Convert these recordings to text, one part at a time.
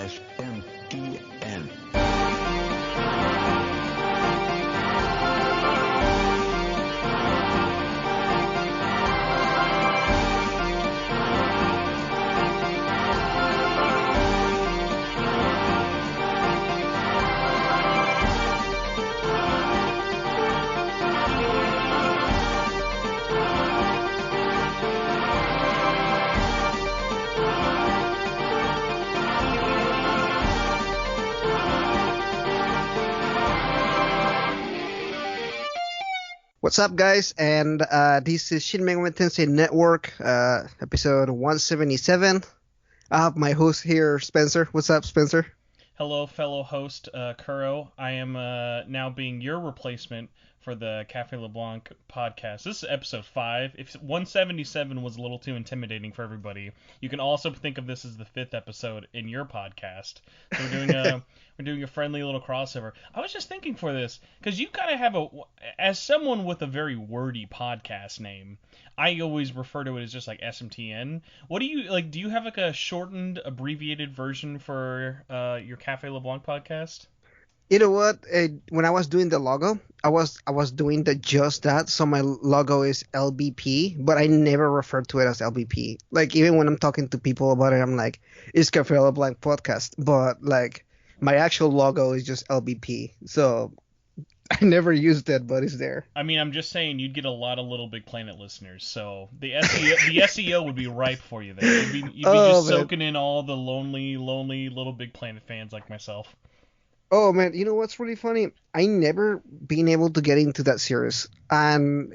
SMTN. What's up, guys? And this is Shin Megami Tensei Network, episode 177. I have my host here, Spencer. What's up, Spencer? Hello, fellow host Kuro. I am now being your replacement for the Cafe LeBlanc podcast. This is episode 5. If 177 was a little too intimidating for everybody, you can also think of this as the 5th episode in your podcast. So we're doing a friendly little crossover. I was just thinking for this, because you kind of have as someone with a very wordy podcast name, I always refer to it as just like SMTN. What do you like? Do you have like a shortened, abbreviated version for your Cafe LeBlanc podcast? You know what? When I was doing the logo, I was doing just that. So my logo is LBP, but I never refer to it as LBP. Like, even when I'm talking to people about it, I'm like, it's Cafe LeBlanc podcast. But like, my actual logo is just LBP. So I never used it, but it's there. I mean, I'm just saying you'd get a lot of Little Big Planet listeners, so the SEO would be ripe for you there. You'd be just soaking in all the lonely Little Big Planet fans like myself. Oh man, you know what's really funny? I never been able to get into that series, and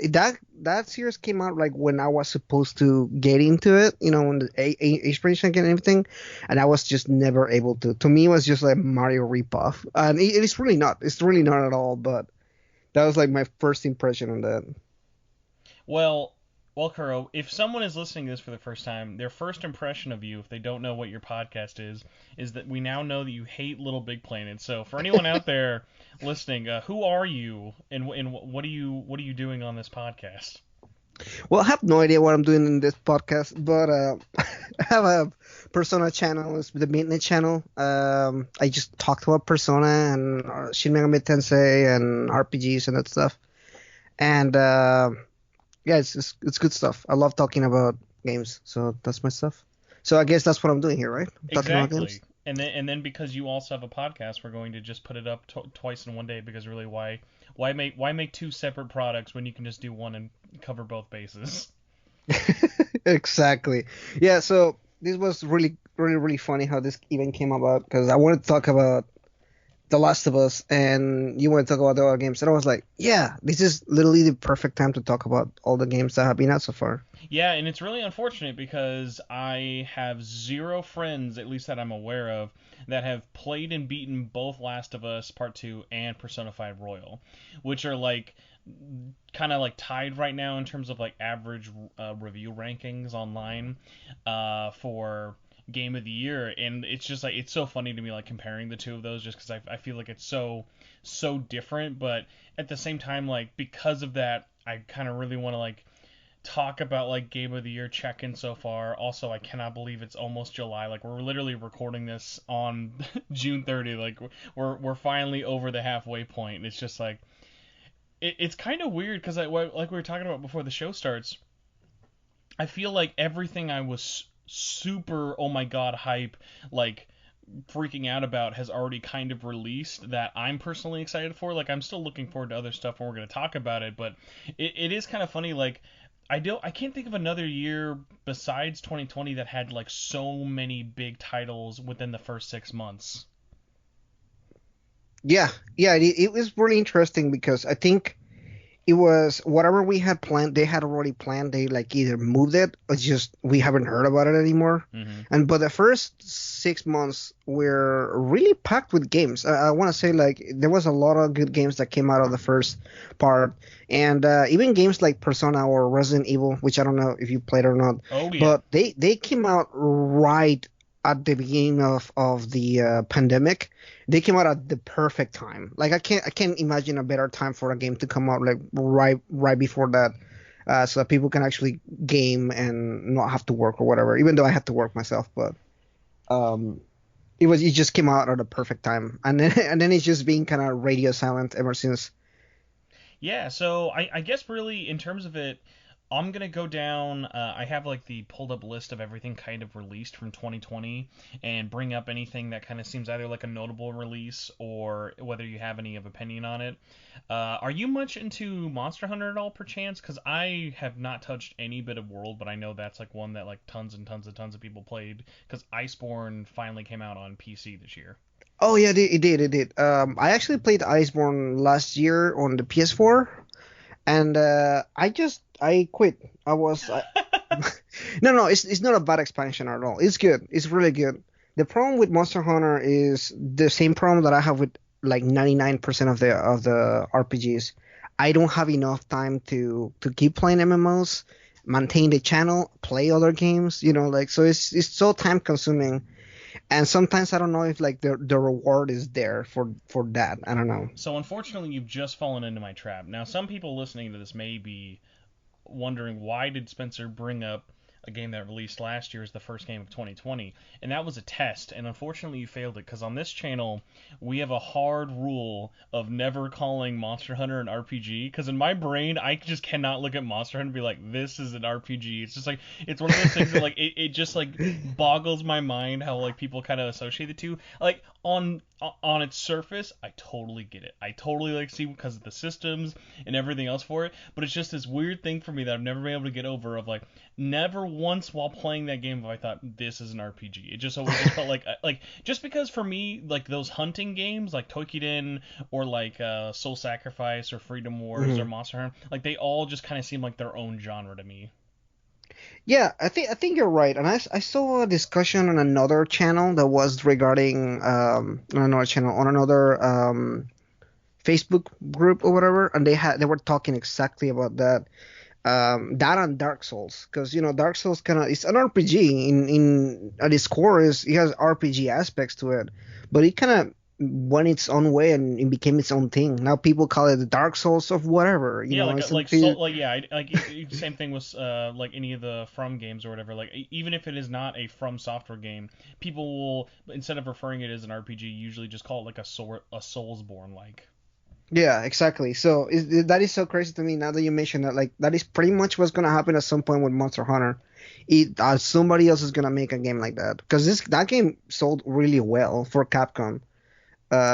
that series came out like when I was supposed to get into it, you know, when the age range and everything, and I was just never able to. To me, it was just like Mario ripoff, and it's really not. It's really not at all. But that was like my first impression on that. Well, Kuro, if someone is listening to this for the first time, their first impression of you, if they don't know what your podcast is that we now know that you hate Little Big Planet. So for anyone out there listening, who are you, and what are you doing on this podcast? Well, I have no idea what I'm doing in this podcast, but I have a Persona channel. It's the maintenance channel. I just talked about Persona and Shin Megami Tensei and RPGs and that stuff. And yeah, it's good stuff. I love talking about games, so that's my stuff. So I guess that's what I'm doing here, right? Talking about games. And then because you also have a podcast, we're going to just put it up twice in one day, because really, why make two separate products when you can just do one and cover both bases? Exactly. Yeah. So this was really, really, really funny how this even came about, because I wanted to talk about The Last of Us, and you want to talk about the other games, and I was like, yeah, this is literally the perfect time to talk about all the games that have been out so far. Yeah, and it's really unfortunate because I have zero friends, at least that I'm aware of, that have played and beaten both Last of Us Part 2 and Persona 5 Royal, which are like kind of like tied right now in terms of like average review rankings online for game of the year. And it's just like, it's so funny to me, like, comparing the two of those, just because I feel like it's so different. But at the same time, like, because of that, I kind of really want to like talk about like game of the year check-in so far. Also, I cannot believe it's almost July. Like, we're literally recording this on June 30. Like, we're finally over the halfway point, and it's just like it's kind of weird, because like we were talking about before the show starts, I feel like everything I was super oh my god hype, like freaking out about, has already kind of released, that I'm personally excited for. Like, I'm still looking forward to other stuff, and we're going to talk about it, but it is kind of funny. Like, I can't think of another year besides 2020 that had like so many big titles within the first 6 months. Yeah, it was really interesting, because I think it was whatever we had planned, they had already planned. They like either moved it or just we haven't heard about it anymore. Mm-hmm. But the first 6 months were really packed with games. I want to say, like, there was a lot of good games that came out of the first part, and even games like Persona or Resident Evil, which I don't know if you played or not. Oh yeah. But they came out right at the beginning of the pandemic. They came out at the perfect time. Like, I can't imagine a better time for a game to come out, like right before that, so that people can actually game and not have to work or whatever. Even though I had to work myself, but It just came out at the perfect time, and then and then it's just been kind of radio silent ever since. Yeah, so I guess really in terms of it, I'm gonna go down. I have like the pulled up list of everything kind of released from 2020, and bring up anything that kind of seems either like a notable release or whether you have any of opinion on it. Are you much into Monster Hunter at all, perchance? Because I have not touched any bit of World, but I know that's like one that like tons and tons of people played. Because Iceborne finally came out on PC this year. Oh yeah, it did. I actually played Iceborne last year on the PS4, and I quit. No, it's not a bad expansion at all. It's good. It's really good. The problem with Monster Hunter is the same problem that I have with like 99% of the RPGs. I don't have enough time to keep playing MMOs, maintain the channel, play other games, like so it's so time consuming. And sometimes I don't know if like the reward is there for that. I don't know. So unfortunately, you've just fallen into my trap. Now, some people listening to this may be wondering why did Spencer bring up a game that released last year as the first game of 2020, and that was a test, and unfortunately you failed it because on this channel we have a hard rule of never calling Monster Hunter an RPG, because in my brain I just cannot look at Monster Hunter and be like, this is an RPG. It's just like, it's one of those things that like it just like boggles my mind how like people kind of associate the two. Like on its surface, I totally get it. I totally like see because of the systems and everything else for it, but it's just this weird thing for me that I've never been able to get over of like, never once while playing that game have I thought this is an RPG. It just always just felt like just because for me like those hunting games like Toukiden or like Soul Sacrifice or Freedom Wars or Monster Hunter, like they all just kind of seem like their own genre to me. Yeah, I think you're right. And I saw a discussion on another channel that was regarding on another channel on another Facebook group or whatever, and they were talking exactly about that. That and Dark Souls, because Dark Souls kind of it's an RPG in at its core is it has RPG aspects to it, but it kind of went its own way and it became its own thing. Now people call it the Dark Souls of whatever, Yeah, It's like something. yeah, same thing with like any of the From games or whatever. Like even if it is not a From Software game, people will, instead of referring it as an RPG, usually just call it like a Soulsborne like. Yeah, exactly. So that is so crazy to me now that you mentioned that. Like that is pretty much what's gonna happen at some point with Monster Hunter. Somebody else is gonna make a game like that because that game sold really well for Capcom.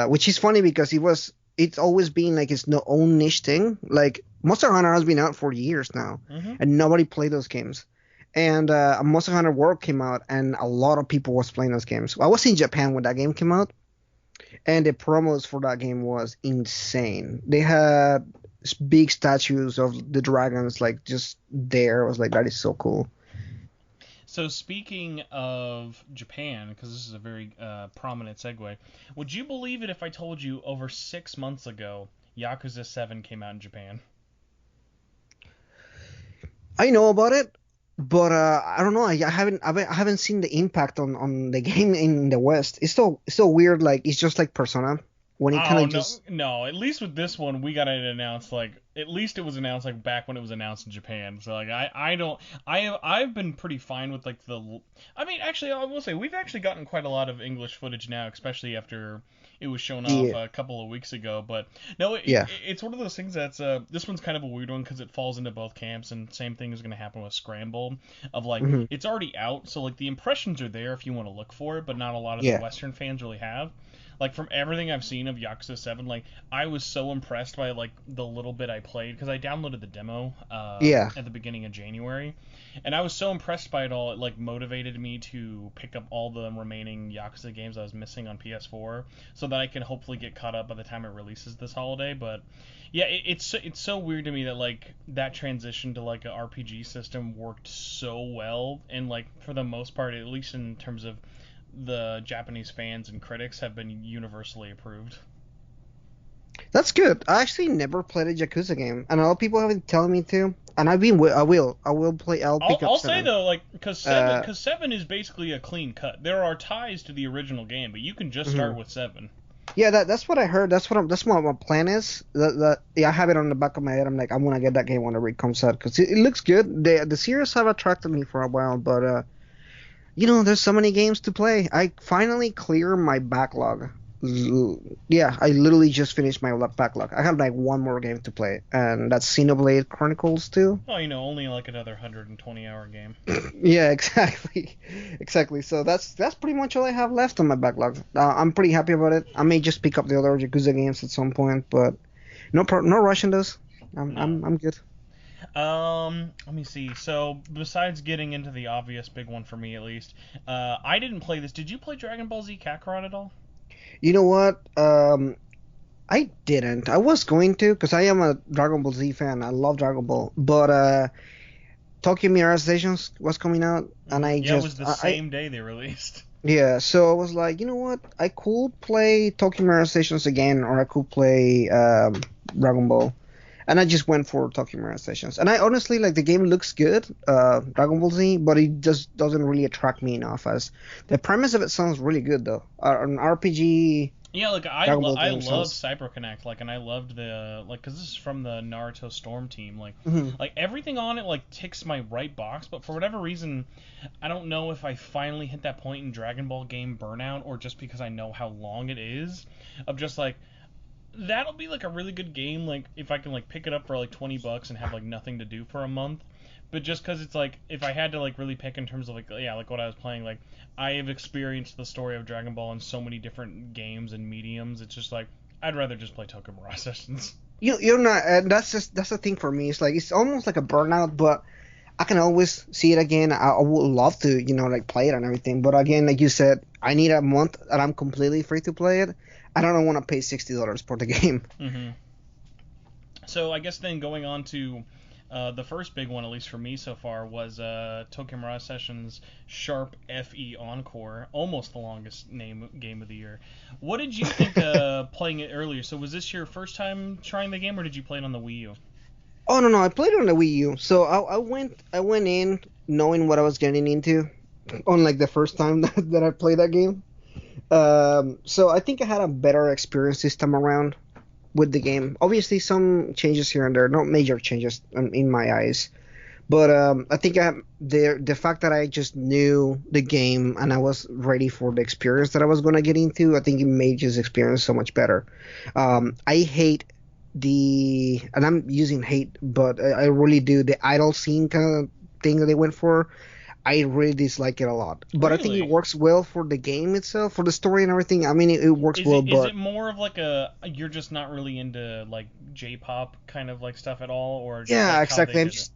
Which is funny because it's always been like its no own niche thing. Like Monster Hunter has been out for years now, Hmm. and nobody played those games. And Monster Hunter World came out, and a lot of people was playing those games. I was in Japan when that game came out, and the promos for that game was insane. They had big statues of the dragons like just there. I was like, that is so cool. So speaking of Japan, because this is a very prominent segue, would you believe it if I told you over 6 months ago Yakuza 7 came out in Japan? I know about it, but I don't know. I haven't seen the impact on the game in the West. It's so weird. Like it's just like Persona when it kind Oh of no, just no. At least with this one, we got it announced like at least it was announced like back when it was announced in Japan. So like I don't I've been pretty fine with like the. I mean, actually, I will say we've actually gotten quite a lot of English footage now, especially after it was shown off yeah a couple of weeks ago. But no, yeah. it's one of those things that's this one's kind of a weird one because it falls into both camps, and same thing is going to happen with Scramble. Of like hmm it's already out, so like the impressions are there if you want to look for it, but not a lot of the Yeah. Western fans really have. Like from everything I've seen of Yakuza 7, like I was so impressed by like the little bit I played because I downloaded the demo Yeah. at the beginning of January, and I was so impressed by it all. It like motivated me to pick up all the remaining Yakuza games I was missing on PS4, so that I can hopefully get caught up by the time it releases this holiday. But yeah, it's so weird to me that like that transition to like an RPG system worked so well, and like for the most part, at least in terms of the Japanese fans and critics, have been universally approved. That's good. I actually never played a Yakuza game, and a lot of people have been telling me to. And I will play. I'll I'll, pick up I'll say seven. though, like, because Uh, seven is basically a clean cut. There are ties to the original game, but you can just start mhm. with seven. Yeah, that's what I heard. That's what my plan is. Yeah, I have it on the back of my head. I'm like, I'm gonna get that game whenever it comes out because it looks good. The series have attracted me for a while, but There's so many games to play. I finally cleared my backlog. Yeah, I literally just finished my backlog. I have like one more game to play, and that's Xenoblade Chronicles 2. Oh, only like another 120-hour game. Yeah, exactly, exactly. So that's pretty much all I have left on my backlog. I'm pretty happy about it. I may just pick up the other Yakuza games at some point, but no rush in those. No. I'm good. Let me see. So, besides getting into the obvious big one for me, at least, I didn't play this. Did you play Dragon Ball Z Kakarot at all? You know what? I didn't. I was going to, because I am a Dragon Ball Z fan. I love Dragon Ball, but Tokyo Mirage Sessions was coming out, and Yeah, it was the same day they released. Yeah, so I was like, you know what? I could play Tokyo Mirage Sessions again, or I could play Dragon Ball. And I just went for Tokyo Mirage Sessions. And I honestly, like, the game looks good, Dragon Ball Z, but it just doesn't really attract me enough. As the premise of it sounds really good, though. An RPG. Yeah, like I Dragon Ball love game sounds. CyberConnect, like, and I loved the because this is from the Naruto Storm team, Mhm. like everything on it like ticks my right box, but for whatever reason, I don't know if I finally hit that point in Dragon Ball game burnout or just because I know how long it is, of just like that'll be like a really good game, like if I can like pick it up for like $20 and have like nothing to do for a month. But just because it's like if I had to like really pick in terms of like yeah like what I was playing, like I have experienced the story of Dragon Ball in so many different games and mediums, it's just like I'd rather just play Tokyo Mirage Sessions. You're not. That's the thing for me. It's like it's almost like a burnout, but I can always see it again. I would love to, like play it and everything. But again, like you said, I need a month and I'm completely free to play it. I don't want to pay $60 for the game. So I guess then going on to the first big one, at least for me so far, was Tokyo Mirage Sessions Sharp FE Encore, almost the longest name game of the year. What did you think playing it earlier? So was this your first time trying the game, or did you play it on the Wii U? Oh no, I played it on the Wii U. So I went in knowing what I was getting into, on like the first time that I played that game. So I think I had a better experience this time around with the game. Obviously, some changes here and there, not major changes in my eyes. But I think the fact that I just knew the game and I was ready for the experience that I was gonna get into, I think it made this experience so much better. I hate and I'm using hate, but I really do the idol scene kind of thing that they went for. I really dislike it a lot, but I think it Really? works well for the game itself, for the story and everything. I mean, it works Is well, it but more of like a you're just not really into like J-pop kind of like stuff at all, or just yeah, like how they exactly. did it?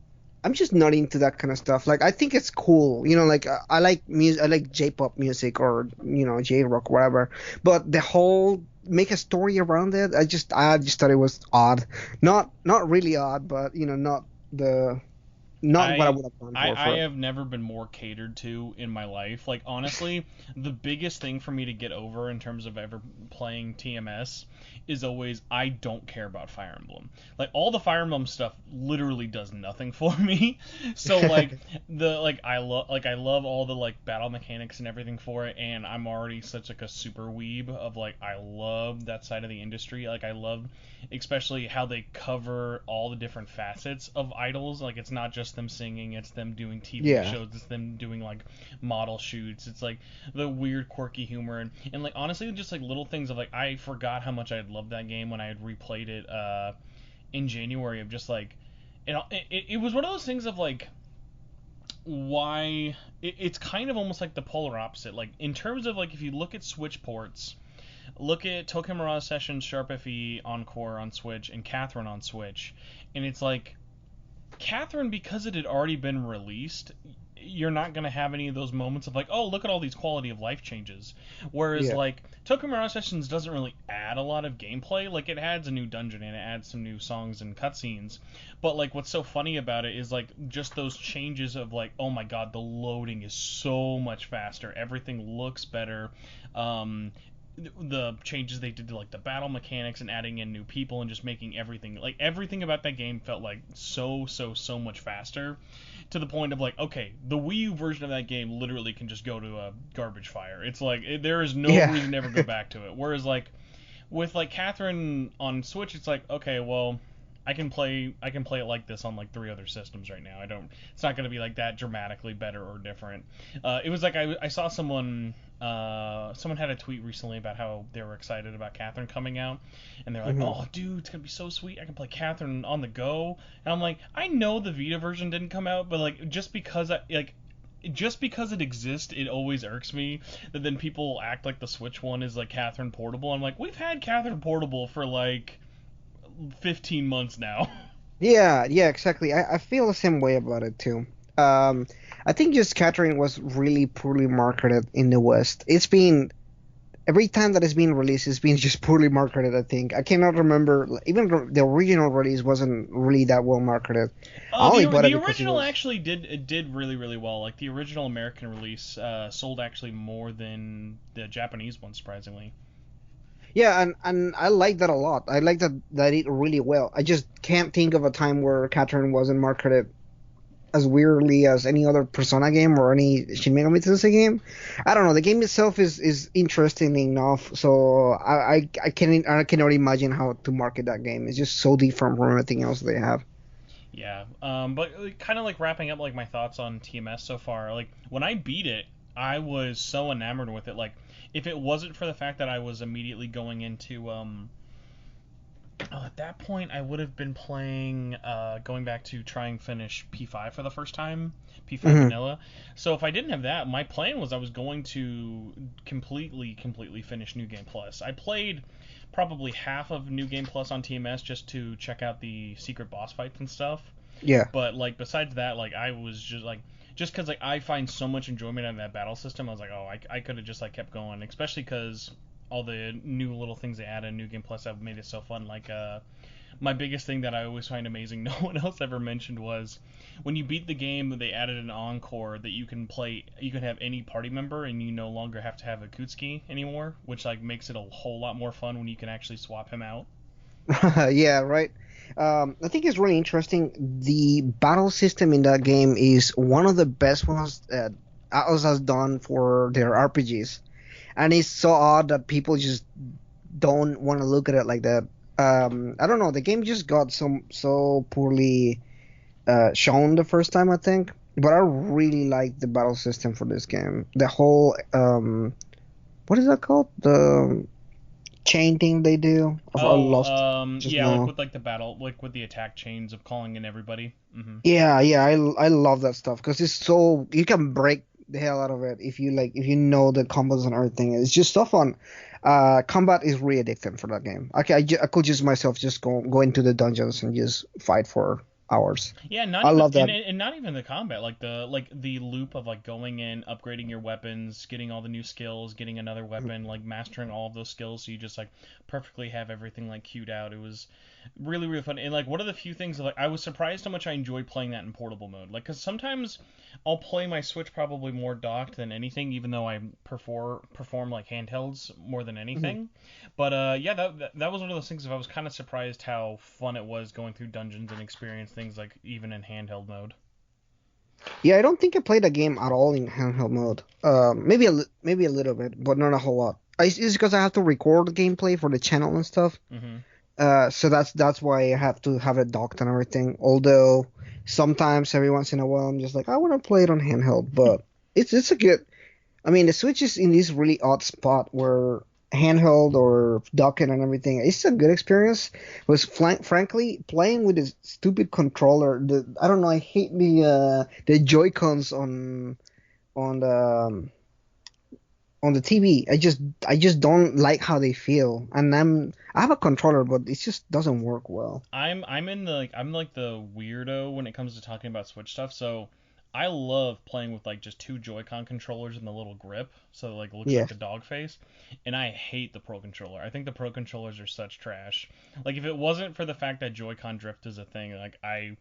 I'm just not into that kind of stuff. Like, I think it's cool, like I like music, I like J-pop music or J-rock, whatever. But the whole make a story around it, I just thought it was odd. Not really odd, but not what I I, would have done I for it. have never been more catered to in my life. Like honestly, the biggest thing for me to get over in terms of ever playing TMS is always I don't care about Fire Emblem. Like all the Fire Emblem stuff literally does nothing for me. So like I love all the like battle mechanics and everything for it, and I'm already such like a super weeb of like I love that side of the industry. Like I love especially how they cover all the different facets of idols. Like it's not just them singing, it's them doing TV Yeah. shows, it's them doing like model shoots, it's like the weird quirky humor and like honestly just like little things of like I forgot how much I had loved that game when I had replayed it in January of just like it was one of those things of like why it's kind of almost like the polar opposite. Like in terms of like if you look at Switch ports, look at Tokyo Mirage Sessions Sharp FE Encore on Switch and Catherine on Switch, and it's like Catherine, because it had already been released, you're not going to have any of those moments of like, oh, look at all these quality of life changes. Whereas Yeah. like Tokyo Mirage Sessions doesn't really add a lot of gameplay. Like it adds a new dungeon and it adds some new songs and cutscenes. But like what's so funny about it is like just those changes of like, oh my god, the loading is so much faster. Everything looks better. The changes they did to like the battle mechanics and adding in new people and just making everything about that game felt like so much faster, to the point of like, okay, the Wii U version of that game literally can just go to a garbage fire. It's like there is no Yeah. reason to ever go back to it. Whereas like with like Catherine on Switch, it's like, okay, well, I can play it like this on like 3 other systems right now. It's not gonna be like that dramatically better or different. It was like I saw someone had a tweet recently about how they were excited about Catherine coming out, and they're like, Mm-hmm. "Oh, dude, it's gonna be so sweet. I can play Catherine on the go." And I'm like, I know the Vita version didn't come out, but like just because it exists, it always irks me that then people act like the Switch one is like Catherine Portable. I'm like, we've had Catherine Portable for like 15 months now. Yeah, yeah, exactly. I feel the same way about it too. Um, I think just Catherine was really poorly marketed in the West. It's been every time that it's been released, it's been just poorly marketed. I think I cannot remember even the original release wasn't really that well marketed. I only bought it The because it original was. actually did really really well. Like the original American release sold actually more than the Japanese one, surprisingly. Yeah, and I like that a lot. I like that it really well. I just can't think of a time where Catherine wasn't marketed as weirdly as any other Persona game or any Shin Megami Tensei game. I don't know. The game itself is interesting enough, so I cannot imagine how to market that game. It's just so different from everything else they have. Yeah, but kind of like wrapping up like my thoughts on TMS so far. Like when I beat it, I was so enamored with it. Like if it wasn't for the fact that I was immediately going into at that point, I would have been playing, going back to try and finish P5 for the first time, P5 Hmm. Vanilla. So if I didn't have that, my plan was I was going to completely finish New Game Plus. I played probably half of New Game Plus on TMS just to check out the secret boss fights and stuff. Yeah. But like besides that, like I was just because like I find so much enjoyment in that battle system. I was like, oh, I could have just like kept going, especially because all the new little things they added in New Game Plus have made it so fun. Like my biggest thing that I always find amazing, no one else ever mentioned, was when you beat the game, they added an encore that you can play. You can have any party member, and you no longer have to have a Kutsuki anymore, which like makes it a whole lot more fun when you can actually swap him out. Yeah, right. I think it's really interesting. The battle system in that game is one of the best ones that Atlas has done for their RPGs, and it's so odd that people just don't want to look at it like that. I don't know. The game just got so poorly shown the first time, I think. But I really like the battle system for this game. The whole what is that called? The chain thing they do. I Oh, lost just yeah, like now. with like the battle, like with the attack chains of calling in everybody. Yeah, yeah, I love that stuff because it's so you can break the hell out of it if you like if you know the combos and everything. It's just so fun. Combat is really addictive for that game. I could just myself just go into the dungeons and just fight for hours. Yeah, not I even love that. and not even the combat, like the loop of like going in, upgrading your weapons, getting all the new skills, getting another weapon, like mastering all of those skills, so you just like perfectly have everything like queued out. It was really really fun, and like one of the few things like I was surprised how much I enjoyed playing that in portable mode. Like, cause sometimes I'll play my Switch probably more docked than anything, even though I perform like handhelds more than Mhm. anything. But yeah, that was one of those things. If I was kind of surprised how fun it was going through dungeons and experience things like even in handheld mode. Yeah, I don't think I played the game at all in handheld mode. Maybe a little bit, but not a whole lot. It's because I have to record the gameplay for the channel and stuff. Hmm. So that's why I have to have it docked and everything. Although sometimes, every once in a while, I'm just like, I want to play it on handheld. But it's a good. I mean, the Switch is in this really odd spot where handheld or docking and everything, it's a good experience. Was frankly playing with this stupid controller. I don't know. I hate the Joy Cons on the on the TV. I just don't like how they feel. And I have a controller, but it just doesn't work well. I'm like the weirdo when it comes to talking about Switch stuff. So I love playing with like just two Joy-Con controllers and the little grip, so it like looks Yeah. like the dog face. And I hate the Pro controller. I think the Pro controllers are such trash. Like if it wasn't for the fact that Joy-Con drift is a thing, like I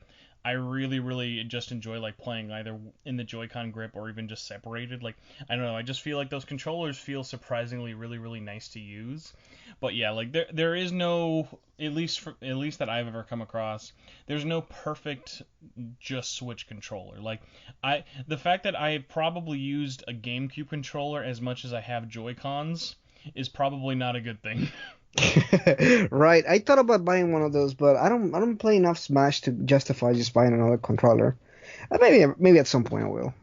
really really just enjoy like playing either in the Joy-Con grip or even just separated. Like I don't know, I just feel like those controllers feel surprisingly really really nice to use. But yeah, like there is no, at least that I've ever come across, there's no perfect just Switch controller. Like the fact that I have probably used a GameCube controller as much as I have Joy Cons is probably not a good thing. Right. I thought about buying one of those, but I don't play enough Smash to justify just buying another controller. Maybe at some point I will.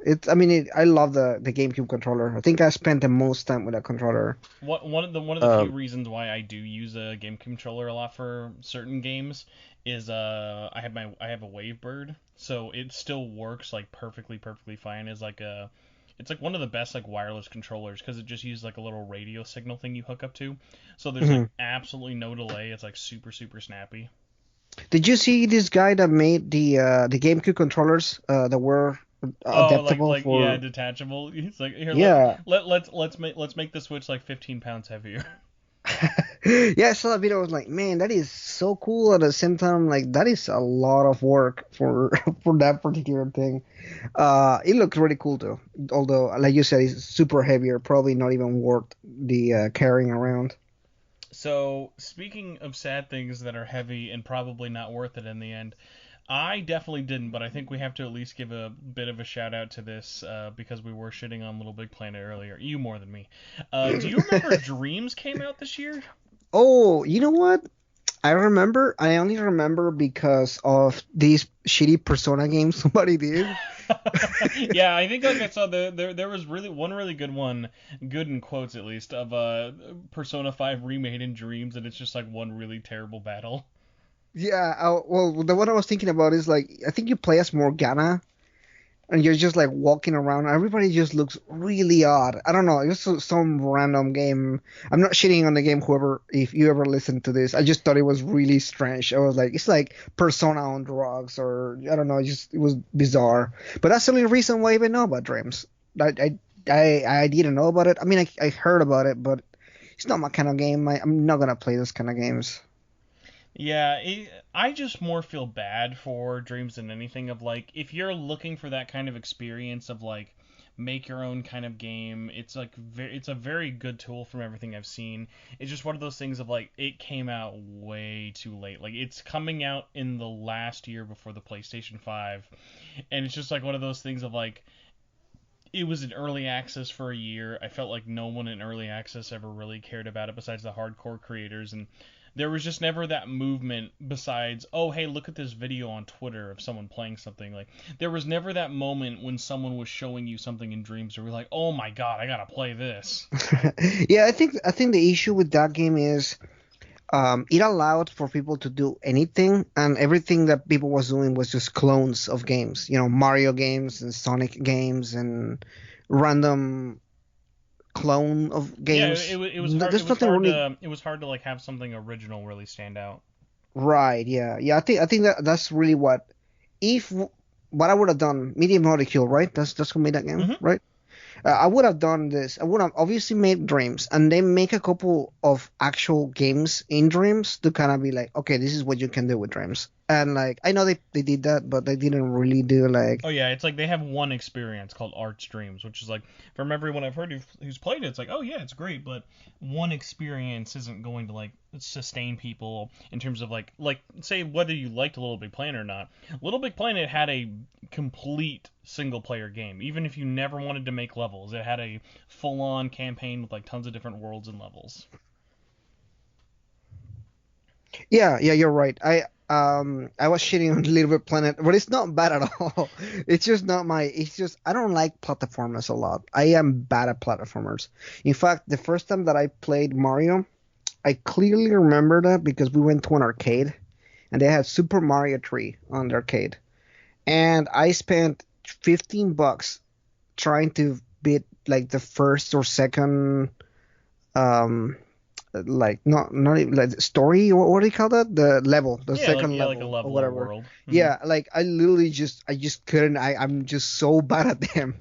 I love the GameCube controller. I think I spent the most time with that controller. One of the Uh, few reasons why I do use a game controller a lot for certain games is I have a Wavebird, so it still works like perfectly fine as like a it's like one of the best like wireless controllers because it just uses like a little radio signal thing you hook up to, so there's like mhm. absolutely no delay. It's like super snappy. Did you see this guy that made the GameCube controllers that were Oh, adaptable yeah, for? detachable. It's like here Yeah. let's make the Switch like 15 pounds heavier. Yeah, I saw that video. I was like, man, that is so cool. At the same time, like that is a lot of work for for that particular thing. It looks really cool too. Although, like you said, it's super heavier. Probably not even worth the carrying around. So, speaking of sad things that are heavy and probably not worth it in the end, I definitely didn't, but I think we have to at least give a bit of a shout out to this because we were shitting on Little Big Planet earlier. You more than me. Do you remember Dreams came out this year? Oh, you know what? I remember. I only remember because of these shitty Persona games somebody did. Yeah, I think like I saw there was really one really good one, good in quotes at least, of Persona 5 remade in Dreams, and it's just like one really terrible battle. Yeah. Well, the one I was thinking about is like I think you play as Morgana and you're just like walking around. Everybody just looks really odd. I don't know. It's just some random game. I'm not shitting on the game. Whoever, if you ever listen to this, I just thought it was really strange. I was like, it's like Persona on drugs, or I don't know. It was bizarre. But that's the only reason why I even know about Dreams. I didn't know about it. I mean, I heard about it, but it's not my kind of game. I'm not gonna play this kind of games. Yeah, I just more feel bad for Dreams than anything of like if you're looking for that kind of experience of like make your own kind of game, it's like it's a very good tool from everything I've seen. It's just one of those things of like it came out way too late. Like it's coming out in the last year before the PlayStation 5, and it's just like one of those things of like it was in early access for a year. I felt like no one in early access ever really cared about it besides the hardcore creators, and there was just never that movement besides, oh, hey, look at this video on Twitter of someone playing something. Like, there was never that moment when someone was showing you something in Dreams where you're like, oh my god, I gotta play this. Yeah, I think the issue with that game is it allowed for people to do anything, and everything that people was doing was just clones of games. Mario games and Sonic games and random clone of Yeah, games. There's nothing really it was hard to like have something original really stand out. right. Yeah, yeah. I think that's really if what I would have done. Medium Molecule, right? That's who made that game, Hmm. right? I would have done this. I would have obviously made Dreams and then make a couple of actual games in Dreams to kind of be like, okay, this is what you can do with Dreams. And like, I know they did that, but they didn't really do like, Oh yeah, it's like they have one experience called Arch Dreams, which is like from everyone I've heard who's played it, it's like, oh yeah, it's great, but one experience isn't going to like sustain people in terms of like say whether you liked Little Big Planet or not. Little Big Planet had a complete single player game, even if you never wanted to make levels. It had a full on campaign with like tons of different worlds and levels. yeah, yeah, you're right. I was shitting on Little Bit Planet, but it's not bad at all. It's just not my. It's just I don't like platformers a lot. I am bad at platformers. In fact, the first time that I played Mario, I clearly remember that because we went to an arcade and they had Super Mario 3 on the arcade. And I spent $15 trying to beat like the first or second um like not even like story, what do you call that, the level, the second Like a level or level or whatever. world. Hmm. Yeah, like I just couldn't. I'm just so bad at them.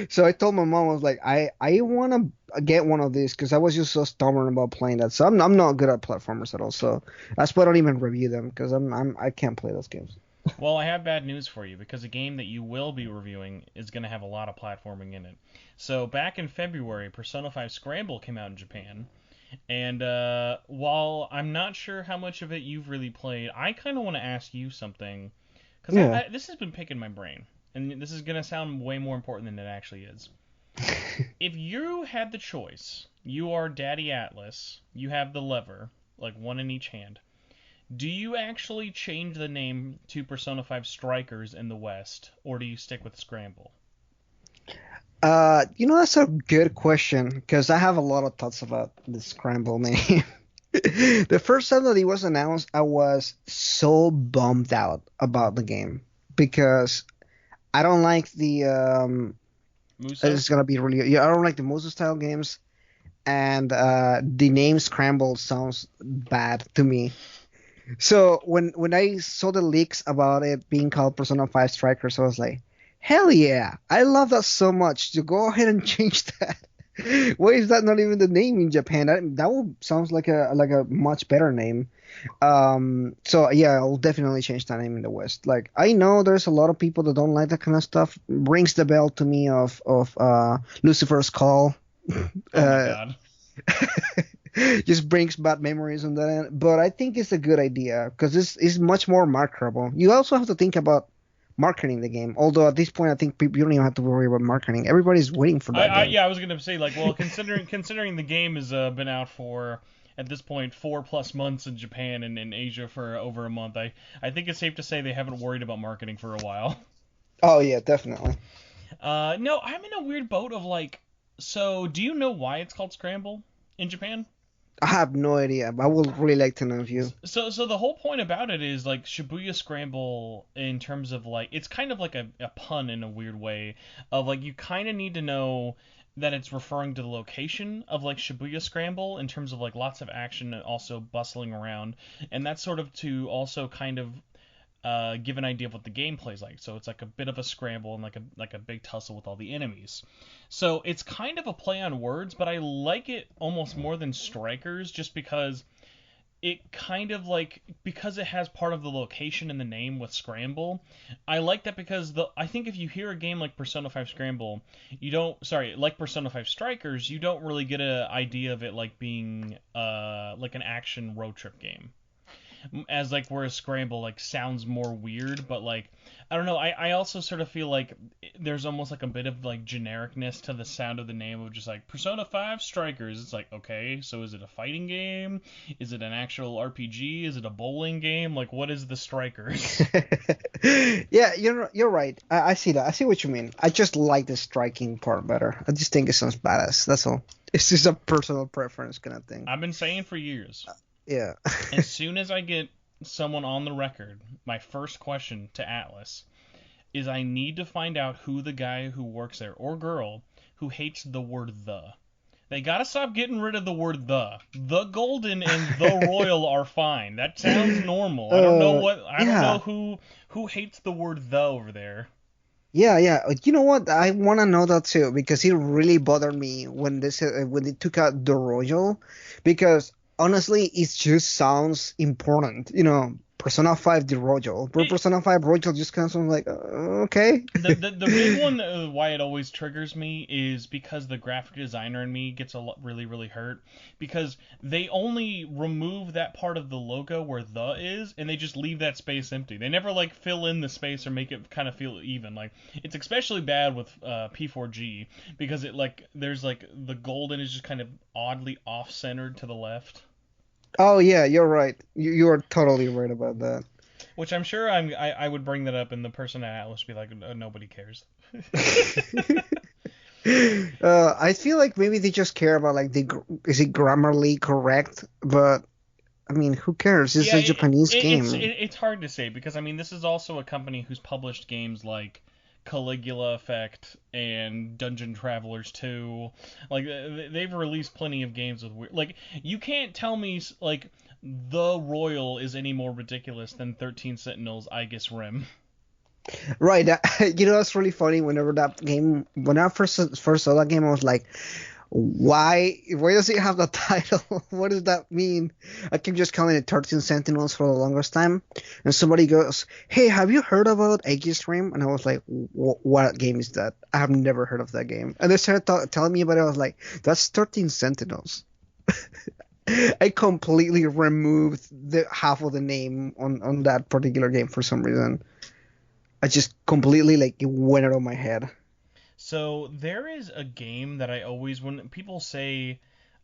So I told my mom, I was like, I want to get one of these because I was just so stubborn about playing that. So I'm not good at platformers at all, so that's why I don't even review them because I can't play those games. Well, I have bad news for you because a game that you will be reviewing is going to have a lot of platforming in it. So, back in February, Persona 5 Scramble came out in Japan, and while I'm not sure how much of it you've really played, I kind of want to ask you something because Yeah. this has been picking my brain, and this is going to sound way more important than it actually is. If you had the choice, you are Daddy Atlas, you have the lever, like one in each hand. Do you actually change the name to Persona 5 Strikers in the West, or do you stick with Scramble? That's a good question because I have a lot of thoughts about the Scramble name. The first time that it was announced, I was so bummed out about the game because I don't like the Muso? it's gonna be really yeah, I don't like the Muso style games, and the name Scramble sounds bad to me. So when I saw the leaks about it being called Persona 5 Strikers, I was like, hell yeah, I love that so much. To go ahead and change that. Why is that not even the name in Japan? Sounds like a much better name. So yeah, I'll definitely change that name in the West. Like I know there's a lot of people that don't like that kind of stuff. Rings the bell to me of Lucifer's Call. Oh my god. Just brings bad memories on that end. But I think it's a good idea because it's much more marketable. You also have to think about marketing the game. Although at this point, I think you don't even have to worry about marketing. Everybody's waiting for that game. Yeah, I was gonna say like, well, considering the game has been out for at this point 4+ months in Japan and in Asia for over a month, I think it's safe to say they haven't worried about marketing for a while. Oh yeah, definitely. No, I'm in a weird boat of like, so do you know why it's called Scramble in Japan? I have no idea. But I would really like to know if you. So the whole point about it is like Shibuya Scramble in terms of like it's kind of like a pun in a weird way of like you kind of need to know that it's referring to the location of like Shibuya Scramble in terms of like lots of action and also bustling around, and that's sort of to also kind of give an idea of what the gameplay is like. So it's like a bit of a scramble and like a big tussle with all the enemies. So it's kind of a play on words, but I like it almost more than Strikers just because it kind of like because it has part of the location in the name with Scramble. I like that because I think if you hear a game like Persona 5 Scramble, you don't like Persona 5 Strikers, you don't really get an idea of it like being like an action road trip game as like where a Scramble like sounds more weird, but like I don't know, I also sort of feel like there's almost like a bit of like genericness to the sound of the name of just like Persona 5 Strikers. It's like, okay, so is it a fighting game? Is it an actual RPG? Is it a bowling game? Like what is the Strikers? Yeah, you're right. I see that. I see what you mean. I just like the striking part better. I just think it sounds badass. That's all. It's just a personal preference kind of thing. I've been saying for years. Yeah. As soon as I get someone on the record, my first question to Atlas is I need to find out who the guy who works there, or girl, who hates the word the. They gotta stop getting rid of the word the. The golden and the royal are fine. That sounds normal. I don't know I don't Yeah. know who hates the word the over there. Yeah, yeah. You know what? I want to know that too because it really bothered me when when they took out the royal, because honestly, it just sounds important. Persona 5 the royal, but Persona 5 royal just kind of sounds like okay. The big one why it always triggers me is because the graphic designer in me gets really hurt because they only remove that part of the logo where the is and they just leave that space empty. They never like fill in the space or make it kind of feel even. Like it's especially bad with P4G because it like there's like the golden is just kind of oddly off-centered to the left. Oh yeah, you're right. You are totally right about that. Which I'm sure I would bring that up, and the person at Atlas would be like, nobody cares. I feel like maybe they just care about like is it grammarly correct, but I mean, who cares? It's a Japanese game. It's hard to say because I mean this is also a company who's published games like Caligula Effect and Dungeon Travelers 2. Like they've released plenty of games with weird. Like you can't tell me like the Royal is any more ridiculous than 13 Sentinels Aegis Rim. Right. It's really funny. When I first saw that game, I was like, why does it have the title? What does that mean? I kept just calling it 13 Sentinels for the longest time. And somebody goes, hey, have you heard about Aegis Rim? And I was like, what game is that? I have never heard of that game. And they started telling me about it. I was like, that's 13 Sentinels. I completely removed the half of the name on that particular game for some reason. I just completely like it went out of my head. So there is a game that I always, when people say,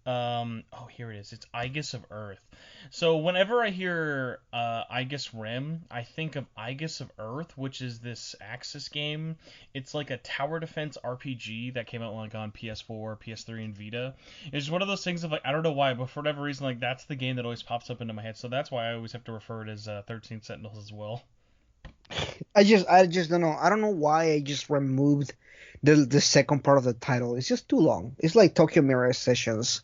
here it is. It's Aegis of Earth. So whenever I hear Aegis Rim, I think of Aegis of Earth, which is this Axis game. It's like a tower defense RPG that came out like on PS4, PS3, and Vita. It's one of those things of like, I don't know why, but for whatever reason, like that's the game that always pops up into my head. So that's why I always have to refer it as 13 Sentinels as well. I just don't know. I don't know why I just removed the second part of the title. It's just too long. It's like Tokyo Mirage Sessions.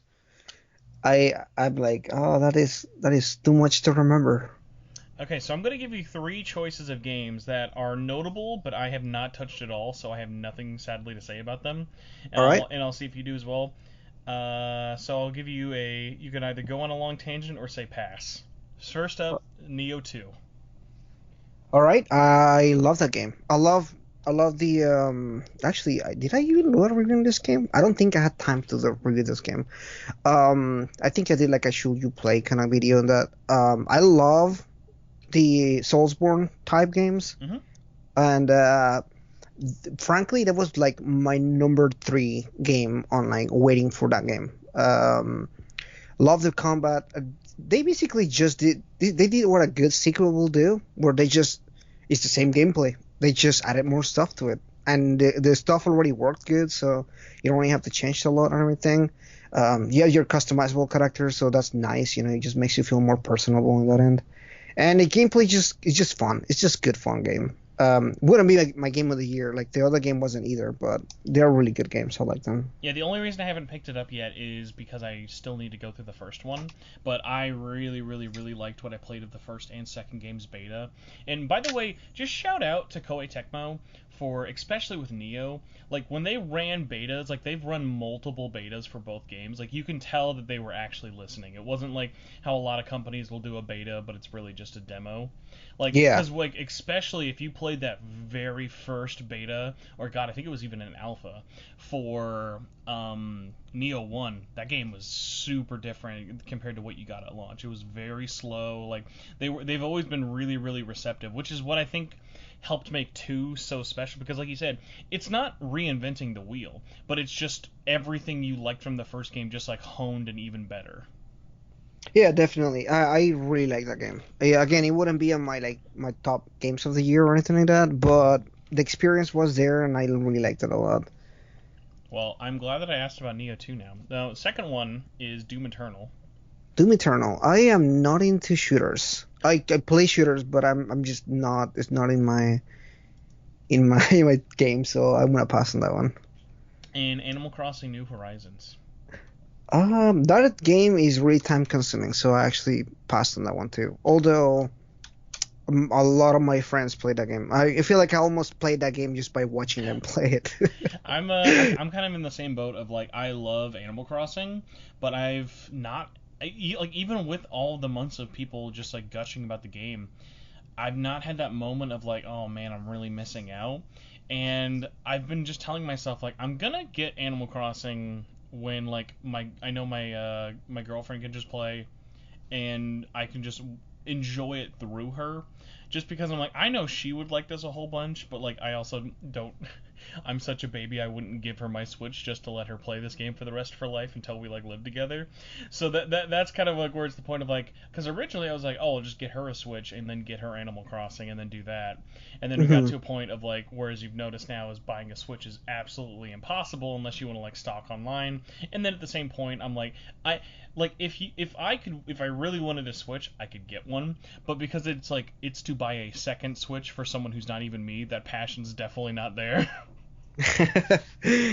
I'm like, oh, that is too much to remember. Okay, so I'm going to give you three choices of games that are notable, but I have not touched at all, so I have nothing sadly to say about them. And All right. I'll see if you do as well. So I'll give you you can either go on a long tangent or say pass. First up, Neo 2. All right. I love that game. I love the actually did I even know reviewing this game? I don't think I had time to review this game. I think I did like a should you play kind of video on that. I love the Soulsborne type games. Mm-hmm. And frankly, that was like my number 3 game on like waiting for that game. Love the combat. They basically just did what a good sequel will do, where it's the same gameplay. They just added more stuff to it, and the stuff already worked good, so you don't really have to change a lot and everything. You have your customizable characters, so that's nice. It just makes you feel more personable on that end. And the gameplay is just fun. It's just good fun game. Wouldn't be like my game of the year. Like the other game wasn't either, but they're really good games. I like them. Yeah, the only reason I haven't picked it up yet is because I still need to go through the first one. But I really, really, really liked what I played of the first and second game's beta. And by the way, just shout out to Koei Tecmo for, especially with Neo, like when they ran betas, like they've run multiple betas for both games. Like you can tell that they were actually listening. It wasn't like how a lot of companies will do a beta, but it's really just a demo. Like, Yeah. because like especially if you played that very first beta, or God, I think it was even an alpha for Neo 1, that game was super different compared to what you got at launch. It was very slow. Like they've always been really, really receptive, which is what I think helped make 2 so special, because like you said, it's not reinventing the wheel, but it's just everything you liked from the first game just like honed and even better. Yeah, definitely. I really like that game. Yeah, again, it wouldn't be on my top games of the year or anything like that, but the experience was there, and I really liked it a lot. Well, I'm glad that I asked about Neo 2 now. The second one is Doom Eternal. Doom Eternal. I am not into shooters. I play shooters, but I'm just not. It's not in my game, so I'm gonna pass on that one. And Animal Crossing New Horizons. That game is really time consuming, so I actually passed on that one too. Although a lot of my friends play that game. I feel like I almost played that game just by watching them play it. I'm kind of in the same boat of like I love Animal Crossing, but I've not like even with all the months of people just like gushing about the game, I've not had that moment of like, oh man, I'm really missing out. And I've been just telling myself like I'm gonna get Animal Crossing when like I know my girlfriend can just play and I can just enjoy it through her, just because I'm like I know she would like this a whole bunch, but like I also don't I'm such a baby, I wouldn't give her my Switch just to let her play this game for the rest of her life until we like live together. So that's kind of like where it's the point of like, because originally I was like, oh, I'll just get her a Switch and then get her Animal Crossing and then do that. And then we got to a point of like, whereas you've noticed now is buying a Switch is absolutely impossible unless you want to like stock online. And then at the same point I'm like, if I really wanted a Switch, I could get one, but because it's to buy a second Switch for someone who's not even me, that passion's definitely not there.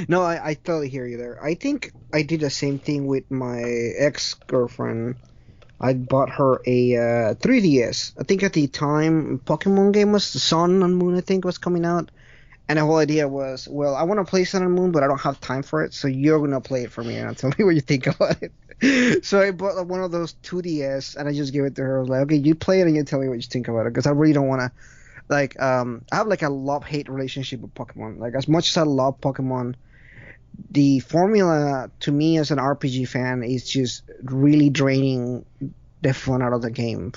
No, I totally hear you there. I think I did the same thing with my ex-girlfriend. I bought her a 3DS. I think at the time Pokemon game was Sun and Moon, I think, was coming out. And the whole idea was, well, I want to play Sun and Moon, but I don't have time for it, so you're going to play it for me and tell me what you think about it. So I bought one of those 2DS, and I just gave it to her. I was like, okay, you play it and you tell me what you think about it, because I really don't want to, I have like a love-hate relationship with Pokemon. Like, as much as I love Pokemon, the formula, to me as an RPG fan, is just really draining the fun out of the game.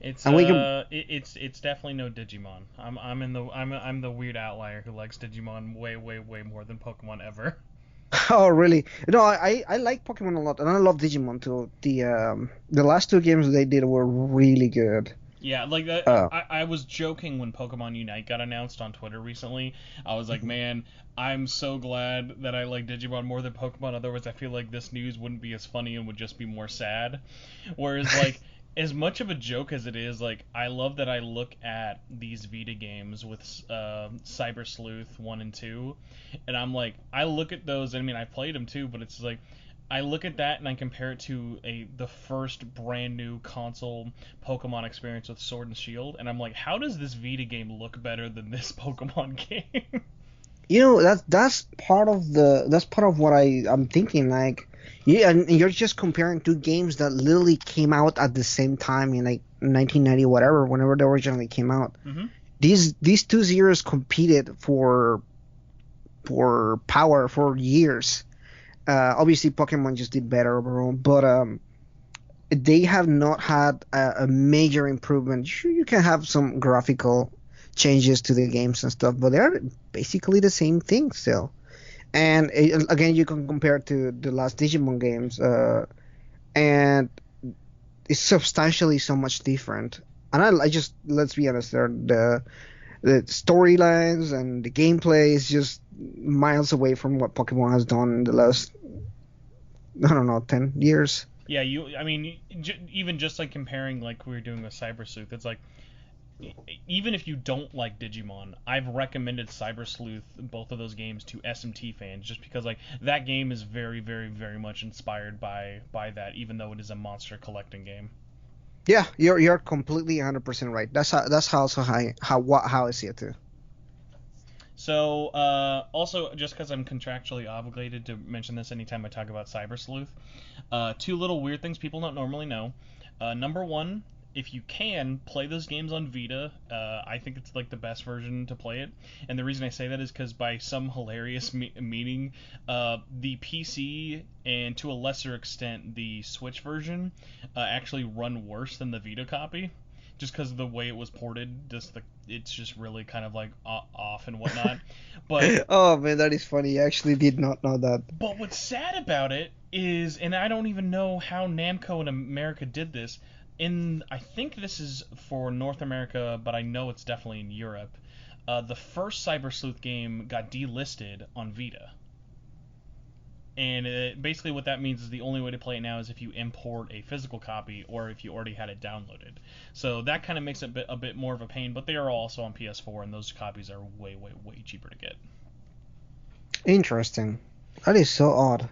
It's And we can. it's definitely no Digimon. I'm the weird outlier who likes Digimon way more than Pokemon ever. Oh, really? No, I like Pokemon a lot, and I love Digimon too. The last two games they did were really good. Yeah, like Uh, I was joking when Pokemon Unite got announced on Twitter recently. I was like, mhm. man, I'm so glad that I like Digimon more than Pokemon. Otherwise, I feel like this news wouldn't be as funny and would just be more sad. Whereas, like, as much of a joke as it is, like, I love that I look at these Vita games with Cyber Sleuth 1 and 2, and I'm like, I look at those, I mean, I played them too, but it's like, I look at that and I compare it to the first brand new console Pokemon experience with Sword and Shield, and I'm like, how does this Vita game look better than this Pokemon game? That's part of what I'm thinking. Like, yeah, and you're just comparing two games that literally came out at the same time in like 1990 whatever, whenever they originally came out. Mm-hmm. These two zeros competed for power for years. Obviously, Pokemon just did better overall, but they have not had a major improvement. Sure, you can have some graphical changes to the games and stuff, but they're basically the same thing still. And again, you can compare it to the last Digimon games, and it's substantially so much different. And I just, let's be honest, the storylines and the gameplay is just miles away from what Pokemon has done in the last, I don't know, 10 years. Yeah, I mean, even just like comparing, like we were doing with Cyber Sleuth, it's like, even if you don't like Digimon, I've recommended Cyber Sleuth, both of those games, to SMT fans, just because like that game is very much inspired by that, even though it is a monster collecting game. Yeah, you're completely 100% right. That's also how I see it too. So, also, just because I'm contractually obligated to mention this anytime I talk about Cyber Sleuth, two little weird things people don't normally know. Number one, if you can play those games on Vita, I think it's like the best version to play it. And the reason I say that is because by some hilarious meaning, the PC and to a lesser extent the Switch version actually run worse than the Vita copy. Just because of the way it was ported, it's just really kind of like off and whatnot. But Oh man, that is funny. I actually did not know that. but what's sad about it is, and I don't even know how Namco in America did this. I think this is for North America, but I know it's definitely in Europe. The first Cyber Sleuth game got delisted on Vita. And basically what that means is the only way to play it now is if you import a physical copy or if you already had it downloaded. So that kind of makes it a bit more of a pain, but they are also on PS4, and those copies are way cheaper to get. Interesting. That is so odd.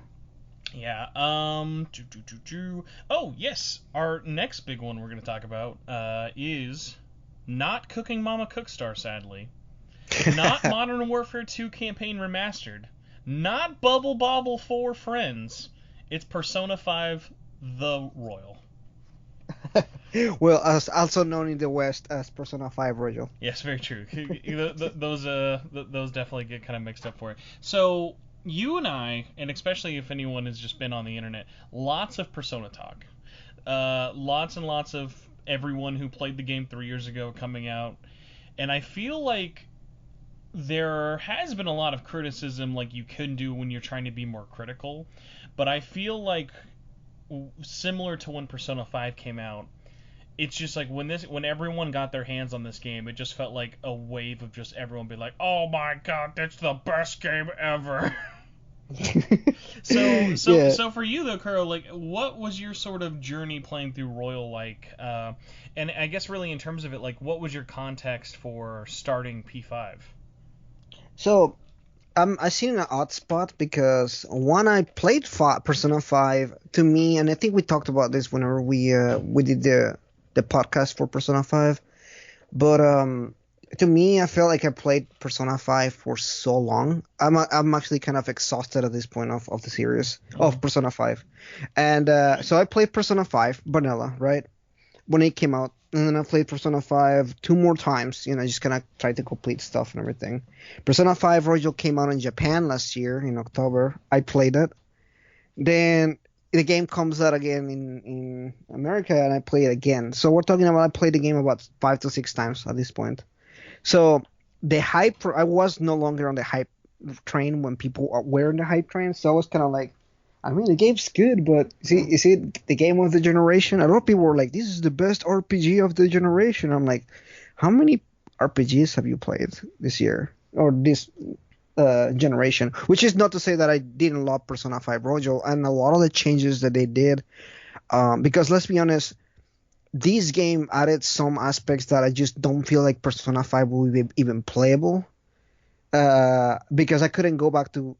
Yeah. Oh yes, our next big one we're going to talk about is not Cooking Mama Cookstar, sadly. Not Modern Warfare 2 Campaign Remastered. Not Bubble Bobble 4 Friends. It's Persona 5 The Royal. Well, as also known in the West as Persona 5 Royal. Yes, very true. Those definitely get kind of mixed up for it. So you and I, and especially if anyone has just been on the internet, lots of Persona talk. Lots and lots of everyone who played the game 3 years ago coming out, and I feel like there has been a lot of criticism like you can do when you're trying to be more critical, but I feel like similar to when Persona 5 came out, it's just like when everyone got their hands on this game, it just felt like a wave of just everyone being like, "Oh my god, that's the best game ever." So for you though, Kuro, like, what was your sort of journey playing through Royal like? And I guess really in terms of it, like, what was your context for starting P5? So, I seen an odd spot because one, I played Persona 5 to me, and I think we talked about this whenever we did the podcast for Persona 5. But to me, I felt like I played Persona 5 for so long. I'm actually kind of exhausted at this point of the series of Persona 5, and so I played Persona 5 Vanilla, right, when it came out. And then I played Persona 5 two more times, just kind of tried to complete stuff and everything. Persona 5 Royal came out in Japan last year in October. I played it. Then the game comes out again in America, and I play it again. So we're talking about I played the game about 5 to 6 times at this point. So the hype, I was no longer on the hype train when people were in the hype train. So I was kind of like, I mean, the game's good, but is it the game of the generation? A lot of people were like, this is the best RPG of the generation. I'm like, how many RPGs have you played this year or this generation? Which is not to say that I didn't love Persona 5 Royal and a lot of the changes that they did. Because let's be honest, this game added some aspects that I just don't feel like Persona 5 will be even playable. Because I couldn't go back to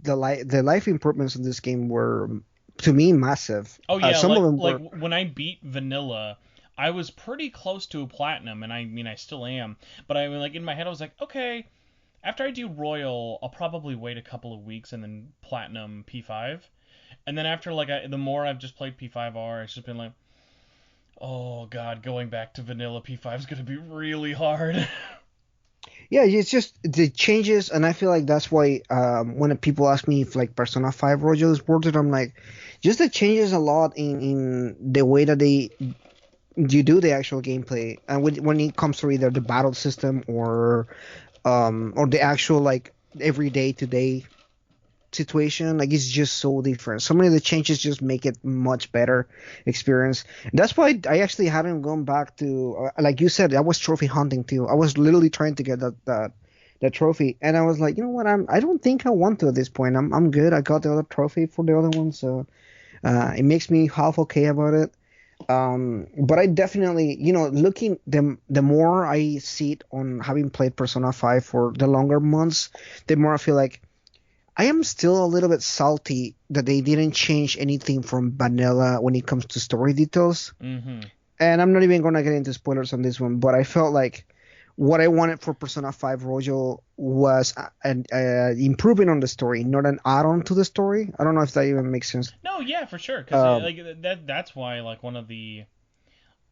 the life improvements in this game were to me massive. Oh yeah, Some like of them like were. when I beat Vanilla, I was pretty close to a platinum, and I mean I still am. But I mean, like in my head, I was like, okay, after I do Royal, I'll probably wait a couple of weeks and then platinum P5. And then after the more I've just played P5R, it's just been like, oh god, going back to Vanilla P5 is gonna be really hard. Yeah, it's just the changes, and I feel like that's why when people ask me if like Persona 5 Royal is worth it, I'm like, just the changes a lot in the way that you do the actual gameplay, and when it comes to either the battle system or the actual like everyday to day situation, like it's just so different. So many of the changes just make it much better experience. That's why I actually hadn't gone back to like you said, I was trophy hunting too. I was literally trying to get that trophy, and I was like, you know what, I don't think I want to at this point. I'm good. I got the other trophy for the other one, so it makes me half okay about it. But I definitely, looking the more I see it on having played Persona 5 for the longer months, the more I feel like I am still a little bit salty that they didn't change anything from vanilla when it comes to story details. Mm-hmm. And I'm not even going to get into spoilers on this one, but I felt like what I wanted for Persona 5 Royal was an improving on the story, not an add-on to the story. I don't know if that even makes sense. No, yeah, for sure, because Um, like that's why like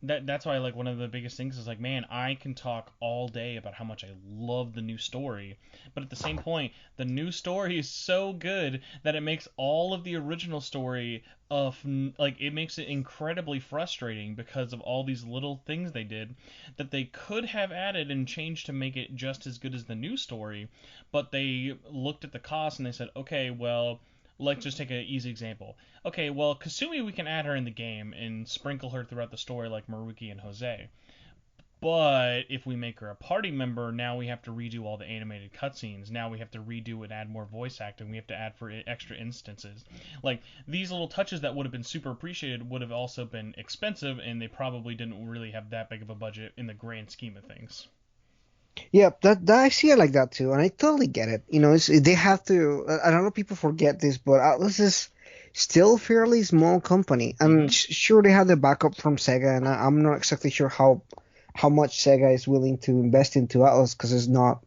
that's why like one of the biggest things is like, man, I can talk all day about how much I love the new story, but at the same point the new story is so good that it makes all of the original story of like it makes it incredibly frustrating because of all these little things they did that they could have added and changed to make it just as good as the new story, but they looked at the cost and they said, okay, well, let's just take an easy example. Okay, well, Kasumi, we can add her in the game and sprinkle her throughout the story like Maruki and Jose. But if we make her a party member, now we have to redo all the animated cutscenes. Now we have to redo and add more voice acting. We have to add for extra instances. Like, these little touches that would have been super appreciated would have also been expensive, and they probably didn't really have that big of a budget in the grand scheme of things. yeah, that I see it like that too, and I totally get it. They have to. I don't know, people forget this, but Atlas is still fairly small company, and Mm-hmm. sure they have the backup from Sega, and I'm not exactly sure how much Sega is willing to invest into Atlas because it's not,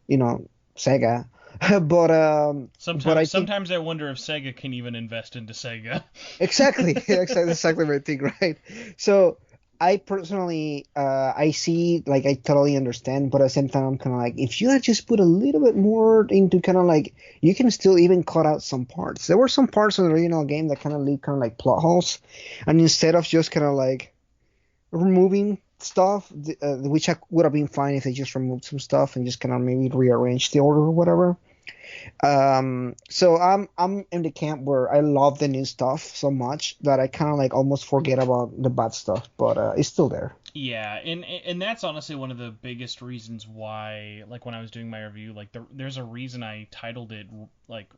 Sega. But I think Sometimes I wonder if Sega can even invest into Sega. exactly, exactly my thing, right? So I personally, I see, like, I totally understand, but at the same time, I'm kind of like, if you had just put a little bit more into kind of like, you can still even cut out some parts. There were some parts of the original game that kind of leave kind of like plot holes, and instead of just kind of like removing stuff, which would have been fine if they just removed some stuff and just kind of maybe rearrange the order or whatever. So I'm in the camp where I love the new stuff so much that I kind of like almost forget about the bad stuff, but it's still there. Yeah, and that's honestly one of the biggest reasons why, like when I was doing my review, like there's a reason I titled it like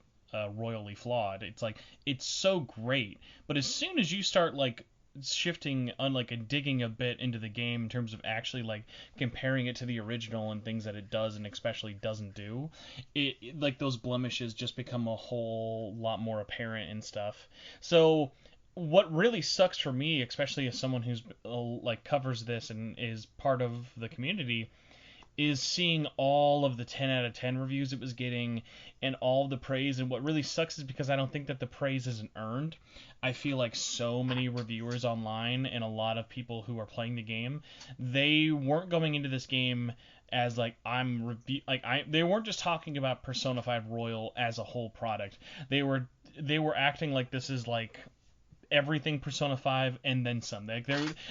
royally flawed. It's like it's so great, but as soon as you start like shifting on like and digging a bit into the game in terms of actually like comparing it to the original and things that it does and especially doesn't do, like those blemishes just become a whole lot more apparent and stuff. So what really sucks for me, especially as someone who's like covers this and is part of the community, is seeing all of the 10 out of 10 reviews it was getting and all the praise. And what really sucks is because I don't think that the praise isn't earned. I feel like so many reviewers online and a lot of people who are playing the game, they weren't going into this game as like they weren't just talking about Persona 5 Royal as a whole product. They were acting like this is like everything Persona 5 and then some. Like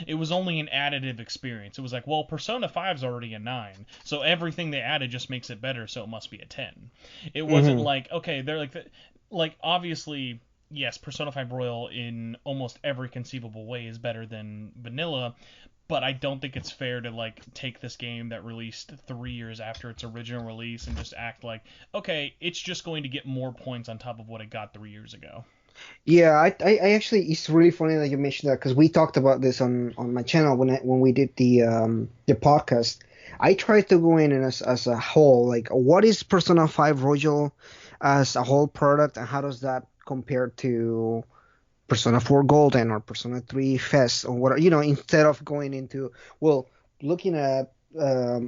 it was only an additive experience. It was like, well, Persona 5's already a 9, so everything they added just makes it better, so it must be a 10. It wasn't like, okay, they're like obviously, yes, Persona 5 Royal in almost every conceivable way is better than vanilla, but I don't think it's fair to like take this game that released 3 years after its original release and just act like, okay, it's just going to get more points on top of what it got 3 years ago. Yeah, I actually, it's really funny that you mentioned that because we talked about this on my channel when we did the podcast. I tried to go in and as a whole, like what is Persona 5 Royal as a whole product, and how does that compare to Persona 4 Golden or Persona 3 Fest or whatever, instead of going into, well, looking at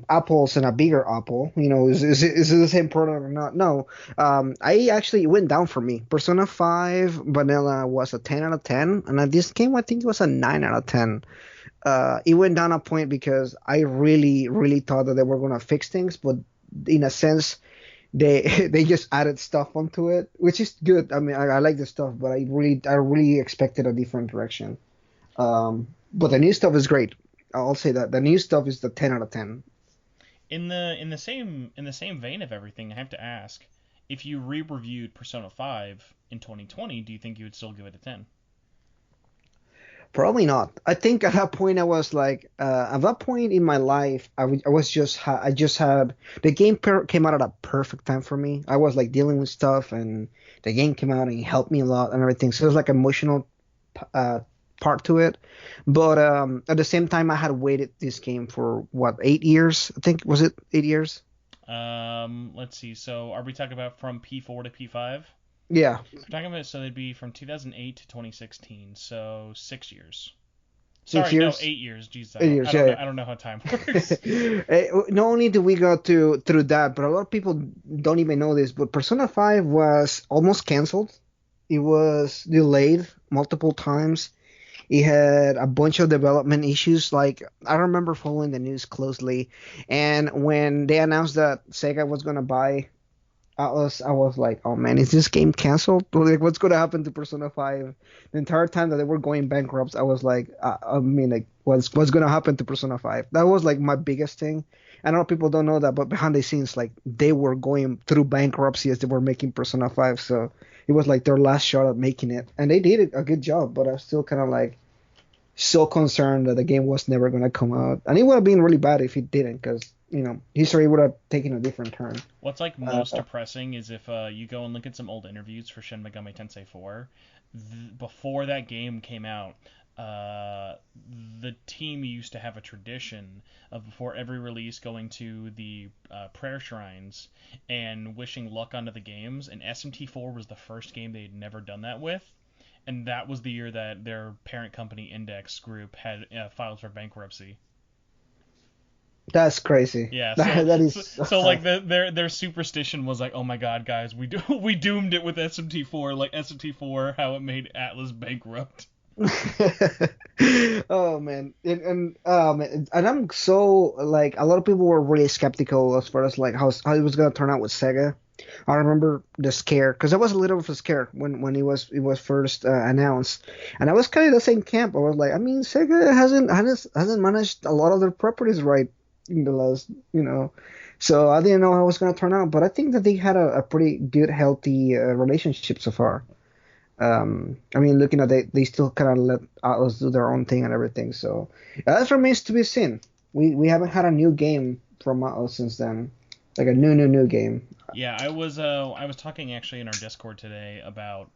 apples and a bigger apple, is it the same product or not? No. I actually, it went down for me. Persona 5 Vanilla was a 10 out of 10, and this game, I think it was a 9 out of 10. It went down a point because I really, really thought that they were going to fix things, but in a sense, they just added stuff onto it, which is good. I mean, I like the stuff, but I really expected a different direction. But the new stuff is great. I'll say that the new stuff is the 10 out of 10. In the same vein of everything, I have to ask, if you re-reviewed Persona 5 in 2020, do you think you would still give it a 10? Probably not. I think at that point I was like, at that point in my life, I was I just had the game came out at a perfect time for me. I was like dealing with stuff, and the game came out and it helped me a lot and everything. So it was like emotional uh, part to it. But at the same time, I had waited this game for what, 8 years? I think, was it 8 years? Let's see. So are we talking about from P4 to P5? Yeah, We're talking about, so they'd be from 2008 to 2016, so 6 years. six Sorry, no, years. 8 years. Jeez, 8 years, I don't know. yeah. I don't know how time works. Not only did we go through that, but a lot of people don't even know this, but Persona 5 was almost canceled. It was delayed multiple times. It had a bunch of development issues. Like, I remember following the news closely, and when they announced that Sega was gonna buy I was like, oh man, is this game canceled? Like, what's gonna happen to Persona 5? The entire time that they were going bankrupt, I was like, I mean, like, what's gonna happen to Persona 5? That was like my biggest thing. I know people don't know that, but behind the scenes, like, they were going through bankruptcy as they were making Persona 5, so it was like their last shot at making it, and they did a good job. But I was still kind of like so concerned that the game was never gonna come out, and it would have been really bad if it didn't, because history would have taken a different turn. What's like most depressing is if you go and look at some old interviews for Shin Megami Tensei 4, before that game came out, the team used to have a tradition of, before every release, going to the prayer shrines and wishing luck onto the games, and SMT4 was the first game they had never done that with. And that was the year that their parent company, Index Group, had filed for bankruptcy. That's crazy. Yeah, That is so like their superstition was like, oh my god, guys, we doomed it with SMT4, like SMT4, how it made Atlas bankrupt. Oh man, and I'm so, like, a lot of people were really skeptical as far as like how it was gonna turn out with Sega. I remember the scare, because I was a little bit of a scare when it was first announced, and I was kind of the same camp. I was like, I mean, Sega hasn't managed a lot of their properties right in the last, so I didn't know how it was gonna turn out, but I think that they had a pretty good, healthy relationship so far. I mean, looking at they still kind of let us do their own thing and everything. So that remains to be seen. We haven't had a new game from us since then, like a new game. Yeah, I was talking actually in our Discord today about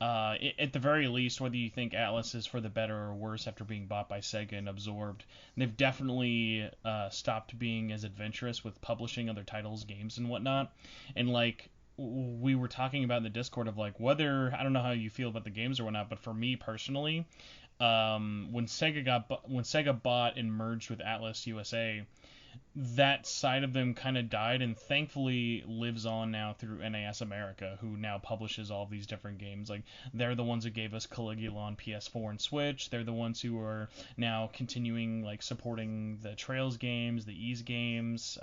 at the very least, whether you think Atlas is for the better or worse after being bought by Sega and absorbed, they've definitely stopped being as adventurous with publishing other titles, games, and whatnot. And like we were talking about in the Discord of like whether, I don't know how you feel about the games or whatnot, but for me personally, when Sega bought and merged with Atlas USA, that side of them kind of died, and thankfully lives on now through NAS America, who now publishes all these different games. Like, they're the ones who gave us Caligula on PS4 and Switch. They're the ones who are now continuing, like, supporting the Trails games, the Ease games,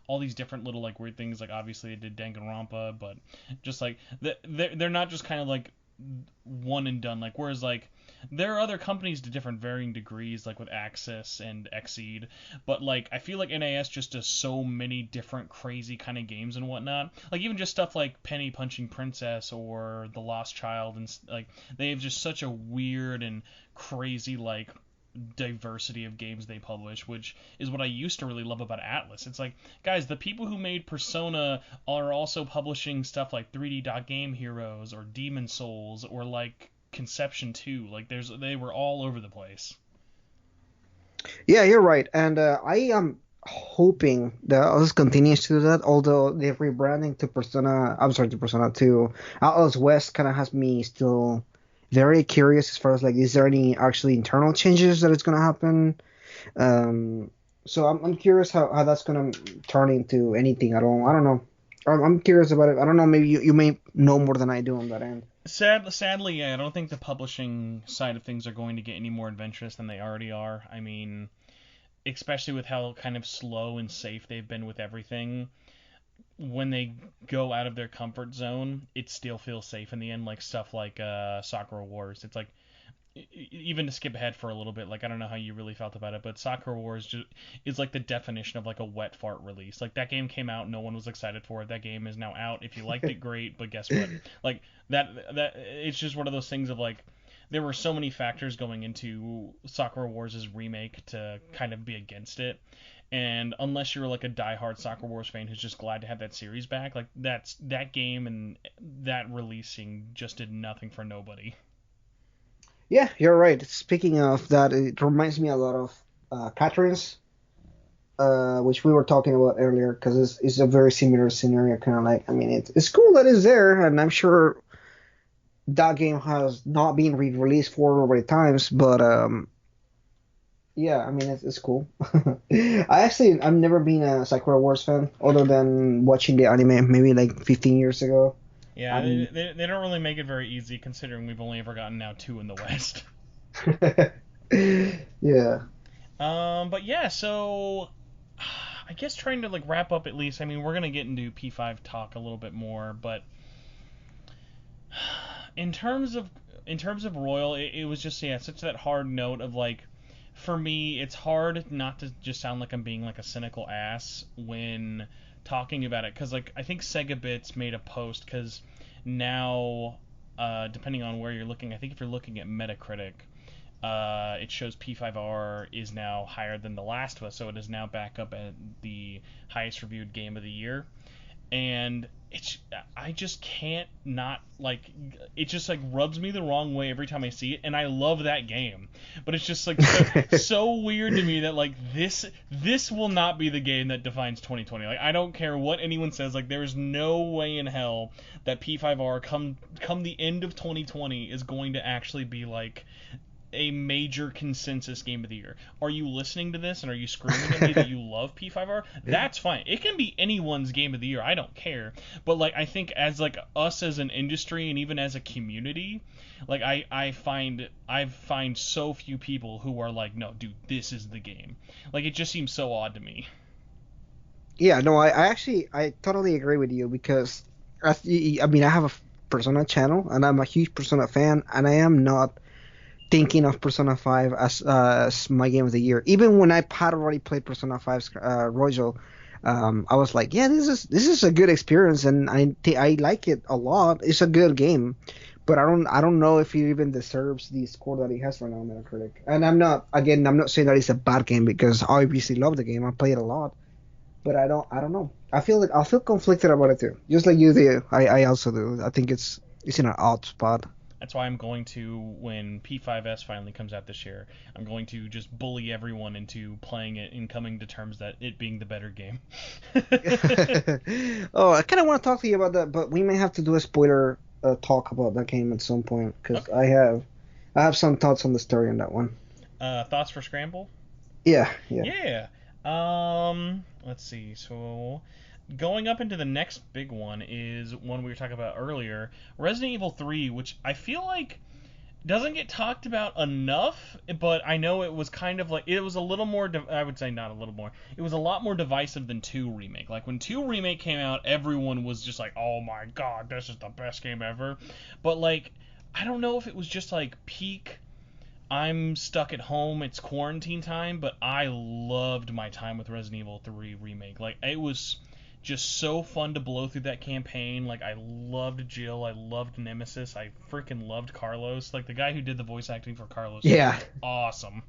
all these different little, like, weird things. Like, obviously they did Danganronpa, but just like they're not just kind of like one and done. Like, whereas, like, there are other companies to different varying degrees, like with Axis and Xseed, but like I feel like NAS just does so many different crazy kind of games and whatnot. Like even just stuff like Penny Punching Princess or The Lost Child, and like they have just such a weird and crazy like diversity of games they publish, which is what I used to really love about Atlas. It's like, guys, the people who made Persona are also publishing stuff like 3D Dot Game Heroes or Demon Souls or like Conception 2. Like they were all over the place. Yeah, you're right, and I am hoping that Atlas continues to do that. Although the rebranding to Persona, I'm sorry, to Persona 2, Atlas West kind of has me still very curious as far as like, is there any actually internal changes that it's gonna happen? Um, so I'm curious how that's gonna turn into anything at all. I don't know. I'm curious about it. I don't know. Maybe you may know more than I do on that end. Sadly, yeah, I don't think the publishing side of things are going to get any more adventurous than they already are. I mean, especially with how kind of slow and safe they've been with everything. When they go out of their comfort zone, it still feels safe in the end. Like stuff like Sakura Wars. It's like, even to skip ahead for a little bit, like I don't know how you really felt about it, but Sakura Wars just is like the definition of like a wet fart release. Like that game came out, no one was excited for it. That game is now out. If you liked it, great, but guess what? Like that it's just one of those things of like there were so many factors going into Sakura Wars' remake to kind of be against it. And unless you're like a diehard Sakura Wars fan who's just glad to have that series back, like that game and that releasing just did nothing for nobody. Yeah, you're right. Speaking of that, it reminds me a lot of Catherine's, which we were talking about earlier, because it's a very similar scenario. Kind of like, I mean, it's cool that it's there, and I'm sure that game has not been re-released for over times, but yeah, I mean, it's cool. I've never been a Sakura Wars fan, other than watching the anime maybe like 15 years ago. Yeah, Um, they don't really make it very easy considering we've only ever gotten now two in the West. yeah. But yeah, so I guess trying to like wrap up at least. I mean, we're gonna get into P5 talk a little bit more, but in terms of Royal, it was just such that hard note of like, for me, it's hard not to just sound like I'm being like a cynical ass when talking about it, because like I think Sega Bits made a post, because now depending on where you're looking, I think if you're looking at Metacritic, it shows P5R is now higher than The Last of Us, so it is now back up at the highest reviewed game of the year. And I just can't not like, it just like rubs me the wrong way every time I see it, and I love that game, but it's just like so weird to me that like this will not be the game that defines 2020. Like I don't care what anyone says, like there's no way in hell that P5R come the end of 2020 is going to actually be like a major consensus game of the year. Are you listening to this and are you screaming at me that you love P5R? That's fine. It can be anyone's game of the year. I don't care. But like I think as like us as an industry and even as a community, like I find so few people who are like, no, dude, this is the game. Like it just seems so odd to me. Yeah, no, I actually I totally agree with you, because I mean, I have a Persona channel and I'm a huge Persona fan, and I am not thinking of Persona 5 as my game of the year. Even when I had already played Persona 5's Royal, I was like, yeah, this is a good experience, and I like it a lot. It's a good game, but I don't know if it even deserves the score that it has right now on Metacritic. And I'm not saying that it's a bad game, because I obviously love the game. I play it a lot, but I don't know. I feel conflicted about it too, just like you do. I also do. I think it's in an odd spot. That's why I'm going to, when P5S finally comes out this year, I'm going to just bully everyone into playing it and coming to terms that it being the better game. Oh, I kind of want to talk to you about that, but we may have to do a spoiler talk about that game at some point, because Okay. I have some thoughts on the story on that one. Thoughts for Scramble? Yeah, yeah. Yeah. Let's see. So, going up into the next big one is one we were talking about earlier, Resident Evil 3, which I feel like doesn't get talked about enough, but I know it was kind of like, it was a little more, I would say not a little more, it was a lot more divisive than 2 Remake. Like when 2 Remake came out, everyone was just like, oh my god, this is the best game ever. But like, I don't know if it was just like peak. I'm stuck at home. It's quarantine time, but I loved my time with Resident Evil 3 Remake. Like, it was just so fun to blow through that campaign. Like, I loved Jill. I loved Nemesis. I freaking loved Carlos. Like, the guy who did the voice acting for Carlos Yeah. was awesome.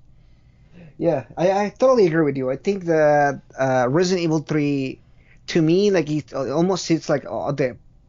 Yeah, I totally agree with you. I think that Resident Evil 3, to me, like it almost sits like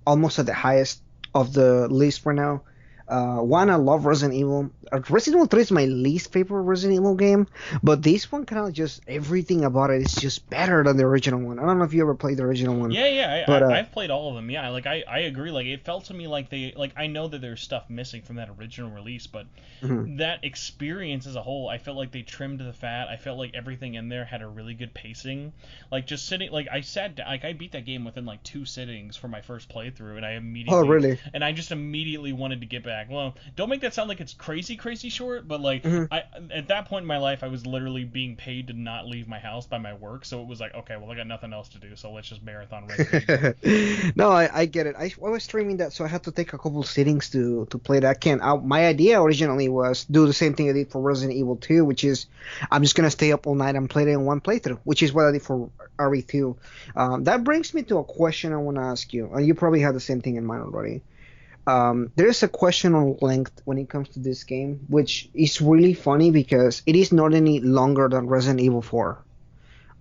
almost at the highest of the list right now. One, I love Resident Evil. Resident Evil 3 is my least favorite Resident Evil game, but this one kind of just everything about it is just better than the original one. I don't know if you ever played the original one. Yeah, but I've played all of them. Yeah, like I agree. Like it felt to me like I know that there's stuff missing from that original release, but that experience as a whole, I felt like they trimmed the fat. I felt like everything in there had a really good pacing. Like just sitting, like I beat that game within like 2 sittings for my first playthrough, and I immediately. Oh, really? And I just immediately wanted to get back. Well, don't make that sound like it's crazy short, but like I at that point in my life, I was literally being paid to not leave my house by my work, so it was like, okay, well I got nothing else to do, so let's just marathon Resident Evil. No, I get it. I was streaming that, so I had to take a couple of sittings to play that. My idea originally was do the same thing I did for Resident Evil 2, which is I'm just gonna stay up all night and play it in one playthrough, which is what I did for RE2. That brings me to a question I want to ask you, and you probably had the same thing in mind already. There's a question on length when it comes to this game, which is really funny because it is not any longer than Resident Evil 4.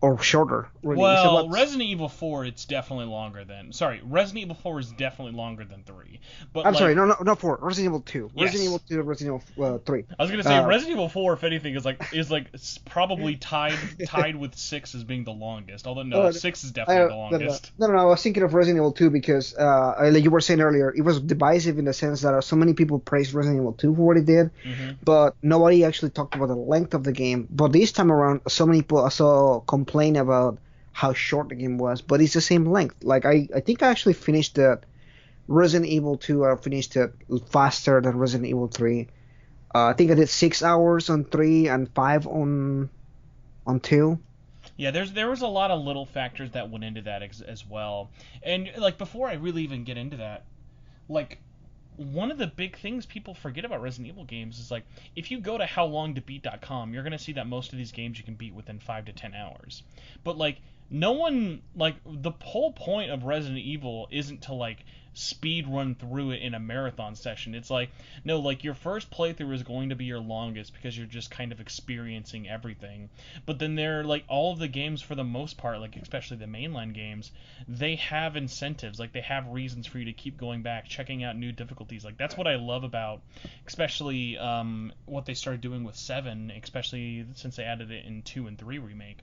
Or shorter, really. Well, Resident Evil 4, it's definitely longer than... Sorry, Resident Evil 4 is definitely longer than 3. But I'm sorry, not 4. Resident Evil 2. Yes. Resident Evil 2 to Resident Evil 3. I was going to say, Resident Evil 4, if anything, is probably tied with 6 as being the longest. Although, no, 6 is definitely the longest. No, I was thinking of Resident Evil 2 because, like you were saying earlier, it was divisive in the sense that so many people praised Resident Evil 2 for what it did, but nobody actually talked about the length of the game. But this time around, so many people saw complain about how short the game was, but it's the same length. Like I think I actually finished that Resident Evil 2. I finished it faster than Resident Evil 3. I think I did 6 hours on 3 and 5 on 2. Yeah, there was a lot of little factors that went into that as well. And like before I really even get into that, like one of the big things people forget about Resident Evil games is like if you go to howlongtobeat.com, you're going to see that most of these games you can beat within 5 to 10 hours. But like no one, like the whole point of Resident Evil isn't to like speed run through it in a marathon session. It's like, no, like your first playthrough is going to be your longest because you're just kind of experiencing everything. But then they're like all of the games for the most part, like especially the mainline games, they have incentives, like they have reasons for you to keep going back, checking out new difficulties. Like that's what I love about especially what they started doing with 7, especially since they added it in 2 and 3 remake,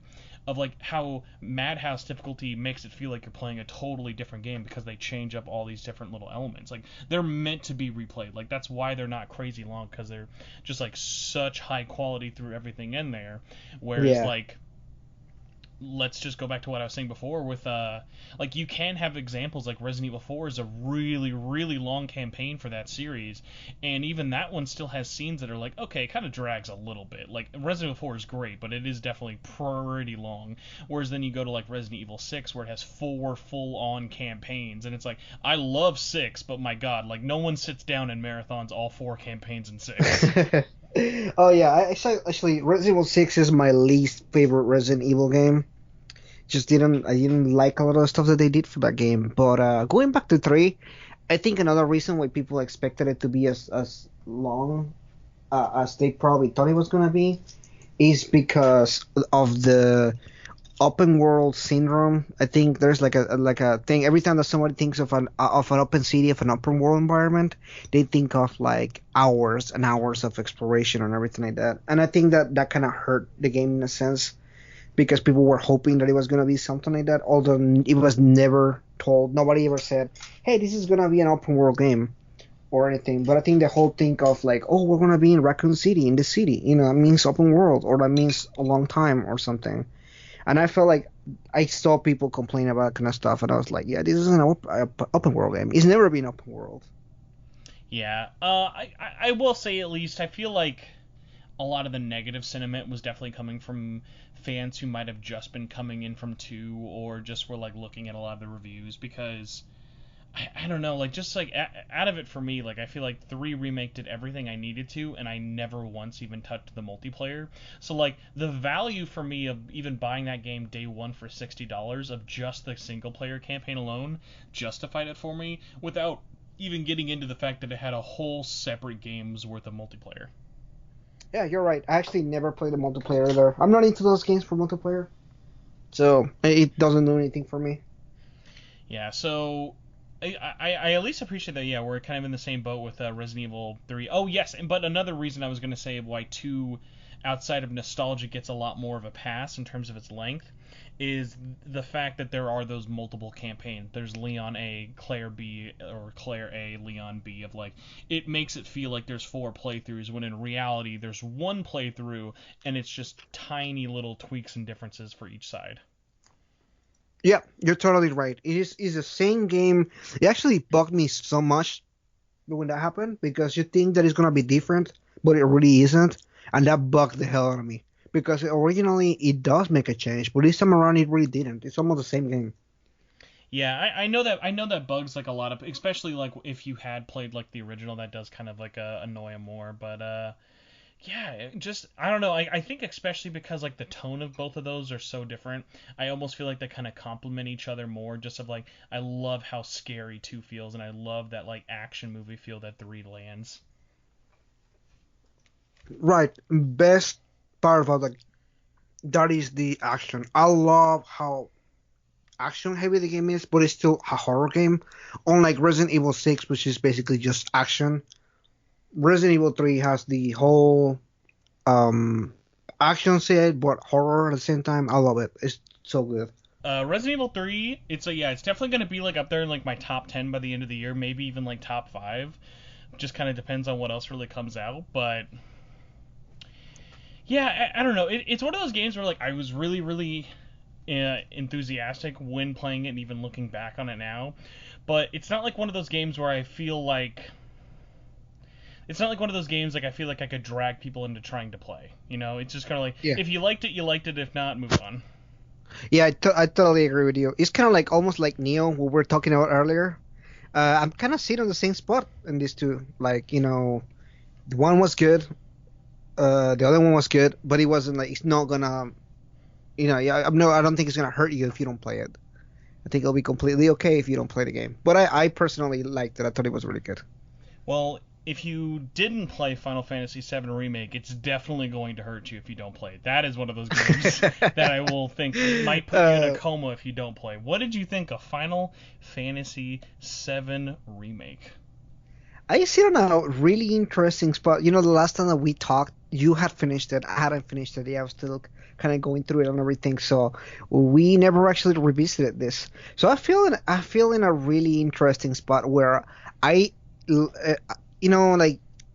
of like how Madhouse difficulty makes it feel like you're playing a totally different game because they change up all these different little elements. Like they're meant to be replayed. Like that's why they're not crazy long, because they're just like such high quality through everything in there. Whereas like let's just go back to what I was saying before with like you can have examples like Resident Evil 4 is a really, really long campaign for that series, and even that one still has scenes that are like, okay, it kind of drags a little bit. Like Resident Evil 4 is great, but it is definitely pretty long. Whereas then you go to like Resident Evil 6 where it has 4 full-on campaigns, and it's like, I love 6, but my god, like no one sits down and marathons all 4 campaigns in 6. Oh yeah, actually Resident Evil 6 is my least favorite Resident Evil game. I didn't like a lot of the stuff that they did for that game. But going back to 3, I think another reason why people expected it to be as long as they probably thought it was gonna be is because of the open world syndrome. I think there's like a thing every time that somebody thinks of an open city, of an open world environment, they think of like hours and hours of exploration and everything like that. And I think that kind of hurt the game in a sense, because people were hoping that it was going to be something like that, although it was never told. Nobody ever said, hey, this is going to be an open world game or anything. But I think the whole thing of like, oh, we're going to be in Raccoon City, in the city, that means open world, or that means a long time or something. And I felt like I saw people complain about that kind of stuff, and I was like, yeah, this is an open world game. It's never been open world. Yeah, I will say at least I feel like a lot of the negative sentiment was definitely coming from fans who might have just been coming in from 2, or just were like looking at a lot of the reviews, because I don't know, like just like out of it for me, like I feel like 3 Remake did everything I needed to, and I never once even touched the multiplayer. So like the value for me of even buying that game day one for $60 of just the single player campaign alone justified it for me without even getting into the fact that it had a whole separate game's worth of multiplayer. Yeah, you're right. I actually never played the multiplayer either. I'm not into those games for multiplayer, so it doesn't do anything for me. Yeah, so I at least appreciate that. Yeah, we're kind of in the same boat with Resident Evil 3. Oh yes, but another reason I was going to say why 2, outside of nostalgia, gets a lot more of a pass in terms of its length, is the fact that there are those multiple campaigns. There's Leon A, Claire B, or Claire A, Leon B. Of like, it makes it feel like there's 4 playthroughs when in reality there's 1 playthrough, and it's just tiny little tweaks and differences for each side. Yeah, you're totally right. Is the same game. It actually bugged me so much when that happened because you think that it's gonna be different, but it really isn't, and that bugged the hell out of me because originally it does make a change, but this time around it really didn't. It's almost the same game. Yeah, I know that bugs like a lot of, especially like if you had played like the original, that does kind of like annoy him more. But yeah, just I don't know. I think especially because like the tone of both of those are so different, I almost feel like they kind of complement each other more. Just of like I love how scary 2 feels, and I love that like action movie feel that 3 lands. Right. Best part about that is the action. I love how action heavy the game is, but it's still a horror game. Unlike Resident Evil 6, which is basically just action. Resident Evil 3 has the whole action side, but horror at the same time. I love it. It's so good. Resident Evil 3, it's definitely gonna be like up there in like my top 10 by the end of the year, maybe even like top 5. Just kind of depends on what else really comes out, but yeah, I don't know. It's one of those games where like I was really, really enthusiastic when playing it, and even looking back on it now. But it's not like one of those games where I feel like it's not like one of those games like I feel like I could drag people into trying to play. You know, it's just kind of like Yeah. if you liked it, you liked it. If not, move on. Yeah, I totally agree with you. It's kind of like almost like Neo, what we were talking about earlier. I'm kind of sitting on the same spot in these two. Like, the one was good, the other one was good, but it wasn't like it's not gonna, yeah, no, I don't think it's gonna hurt you if you don't play it. I think it'll be completely okay if you don't play the game. But I personally liked it. I thought it was really good. Well, if you didn't play Final Fantasy VII Remake, it's definitely going to hurt you if you don't play it. That is one of those games that I will think might put you in a coma if you don't play. What did you think of Final Fantasy VII Remake? I sit on a really interesting spot. The last time that we talked, you had finished it. I hadn't finished it. Yeah, I was still kind of going through it and everything. So we never actually revisited this. So I feel in a really interesting spot where like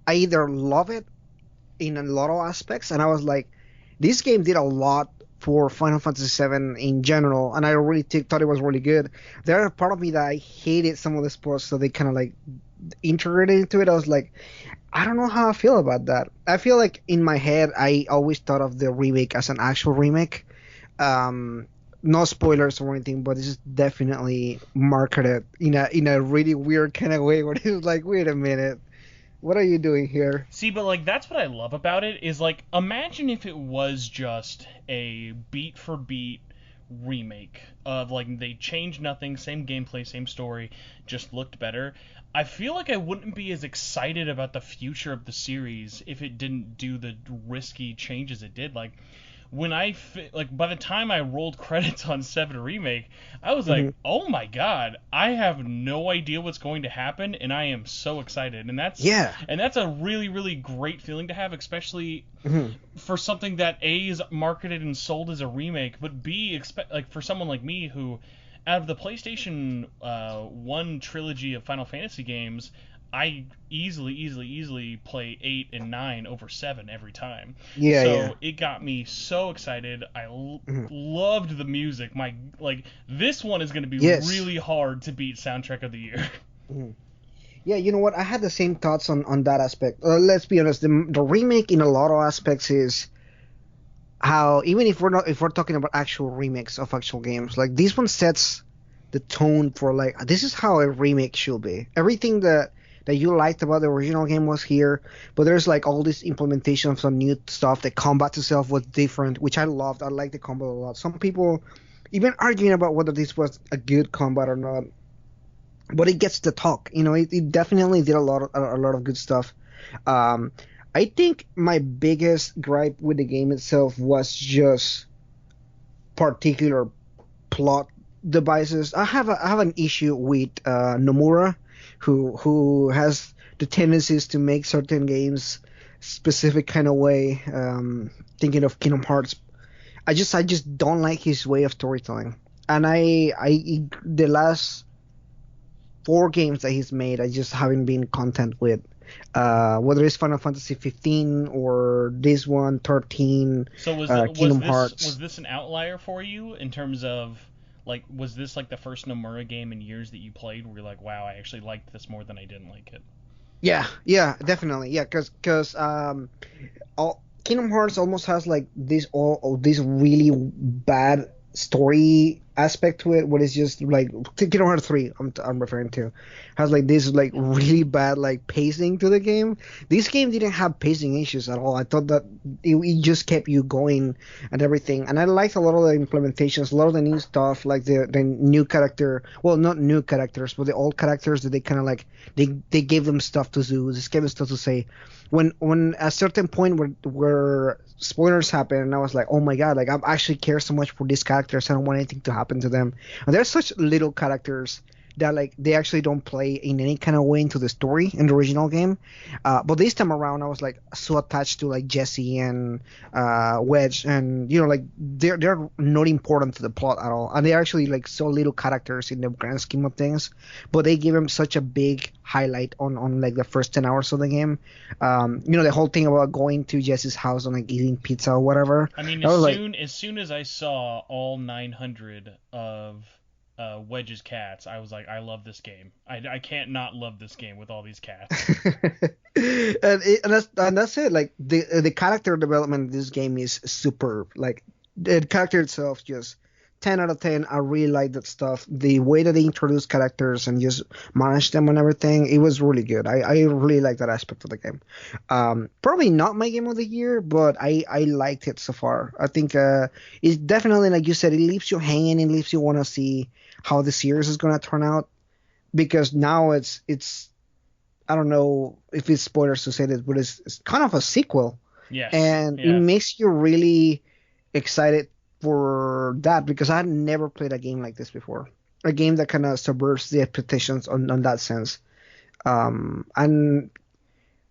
I either love it in a lot of aspects, and I was like, this game did a lot for Final Fantasy VII in general, and I really thought it was really good. There are part of me that I hated some of the sports, so they kind of like integrated into it. I was like, I don't know how I feel about that. I feel like in my head, I always thought of the remake as an actual remake. No spoilers or anything, but this is definitely marketed in a really weird kind of way where it's like, wait a minute, what are you doing here? See, but like that's what I love about it is like imagine if it was just a beat for beat remake of like they changed nothing, same gameplay, same story, just looked better. I feel like I wouldn't be as excited about the future of the series if it didn't do the risky changes it did. Like when by the time I rolled credits on 7 Remake, I was like, oh my god, I have no idea what's going to happen, and I am so excited. And that's a really, really great feeling to have, especially for something that A is marketed and sold as a remake, but B, like for someone like me who, out of the PlayStation 1 trilogy of Final Fantasy games, I easily play 8 and 9 over 7 every time. It got me so excited. I loved the music. This one is going to be really hard to beat soundtrack of the year. Yeah, you know what? I had the same thoughts on that aspect. Let's be honest. The remake in a lot of aspects is how, even if we're talking about actual remakes of actual games, like this one sets the tone for like this is how a remake should be. Everything that you liked about the original game was here, but there's like all this implementation of some new stuff. The combat itself was different, which I loved. I liked the combat a lot. Some people even arguing about whether this was a good combat or not, but it gets to talk. It definitely did a lot of good stuff. Um, I think my biggest gripe with the game itself was just particular plot devices. I have an issue with Nomura, who has the tendencies to make certain games specific kind of way. Thinking of Kingdom Hearts, I just don't like his way of storytelling. And the last four games that he's made, I just haven't been content with. Whether it's Final Fantasy 15 or this one, 13, So Kingdom Hearts. was this an outlier for you in terms of like was this like the first Nomura game in years that you played where you're like, wow, I actually liked this more than I didn't like it? Yeah, definitely. Yeah, because all Kingdom Hearts almost has like this really bad story aspect to it, what is just like Kingdom Hearts 3 I'm referring to, has like this like really bad like pacing to the game. This game didn't have pacing issues at all. I thought that it just kept you going and everything, and I liked a lot of the implementations, a lot of the new stuff, like the new character, well, not new characters, but the old characters that they kind of like they gave them stuff to do, just gave them stuff to say. When a certain point where spoilers happen, and I was like, oh my god, like I actually care so much for these characters. I don't want anything to happen to them. And there's such little characters that like they actually don't play in any kind of way into the story in the original game. But this time around, I was like so attached to like Jesse and Wedge, and like they're not important to the plot at all, and they're actually like so little characters in the grand scheme of things. But they give them such a big highlight on like the first 10 hours of the game. The whole thing about going to Jesse's house and like eating pizza or whatever. I mean, That was like, as soon as I saw all 900 of Wedge's cats, I was like, I love this game. I can't not love this game with all these cats. and that's it. Like the character development in this game is superb. Like the character itself, just 10 out of 10. I really like that stuff. The way that they introduce characters and just manage them and everything, it was really good. I really like that aspect of the game. Probably not my game of the year, but I liked it so far. I think it's definitely, like you said, it leaves you hanging and leaves you want to see how the series is going to turn out, because now it's I don't know if it's spoilers to say this, but it's kind of a sequel, Yes. and it Yeah. makes you really excited for that, because I had never played a game like this before. A game that kind of subverts the expectations on that sense. And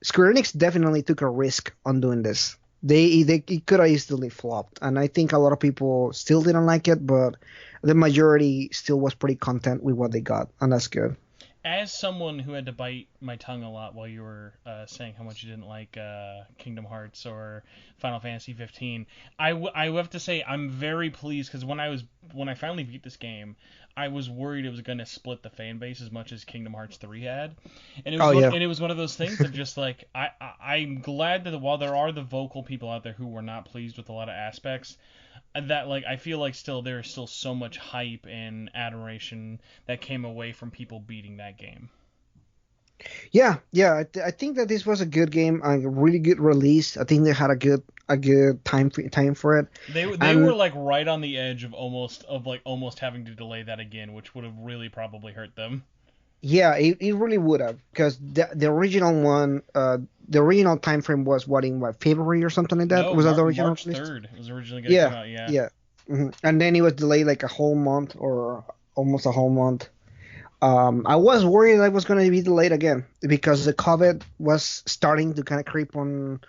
Square Enix definitely took a risk on doing this. They it could have easily flopped, and I think a lot of people still didn't like it, but the majority still was pretty content with what they got, and that's good. As someone who had to bite my tongue a lot while you were saying how much you didn't like Kingdom Hearts or Final Fantasy 15, I have to say I'm very pleased, because when I finally beat this game, I was worried it was going to split the fan base as much as Kingdom Hearts 3 had, and Oh yeah. and it was one of those things of just like I'm glad that while there are the vocal people out there who were not pleased with a lot of aspects, that like I feel like still there is still so much hype and adoration that came away from people beating that game. Yeah. I think that this was a good game, a really good release. I think they had a good time for it, They were and like right on the edge of almost having to delay that again, which would have really probably hurt them. yeah, it really would have, because the original one, the original time frame was in February or something like that. No, Was that the original March release? 3rd it was originally going to come Yeah, out. Yeah. yeah. And then it was delayed like a whole month or almost a whole month. I was worried I was going to be delayed again because the COVID was starting to kind of creep on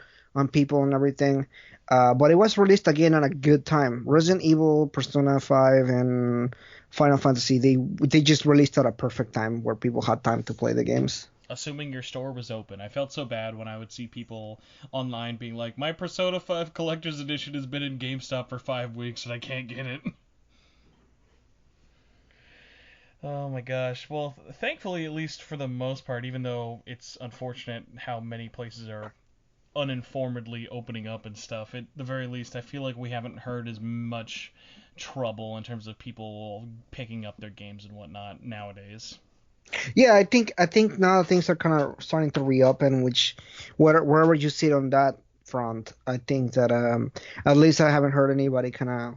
people and everything. But it was released again at a good time. Resident Evil, Persona 5, and Final Fantasy, they just released at a perfect time where people had time to play the games. Assuming your store was open. I felt so bad when I would see people online being like, my Persona 5 Collector's Edition has been in GameStop for 5 weeks and I can't get it. Oh my gosh. Well, thankfully, at least for the most part, even though it's unfortunate how many places are uninformedly opening up and stuff. At the very least, I feel like we haven't heard as much trouble in terms of people picking up their games and whatnot nowadays. Yeah, I think now things are kind of starting to reopen, which wherever you sit on that front, I think that at least I haven't heard anybody kind of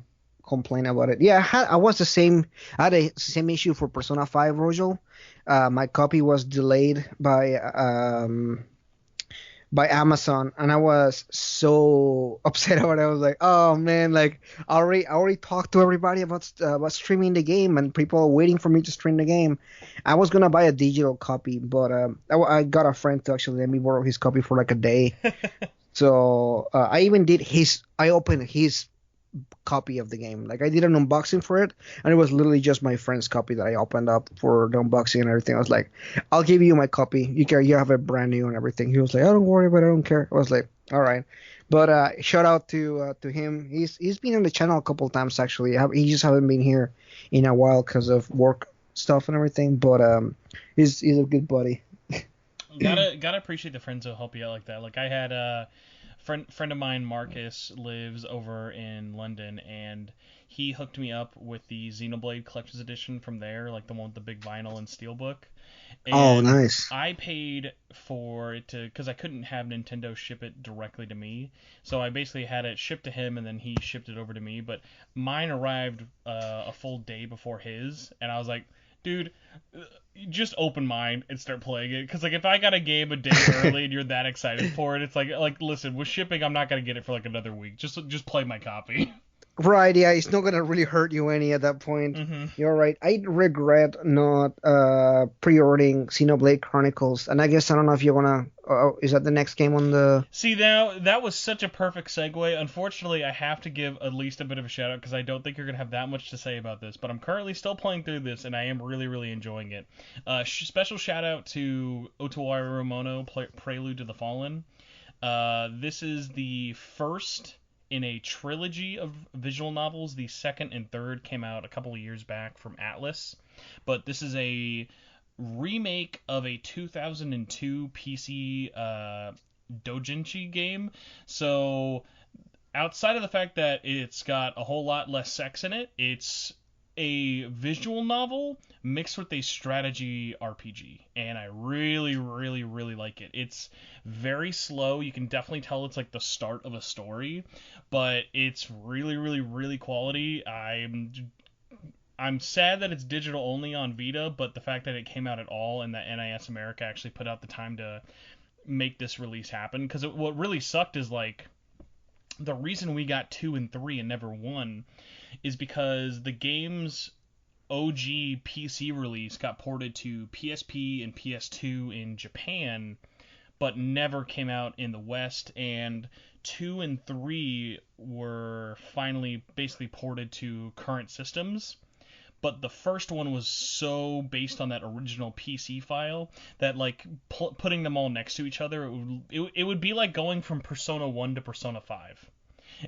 complain about it. Yeah, I was the same. I had the same issue for Persona 5 Royal. My copy was delayed by Amazon, and I was so upset about it. I was like, oh man, like I already talked to everybody about streaming the game, and people are waiting for me to stream the game. I was gonna buy a digital copy, but I got a friend to actually let me borrow his copy for like a day. So I even did I opened his copy of the game. Like I did an unboxing for it, and it was literally just my friend's copy that I opened up for the unboxing and everything. I was like, "I'll give you my copy. You have it brand new and everything." He was like, "Oh, don't worry about it. I don't care." I was like, "All right." But shout out to him. He's been on the channel a couple of times actually. He just haven't been here in a while because of work stuff and everything. But he's a good buddy. Gotta appreciate the friends who help you out like that. Like I had friend of mine, Marcus, lives over in London, and he hooked me up with the Xenoblade Collector's Edition from there, like the one with the big vinyl and steelbook. And Oh, nice. I paid for it because I couldn't have Nintendo ship it directly to me, so I basically had it shipped to him, and then he shipped it over to me. But mine arrived a full day before his, and I was like, dude, just open mine and start playing it. Because like if I got a game a day early and you're that excited for it, it's like listen, with shipping, I'm not gonna get it for like another week. Just play my copy. Right, yeah, it's not gonna really hurt you any at that point. Mm-hmm. You're right. I regret not pre-ordering Xenoblade Chronicles, and I guess I don't know if you wanna. Is that the next game on the? See, now that was such a perfect segue. Unfortunately, I have to give at least a bit of a shout out because I don't think you're gonna have that much to say about this. But I'm currently still playing through this, and I am really, really enjoying it. Special shout out to Otawari Romono, Prelude to the Fallen. This is the first in a trilogy of visual novels. The second and third came out a couple of years back from Atlas, but this is a remake of a 2002 PC doujinshi game. So outside of the fact that it's got a whole lot less sex in it, it's a visual novel mixed with a strategy RPG, and I really, really, really like it. It's very slow. You can definitely tell it's like the start of a story, but it's really, really, really quality. I'm sad that it's digital only on Vita, but the fact that it came out at all and that NIS America actually put out the time to make this release happen, because what really sucked is like the reason we got 2 and 3 and never 1 is because the game's OG PC release got ported to PSP and PS2 in Japan, but never came out in the West, and 2 and 3 were finally basically ported to current systems. But the first one was so based on that original PC file that like putting them all next to each other, it would be like going from Persona 1 to Persona 5.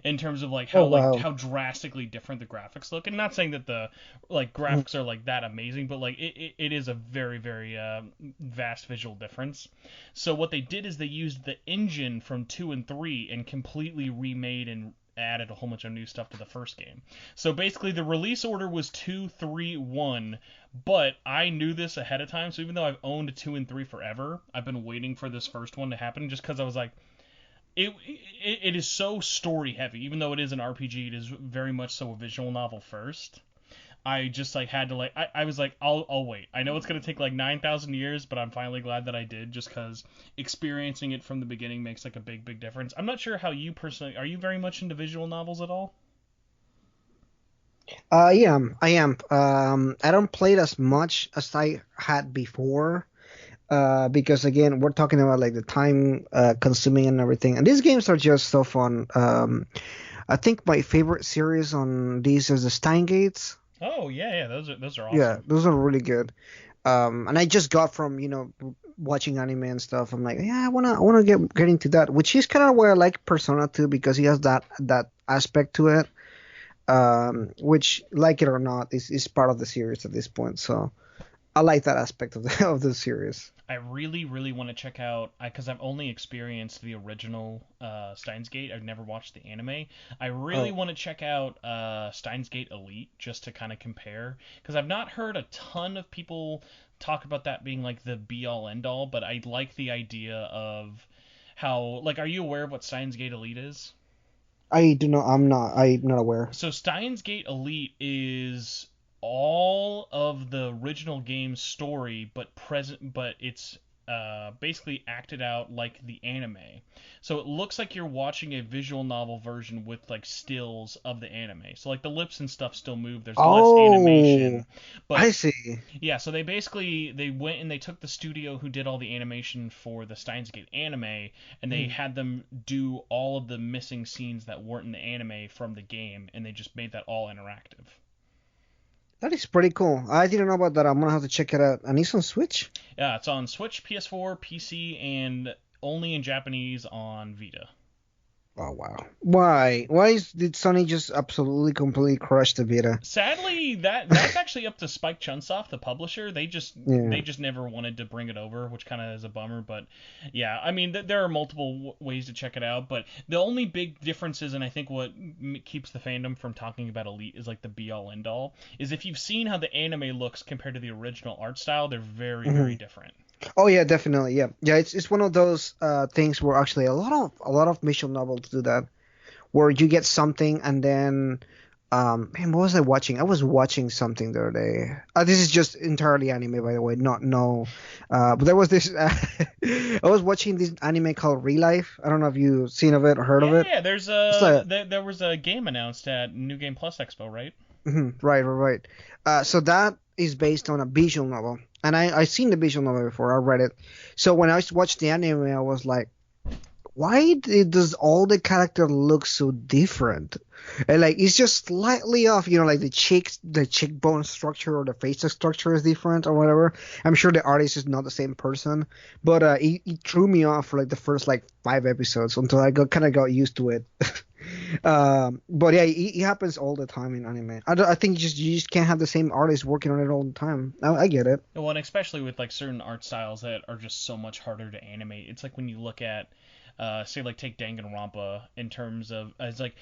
In terms of like how wow. how drastically different the graphics look, and not saying that the like graphics are like that amazing, but like it is a very, very vast visual difference. So what they did is they used the engine from 2 and 3 and completely remade and added a whole bunch of new stuff to the first game. So basically the release order was 2, 3, 1, but I knew this ahead of time, so even though I've owned 2 and 3 forever, I've been waiting for this first one to happen just because I was like, it is so story heavy. Even though it is an RPG, it is very much so a visual novel first. I just like had to like I was like I'll wait. I know it's gonna take like 9,000 years, but I'm finally glad that I did, just because experiencing it from the beginning makes like a big difference. I'm not sure how you personally are. You very much into visual novels at all? Yeah, I am. I don't play it as much as I had before. Because again, we're talking about like the time consuming and everything, and these games are just so fun. I think my favorite series on these is the Steins. Oh yeah, those are awesome. Yeah, those are really good. And I just got from watching anime and stuff. I'm like, yeah, I wanna get into that, which is kind of where I like Persona 2 because he has that aspect to it. Which, like it or not, is part of the series at this point. So I like that aspect of the series. I really, really want to check out, because I've only experienced the original Steins Gate. I've never watched the anime. I really Oh, want to check out Steins Gate Elite just to kind of compare, because I've not heard a ton of people talk about that being like the be all end all, but I like the idea of how, like, are you aware of what Steins Gate Elite is? I do not. I'm not aware. So Steins Gate Elite is all of the original game's story, but it's basically acted out like the anime. So it looks like you're watching a visual novel version with like stills of the anime. So like the lips and stuff still move. There's less Oh, animation, but I see. yeah. So they went and they took the studio who did all the animation for the Steins Gate anime, and they Mhm. had them do all of the missing scenes that weren't in the anime from the game, and they just made that all interactive. That is pretty cool. I didn't know about that. I'm gonna have to check it out. And it's on Switch. Yeah, it's on Switch, PS4, PC, and only in Japanese on Vita. Oh wow. Why? Did Sony just absolutely completely crush the Vita? Sadly, that's actually up to Spike Chunsoft, the publisher. Yeah. They just never wanted to bring it over, which kind of is a bummer. But yeah, I mean, there are multiple ways to check it out. But the only big differences, and I think what keeps the fandom from talking about Elite is like the be all end all, is if you've seen how the anime looks compared to the original art style, they're very, very Mhm. different. Oh yeah, definitely. Yeah, yeah. It's one of those things where actually a lot of visual novels do that, where you get something and then man, what was I watching? I was watching something the other day. This is just entirely anime, by the way, not no. But there was this. I was watching this anime called Real Life. I don't know if you've seen of it or heard of Yeah, it. yeah. It's like There was a game announced at New Game Plus Expo, right? right, right, right. So that is based on a visual novel, and I seen the visual novel before. I read it. So when I watched the anime, I was like, does all the character look so different? And like it's just slightly off, like the cheekbone structure or the facial structure is different or whatever. I'm sure the artist is not the same person, but it threw me off for like the first like 5 episodes until I got used to it. But yeah, it happens all the time in anime. I think you just can't have the same artist working on it all the time. I get it. Well, and especially with like certain art styles that are just so much harder to animate. It's like when you look at, say, like take Danganronpa in terms of, it's like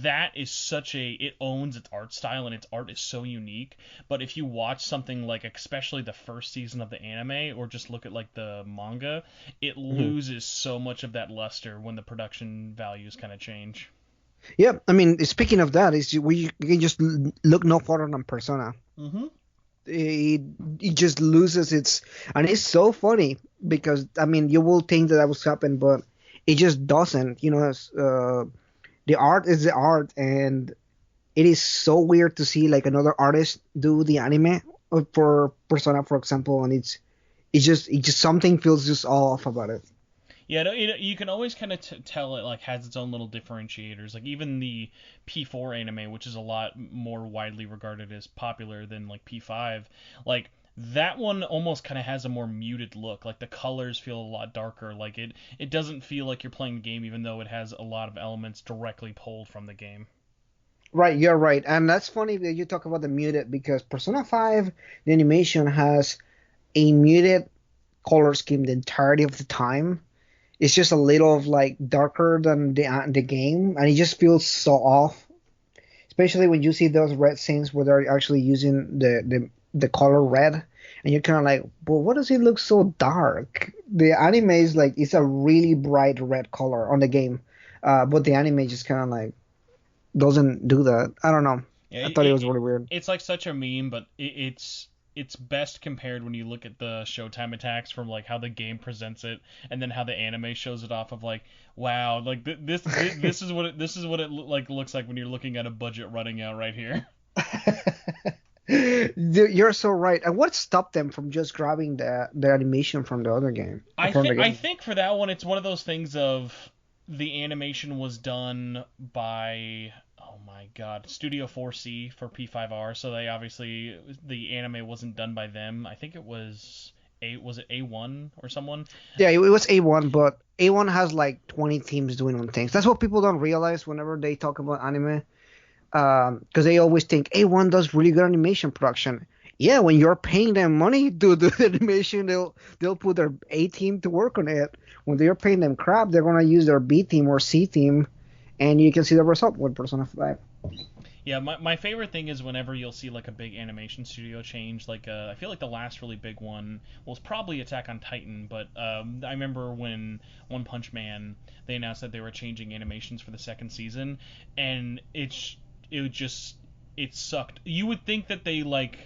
that is it owns its art style and its art is so unique. But if you watch something like especially the first season of the anime or just look at like the manga, it Mhm. loses so much of that luster when the production values kind of change. Yeah, I mean, speaking of that, we can just look no further than Persona. Mm-hmm. It it just loses its, and it's so funny because I mean, you will think that was happen, but it just doesn't. The art is the art, and it is so weird to see like another artist do the anime for Persona, for example, and it just something feels just off about it. Yeah, no, you can always kind of tell it like has its own little differentiators. Like even the P4 anime, which is a lot more widely regarded as popular than like P5, like that one almost kind of has a more muted look. Like the colors feel a lot darker. Like it doesn't feel like you're playing the game, even though it has a lot of elements directly pulled from the game. Right, you're right, and that's funny that you talk about the muted because Persona 5, the animation has a muted color scheme the entirety of the time. It's just a little of like darker than the game, and it just feels so off. Especially when you see those red scenes where they're actually using the color red, and you're kind of like, well, what does it look so dark? The anime is like it's a really bright red color on the game, but the anime just kind of like doesn't do that. I don't know. Yeah, I thought it was really weird. it's like such a meme, but it's best compared when you look at the Showtime attacks from like how the game presents it, and then how the anime shows it off of like, wow, like this is what it like looks like when you're looking at a budget running out right here. You're so right. And what stopped them from just grabbing the animation from the other game, from the I game? think for that one it's one of those things of the animation was done by, oh my god, Studio 4C for P5R, so they obviously the anime wasn't done by them. I think it was it A1 or someone? Yeah, it was A1, but A1 has like 20 teams doing on things. That's what people don't realize whenever they talk about anime. Because they always think A1 does really good animation production. Yeah, when you're paying them money to do the animation, they'll put their A team to work on it. When they're paying them crap, they're gonna use their B team or C team, and you can see the result with Persona 5. Yeah, my favorite thing is whenever you'll see like a big animation studio change. Like I feel like the last really big one was probably Attack on Titan, but I remember when One Punch Man they announced that they were changing animations for the second season, and it sucked. You would think that they like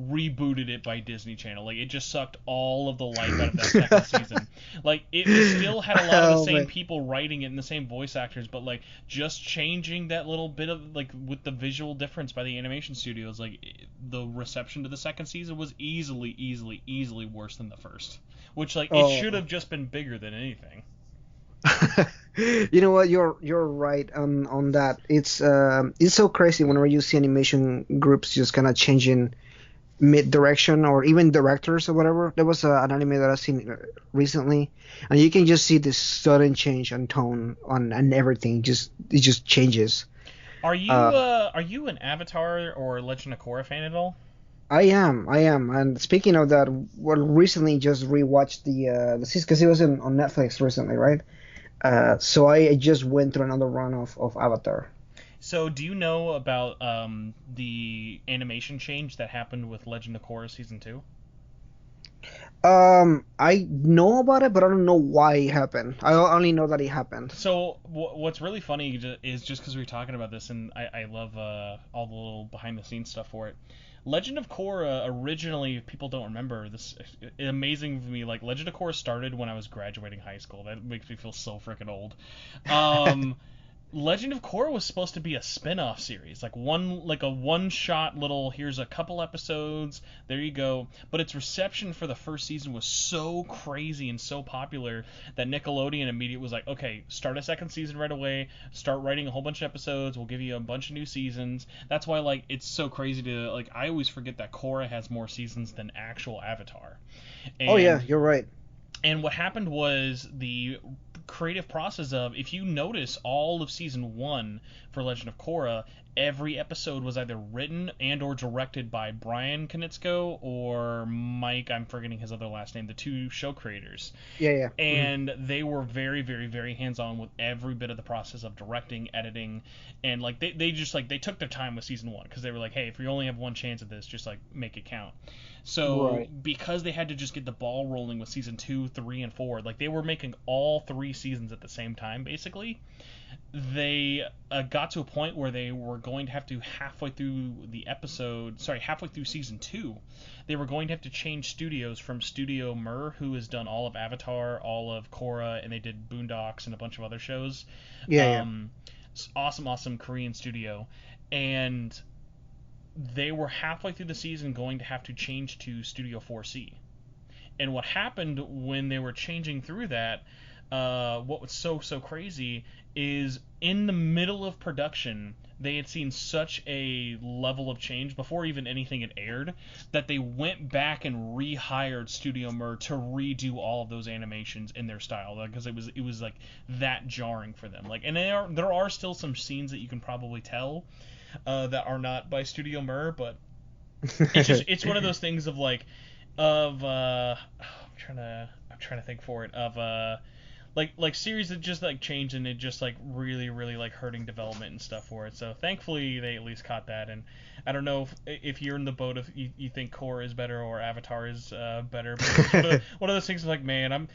rebooted it by Disney Channel. Like it just sucked all of the life out of that second season. Like it still had a lot of the Oh same man. people writing it and the same voice actors, but like just changing that little bit of like with the visual difference by the animation studios, like the reception to the second season was easily worse than the first. Which like it should Oh. have just been bigger than anything. You know what? You're right on that. It's so crazy whenever you see animation groups just kind of changing mid direction or even directors or whatever. There was an anime that I've seen recently, and you can just see this sudden change on tone on and everything. It just changes. Uh, Are you an Avatar or Legend of Korra fan at all? I am. And speaking of that, well, recently just rewatched the season because it was on Netflix recently, right? So I just went through another run of Avatar. So, do you know about the animation change that happened with Legend of Korra season two? I know about it, but I don't know why it happened. I only know that it happened. So, what's really funny is just because we were talking about this, and I love all the little behind the scenes stuff for it. Legend of Korra originally, if people don't remember this, amazing to me. Like Legend of Korra started when I was graduating high school. That makes me feel so freaking old. Um, Legend of Korra was supposed to be a spin-off series, like a one-shot little here's a couple episodes, there you go. But its reception for the first season was so crazy and so popular that Nickelodeon immediately was like, "Okay, start a second season right away. Start writing a whole bunch of episodes. We'll give you a bunch of new seasons." That's why like it's so crazy to like I always forget that Korra has more seasons than actual Avatar. Oh yeah, And you're right. and what happened was the creative process of, if you notice all of season one for Legend of Korra, every episode was either written and or directed by Brian Konietzko or Mike, I'm forgetting his other last name, the two show creators. Yeah, yeah. And they were very hands on with every bit of the process of directing, editing, and like they just like they took their time with season one because they were like, hey, if we only have one chance at this, just like make it count. So Right. because they had to just get the ball rolling with season two, three, and four, like they were making all three seasons at the same time, basically. They got to a point where they were going to have to halfway through season two, they were going to have to change studios from Studio Mir, who has done all of Avatar, all of Korra, and they did Boondocks and a bunch of other shows. Yeah, yeah. Um, awesome Korean studio, and they were halfway through the season going to have to change to Studio 4C. And what happened when they were changing through that, what was so crazy is in the middle of production, they had seen such a level of change before even anything had aired that they went back and rehired Studio Mir to redo all of those animations in their style because it was like that jarring for them. Like, and there are still some scenes that you can probably tell that are not by Studio Mir, but it's one of those things of like of I'm trying to think for it of like series that just like changed and it just like really like hurting development and stuff for it. So thankfully they at least caught that. And I don't know if you're in the boat of you think Korra is better or Avatar is better, but it's one of those things like, man,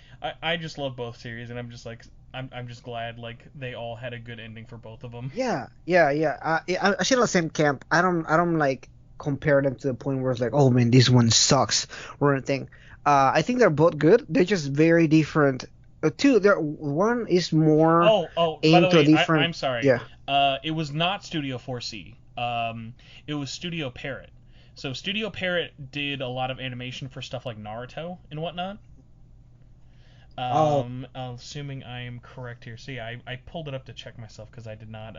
I just love both series and I'm just like I'm just glad like they all had a good ending for both of them. Yeah, yeah, yeah. I share the same camp. I don't like compare them to the point where it's like, oh man, this one sucks or anything. I think they're both good. They're just very different. Two, there one is more Oh, by the aimed to a way, different. I'm sorry. Yeah. It was not Studio 4C. It was Studio Parrot. So Studio Parrot did a lot of animation for stuff like Naruto and whatnot. Oh. Assuming I am correct here. So yeah, I pulled it up to check myself because I did not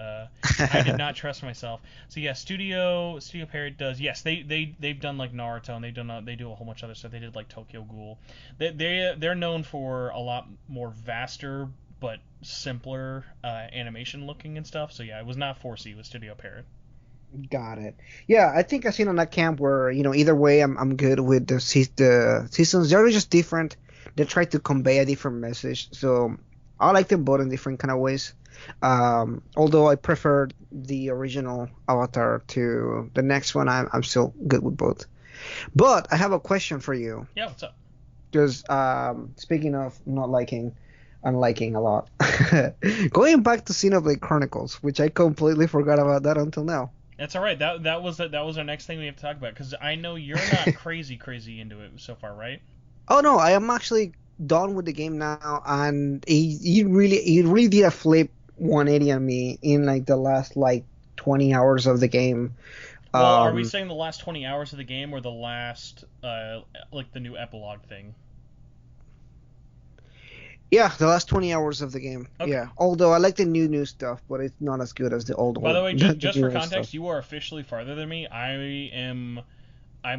trust myself. So yeah, Studio Parrot does, yes, they've done like Naruto and they do a whole bunch of other stuff. They did like Tokyo Ghoul. They're known for a lot more vaster but simpler animation looking and stuff. So yeah, it was not 4C, it was Studio Parrot. Got it. Yeah, I think I seen on that camp where, either way, I'm good with the seasons. They're just different. They try to convey a different message. So I like them both in different kind of ways. Although I prefer the original Avatar to the next one, I'm still good with both. But I have a question for you. Yeah, what's up? Because speaking of not liking, unliking a lot, going back to Xenoblade Chronicles, which I completely forgot about that until now. That's all right. That was our next thing we have to talk about because I know you're not crazy into it so far, right? Oh no, I am actually done with the game now, and it really did a flip 180 on me in like the last like 20 hours of the game. Well, are we Um, saying the last 20 hours of the game or the last like the new epilogue thing? yeah, the last 20 hours of the game. Okay. Yeah, although I like the new stuff, but it's not as good as the old By the one, way, the just for new old stuff. context, you are officially farther than me. I'm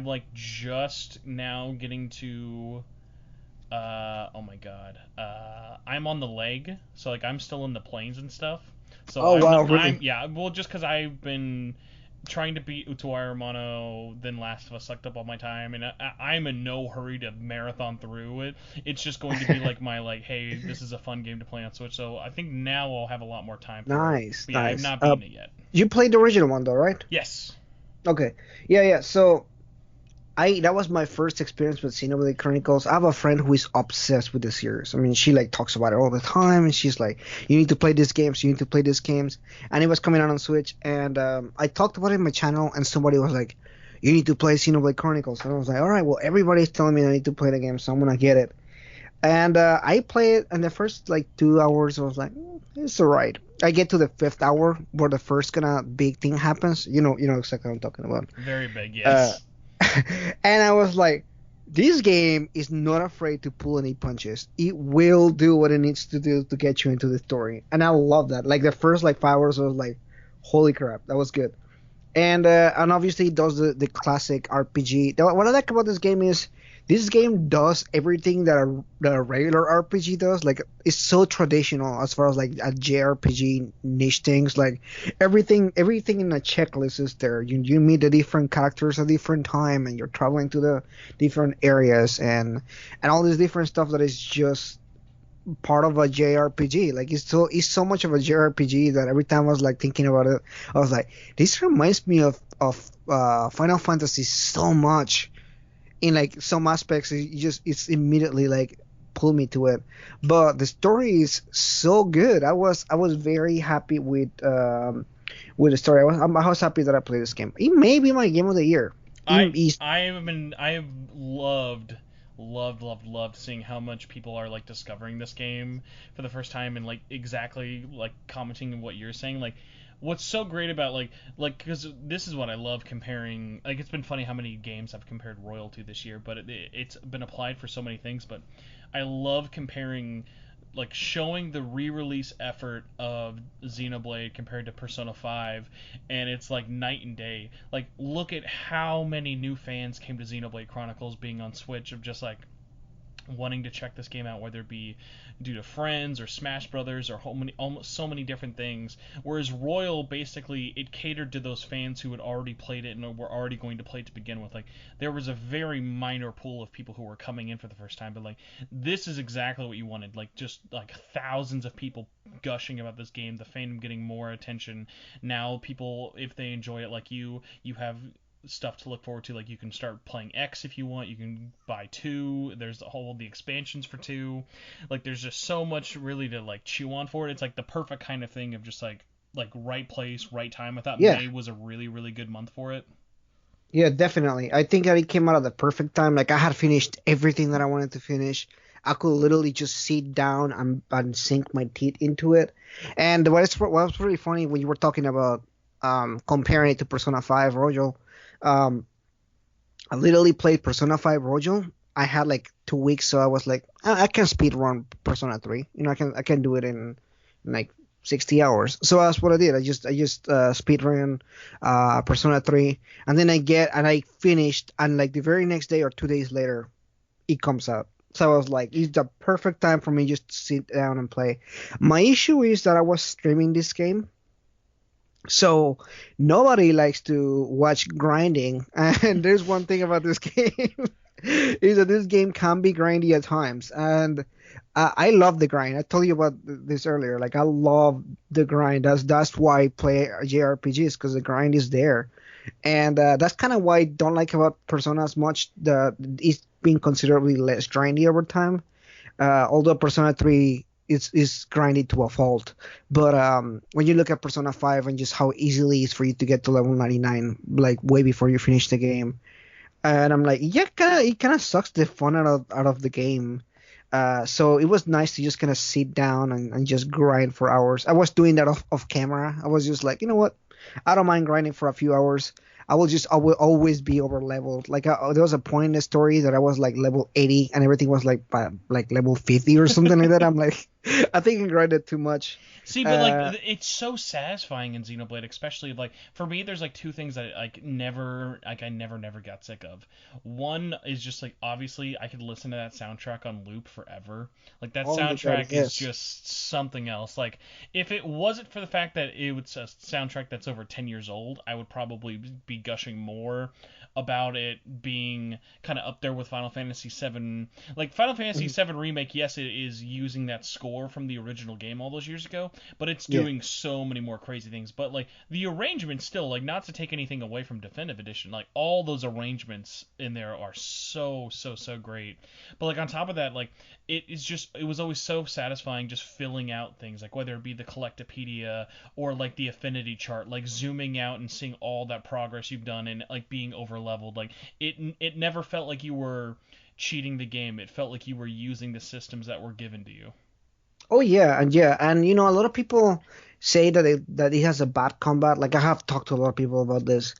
like just now getting to oh my god. I'm on the leg, so like I'm still in the plains and stuff. So Oh I'm wow, I'm really? yeah, well just cuz I've been trying to beat Utawara Mono, then Last of Us sucked up all my time, and I'm in no hurry to marathon through it. It's just going to be like my like, hey, this is a fun game to play on Switch. So I think now I'll have a lot more time for it. Nice, But yeah, I have nice. not beaten it yet. You played the original one though, right? Yes. Okay. Yeah, yeah. So I that was my first experience with Xenoblade Chronicles. I have a friend who is obsessed with the series. I mean, she like talks about it all the time, and she's like, "You need to play these games. You need to play these games." And it was coming out on Switch, and I talked about it in my channel, and somebody was like, "You need to play Xenoblade Chronicles." And I was like, "All right, well, everybody's telling me I need to play the game, so I'm gonna get it." And I played it, and the first like 2 hours, I was like, "It's alright." I get to the fifth hour where the first kind of big thing happens. You know exactly what I'm talking about. Very big, Uh, yes. and I was like, this game is not afraid to pull any punches. It will do what it needs to do to get you into the story. And I love that. Like the first like 5 hours, I was like, holy crap, that was good. And obviously it does the classic RPG. What I like about this game is this game does everything that a regular RPG does. Like it's so traditional as far as like a JRPG niche things. Like everything in the checklist is there. You meet the different characters at different time, and you're traveling to the different areas and all this different stuff that is just part of a JRPG. Like it's so much of a JRPG that every time I was like thinking about it, I was like, this reminds me of Final Fantasy so much in like some aspects. It's immediately like pull me to it. But the story is so good. I was very happy with the story. I was happy that I played this game. It may be my game of the year. I It's I have loved seeing how much people are like discovering this game for the first time and like exactly like commenting on what you're saying. Like what's so great about like because this is what I love comparing. Like it's been funny how many games I've compared Royal to this year, but it's been applied for so many things. But I love comparing, like showing the re-release effort of Xenoblade compared to Persona 5, and it's like night and day. Like look at how many new fans came to Xenoblade Chronicles being on Switch of just like wanting to check this game out, whether it be due to friends or Smash Brothers or almost so many different things. Whereas Royal basically it catered to those fans who had already played it and were already going to play it to begin with. Like there was a very minor pool of people who were coming in for the first time, but like this is exactly what you wanted. Like just like thousands of people gushing about this game, the fandom getting more attention. Now people, if they enjoy it like you have stuff to look forward to. Like you can start playing X if you want. You can buy 2. There's the expansions for 2. Like there's just so much really to like chew on for it. It's like the perfect kind of thing of just like right place, right time. I thought yeah. May was a really good month for it. Yeah, definitely. I think that it came out at the perfect time. Like I had finished everything that I wanted to finish. I could literally just sit down and sink my teeth into it. And what was really funny when you were talking about comparing it to Persona 5 Royal, um, I literally played Persona 5 Royal. I had like 2 weeks, so I was like, I can speed run Persona 3. I can do it in like 60 hours. So that's what I did. I just speed ran Persona 3, and then I finished, and like the very next day or 2 days later, it comes out. So I was like, it's the perfect time for me just to sit down and play. My issue is that I was streaming this game, So nobody likes to watch grinding. And there's one thing about this game is that this game can be grindy at times. And I love the grind. I told you about this earlier. Like I love the grind. That's why I play JRPGs because the grind is there. And that's kind of why I don't like about Persona as much. It's being considerably less grindy over time. Although Persona 3 is grinded to a fault. But when you look at Persona 5 and just how easily it is for you to get to level 99, like way before you finish the game, and I'm like, yeah, it kind of sucks the fun out of the game. So it was nice to just kind of sit down and just grind for hours. I was doing that off camera. I was just like, you know what? I don't mind grinding for a few hours. I will always be over leveled. Like there was a point in the story that I was like level 80 and everything was like level 50 or something like that. I'm like, I think I grinded too much. See, but like it's so satisfying in Xenoblade, especially like for me. There's like two things that I never got sick of. One is just like obviously I could listen to that soundtrack on loop forever. Like that Oh my God, soundtrack is yes. just something else. Like if it wasn't for the fact that it was a soundtrack that's over 10 years old, I would probably be gushing more about it being kind of up there with Final Fantasy VII. Like Final Fantasy Mhm. VII Remake, yes, it is using that score from the original game all those years ago, but it's Yeah. doing so many more crazy things. But like the arrangement still, like not to take anything away from Definitive Edition, like all those arrangements in there are so great. But like on top of that, like it was always so satisfying just filling out things, like whether it be the Collectopedia or like the affinity chart, like zooming out and seeing all that progress you've done and like being over leveled. Like it never felt like you were cheating the game. It felt like you were using the systems that were given to you. Oh yeah, and you know a lot of people say that it has a bad combat. Like I have talked to a lot of people about this,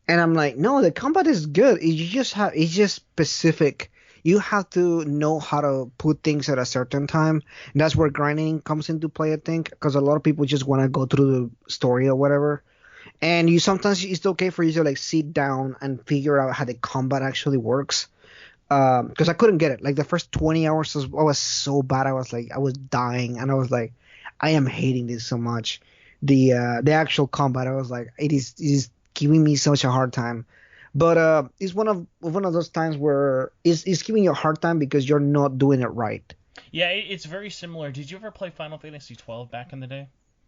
and I'm like, no, the combat is good. It's just specific. You have to know how to put things at a certain time. And that's where grinding comes into play, I think, because a lot of people just want to go through the story or whatever. And you sometimes it's okay for you to like sit down and figure out how the combat actually works. Because I couldn't get it. Like the first 20 hours was so bad. I was dying, and I was like, I am hating this so much. The actual combat, I was like, it is giving me such a hard time. But it's one of those times where it's giving you a hard time because you're not doing it right. Yeah, it's very similar. Did you ever play Final Fantasy 12 back in the day?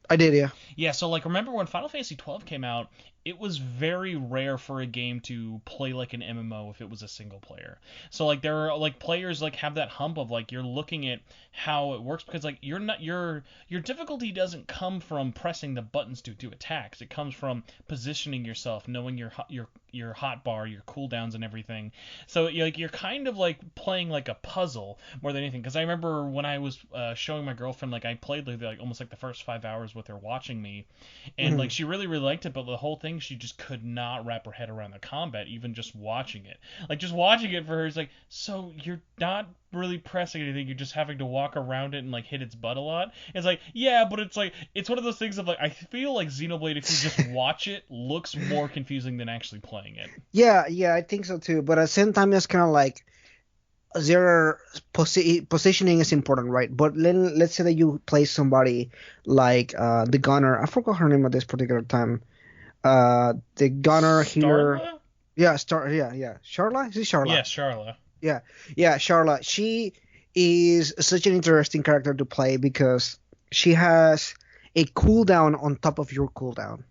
I did, yeah. Yeah, so like remember when Final Fantasy 12 came out, it was very rare for a game to play like an MMO if it was a single player. So like there are like players like have that hump of like you're looking at how it works because like you're not your difficulty doesn't come from pressing the buttons to do attacks. It comes from positioning yourself, knowing your hot bar, your cooldowns and everything. So you're kind of like playing like a puzzle more than anything. Because I remember when I was showing my girlfriend, like I played like almost like the first 5 hours with her watching me, and Mhm. like she really liked it, but the whole thing she just could not wrap her head around the combat, even just watching it. Like just watching it for her is like, so you're not really pressing anything, you're just having to walk around it and like hit its butt a lot. It's like, yeah, but it's like it's one of those things of like I feel like Xenoblade, if you just watch it, looks more confusing than actually playing it. Yeah, I think so too. But at the same time, it's kind of like their positioning is important, right? But then let's say that you play somebody like the gunner. I forgot her name at this particular time. The gunner here. Starla? Yeah. Charla? Is it Charla? Yeah, Charla. Yeah. Yeah, Charla. She is such an interesting character to play because she has a cooldown on top of your cooldown.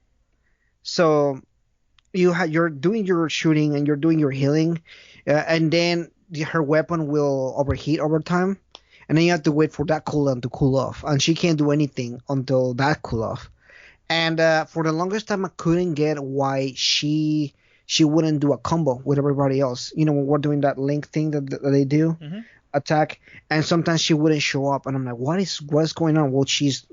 So you're doing your shooting and you're doing your healing, and then her weapon will overheat over time, and then you have to wait for that cooldown to cool off, and she can't do anything until that cool off. And for the longest time, I couldn't get why she wouldn't do a combo with everybody else. You know, when we're doing that link thing that they do, Mm-hmm. attack, and sometimes she wouldn't show up, and I'm like, what's going on? Well, she's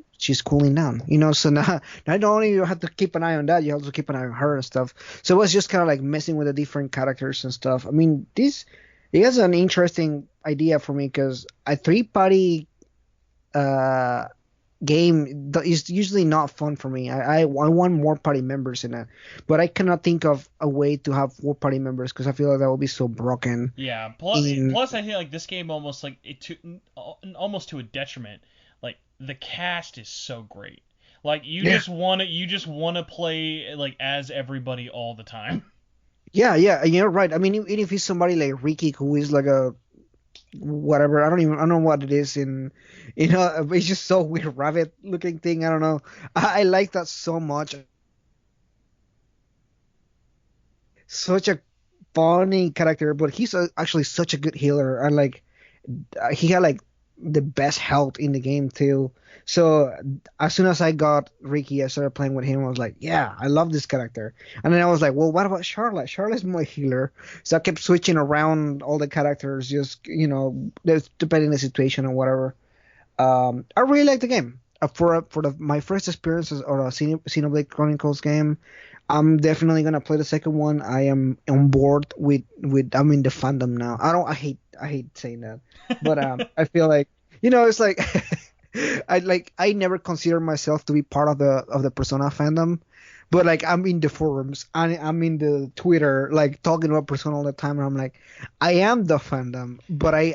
cooling down, you know. So now not only you have to keep an eye on that, you also keep an eye on her and stuff. So it was just kind of like messing with the different characters and stuff. I mean, this it has an interesting idea for me because a three-party uh game is usually not fun for me. I want more party members in it, but I cannot think of a way to have four party members because I feel like that would be so broken. Yeah. In Plus, I feel like this game almost like almost to a detriment. Like the cast is so great. Like you just wanna play like as everybody all the time. Yeah, you're right. I mean, even if it's somebody like Ricky who is like a whatever, I don't know what it is it's just so weird rabbit looking thing. I don't know. I like that so much. Such a funny character, but he's actually such a good healer, and like he had like the best health in the game too. So as soon as I got Ricky, I started playing with him. I was like, yeah, I love this character. And then I was like, well, what about Charlotte? Charlotte's my healer. So I kept switching around all the characters, just depending on the situation or whatever. I really like the game. My first experiences or a Xenoblade Chronicles game, I'm definitely gonna play the second one. I am on board with I'm in the fandom now. I hate saying that, but I feel like it's like I never consider myself to be part of the Persona fandom, but like I'm in the forums, I'm in the Twitter, like talking about Persona all the time, and I'm like, I am the fandom, but I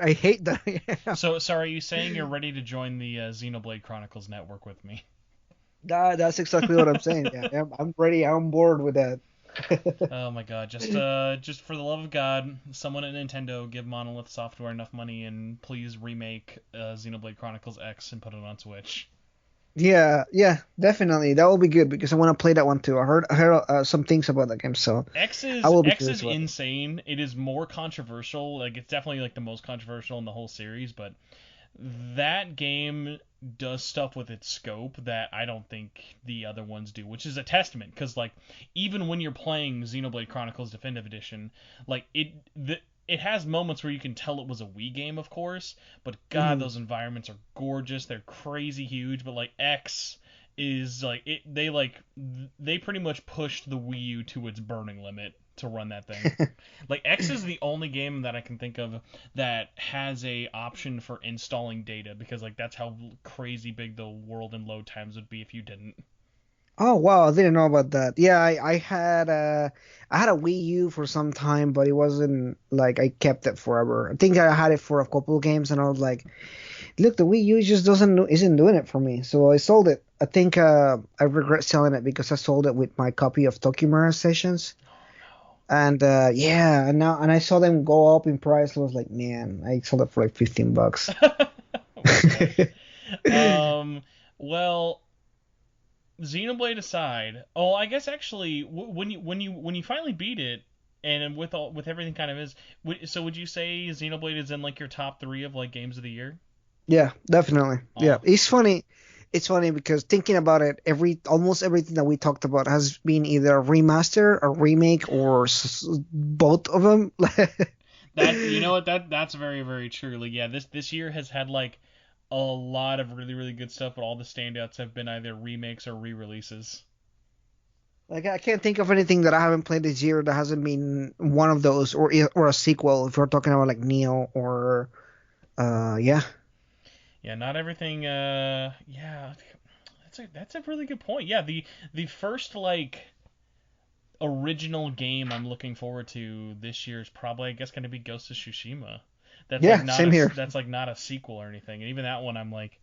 hate that I am. So are you saying you're ready to join the Xenoblade Chronicles network with me? That's exactly what I'm saying. Yeah, I'm ready. I'm on board with that. Oh my god, just for the love of God, someone at Nintendo give Monolith Software enough money and please remake Xenoblade Chronicles X and put it on Switch. Yeah, definitely. That will be good because I want to play that one too. I heard some things about that game, so X I is will be X curious is about it. insane. It is more controversial. Like it's definitely like the most controversial in the whole series, but that game does stuff with its scope that I don't think the other ones do, which is a testament because like even when you're playing Xenoblade Chronicles Definitive Edition, like it has moments where you can tell it was a Wii game, of course, but God, Hmm. those environments are gorgeous. They're crazy huge, but like X is like they pretty much pushed the Wii U to its burning limit to run that thing. Like X is the only game that I can think of that has a option for installing data because like that's how crazy big the world and load times would be if you didn't. Oh wow, I didn't know about that. Yeah, I had a Wii U for some time, but it wasn't like I kept it forever. I think I had it for a couple of games, and I was like, look, the Wii U just isn't doing it for me. So I sold it. I think I regret selling it because I sold it with my copy of Tokyo Mirage Sessions. Oh And yeah, and I saw them go up in price. I was like, man, I sold it for like $15. no. Oh my gosh. Um. Well, Xenoblade aside, oh, I guess actually, when you finally beat it, and with everything kind of is, so would you say Xenoblade is in like your top three of like games of the year? Yeah, definitely. Yeah, Oh, it's funny. It's funny because thinking about it, almost everything that we talked about has been either a remaster, a remake, or both of them. that you know what that's very very true. Like yeah, this year has had like a lot of really really good stuff, but all the standouts have been either remakes or re-releases. Like I can't think of anything that I haven't played this year that hasn't been one of those, or a sequel. If we're talking about like Neo or yeah. Yeah, not everything. Yeah, that's a really good point. Yeah, the first like original game I'm looking forward to this year is probably I guess going to be Ghost of Tsushima. Yeah, same here. That's like not a sequel or anything. And even that one I'm like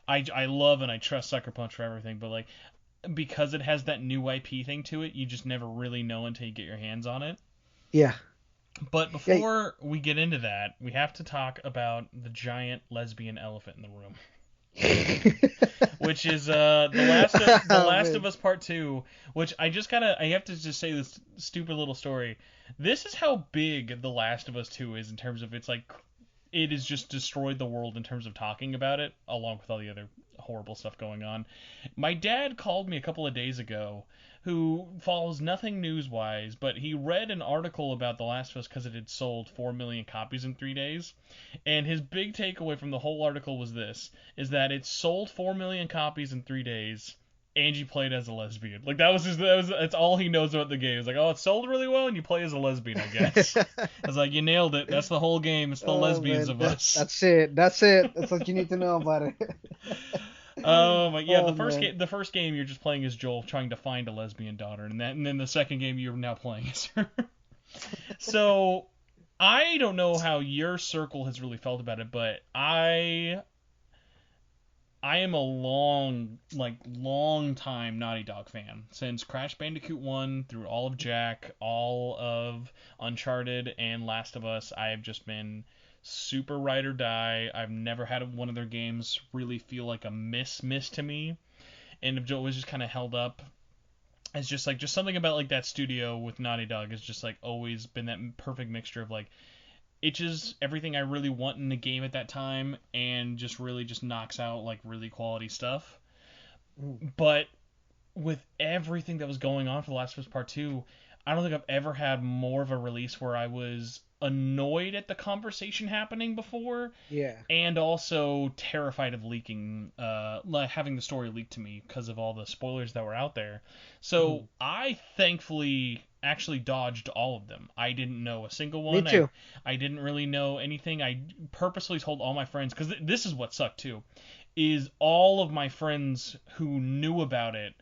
I love and I trust Sucker Punch for everything, but like because it has that new IP thing to it, you just never really know until you get your hands on it. Yeah. But Yeah. before we get into that, we have to talk about the giant lesbian elephant in the room, which is the Oh, Last of man. Us Part 2, which I have to just say this stupid little story. This is how big The Last of Us 2 is in terms of it's like it has just destroyed the world in terms of talking about it, along with all the other horrible stuff going on. My dad called me a couple of days ago, who follows nothing news wise, but he read an article about The Last of Us because it had sold 4 million copies in 3 days. And his big takeaway from the whole article was this: is that it sold 4 million copies in 3 days. Angie played as a lesbian. Like that's all he knows about the game. It's like, oh, it sold really well, and you play as a lesbian, I guess. I was like, you nailed it. That's the whole game. It's the Oh lesbians man, of us. that's it. That's it. That's what you need to know about it. But yeah, Oh man. the first game you're just playing as Joel trying to find a lesbian daughter, and then the second game you're now playing as her. So I don't know how your circle has really felt about it, but I am a long time Naughty Dog fan. Since Crash Bandicoot 1 through all of Jak, all of Uncharted, and Last of Us, I have just been super ride or die. I've never had one of their games really feel like a miss to me, and it was just kind of held up. It's just something about like that studio with Naughty Dog has just like always been that perfect mixture of like it's just everything I really want in a game at that time, and just really just knocks out like really quality stuff. But with everything that was going on for The Last of Us Part 2, I don't think I've ever had more of a release where I was annoyed at the conversation happening before, and also terrified of leaking, like having the story leaked to me because of all the spoilers that were out there. So I thankfully actually dodged all of them. I didn't know a single one. Me too. I didn't really know anything. I purposely told all my friends, because this is what sucked too, is all of my friends who knew about it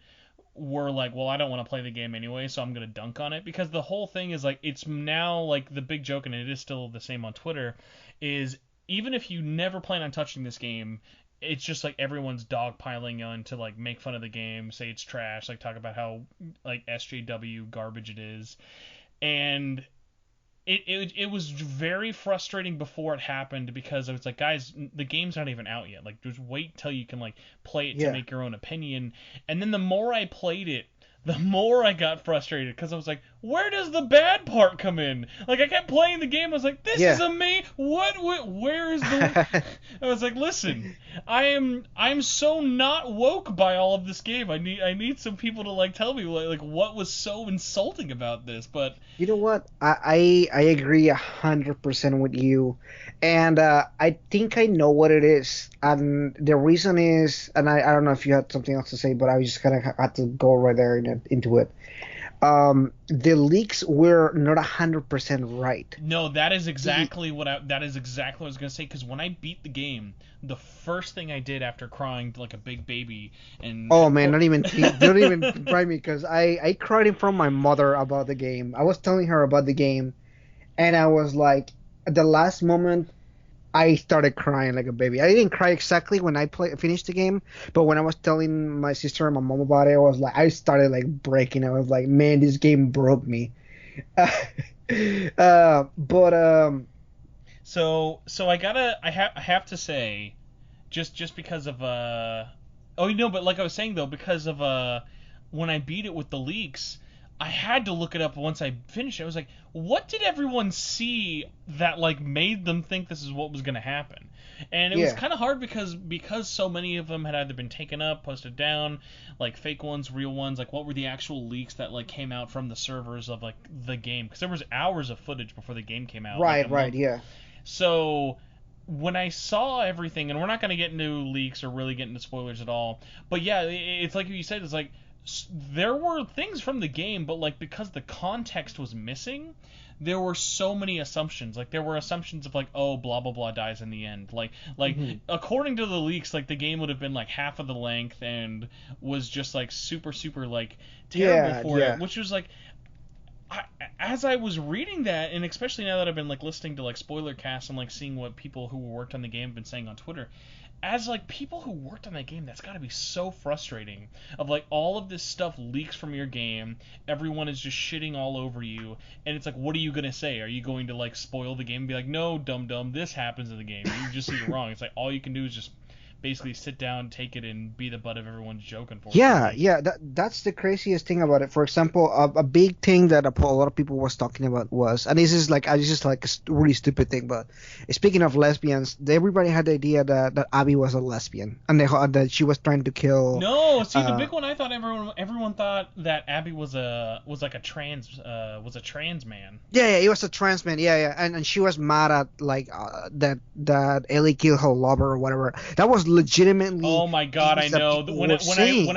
were like, well, I don't want to play the game anyway, so I'm going to dunk on it. Because the whole thing is like, it's now like the big joke, and it is still the same on Twitter, is even if you never plan on touching this game, it's just like everyone's dogpiling on to like make fun of the game, say it's trash, like talk about how like SJW garbage it is. And it was very frustrating before it happened, because I was like, guys, the game's not even out yet. Like, just wait till you can like play it to make your own opinion. And then the more I played it, the more I got frustrated, because I was like, where does the bad part come in? Like, I kept playing the game, I was like, this is amazing. Where is the... I was like, listen, I'm so not woke by all of this game. I need some people to like tell me like what was so insulting about this. But you know what? I agree 100% with you, and I think I know what it is. And the reason is, and I don't know if you had something else to say, but I was just kind of had to go right there into it. The leaks were not 100% right. No, that is exactly what I was gonna say. Because when I beat the game, the first thing I did after crying like a big baby, and don't even cry me, because I cried in front of my mother about the game. I was telling her about the game, and I was like, at the last moment, I started crying like a baby. I didn't cry exactly when I finished the game, but when I was telling my sister and my mom about it, I started like breaking. I was like, man, this game broke me. So I have to say, just because of but like I was saying though, because of when I beat it with the leaks, I had to look it up once I finished it. I was like, what did everyone see that like made them think this is what was going to happen? And it was kind of hard because so many of them had either been taken up, posted down, like fake ones, real ones. Like, what were the actual leaks that like came out from the servers of like the game? Because there was hours of footage before the game came out. Right, So when I saw everything, and we're not going to get into leaks or really get into spoilers at all, but yeah, it's like you said, it's like there were things from the game, but like because the context was missing, there were so many assumptions. Like there were assumptions of like, oh, blah blah blah dies in the end. Like according to the leaks, like the game would have been like half of the length and was just like super like terrible for it, which was like, as I was reading that, and especially now that I've been like listening to like spoiler casts and like seeing what people who worked on the game have been saying on Twitter, as like people who worked on that game, that's got to be so frustrating. Of like all of this stuff leaks from your game, everyone is just shitting all over you, and it's like, what are you gonna say? Are you going to like spoil the game and be like, no, dum this happens in the game, you just see it wrong? It's like all you can do is just basically sit down, take it, and be the butt of everyone's joke. Unfortunately. That's the craziest thing about it. For example, a big thing that a lot of people was talking about was, and this is like a really stupid thing, but speaking of lesbians, everybody had the idea that Abby was a lesbian, and that she was trying to kill. No, see, the big one, I thought everyone thought that Abby was like a trans man. Yeah, he was a trans man. Yeah, and she was mad at like that Ellie killed her lover or whatever. That was legitimately. Oh my god, I know. When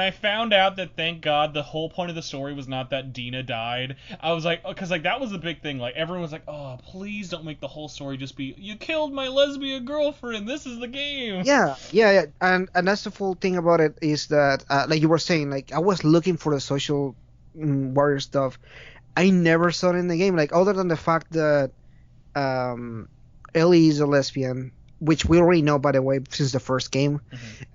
I found out that, thank god, the whole point of the story was not that Dina died, I was like, because like that was the big thing. Like everyone was like, oh, please don't make the whole story just be, you killed my lesbian girlfriend. This is the game. Yeah. And that's the full thing about it, is that like you were saying, like I was looking for the social warrior stuff. I never saw it in the game, like other than the fact that Ellie is a lesbian. which we already know, by the way, since the first game,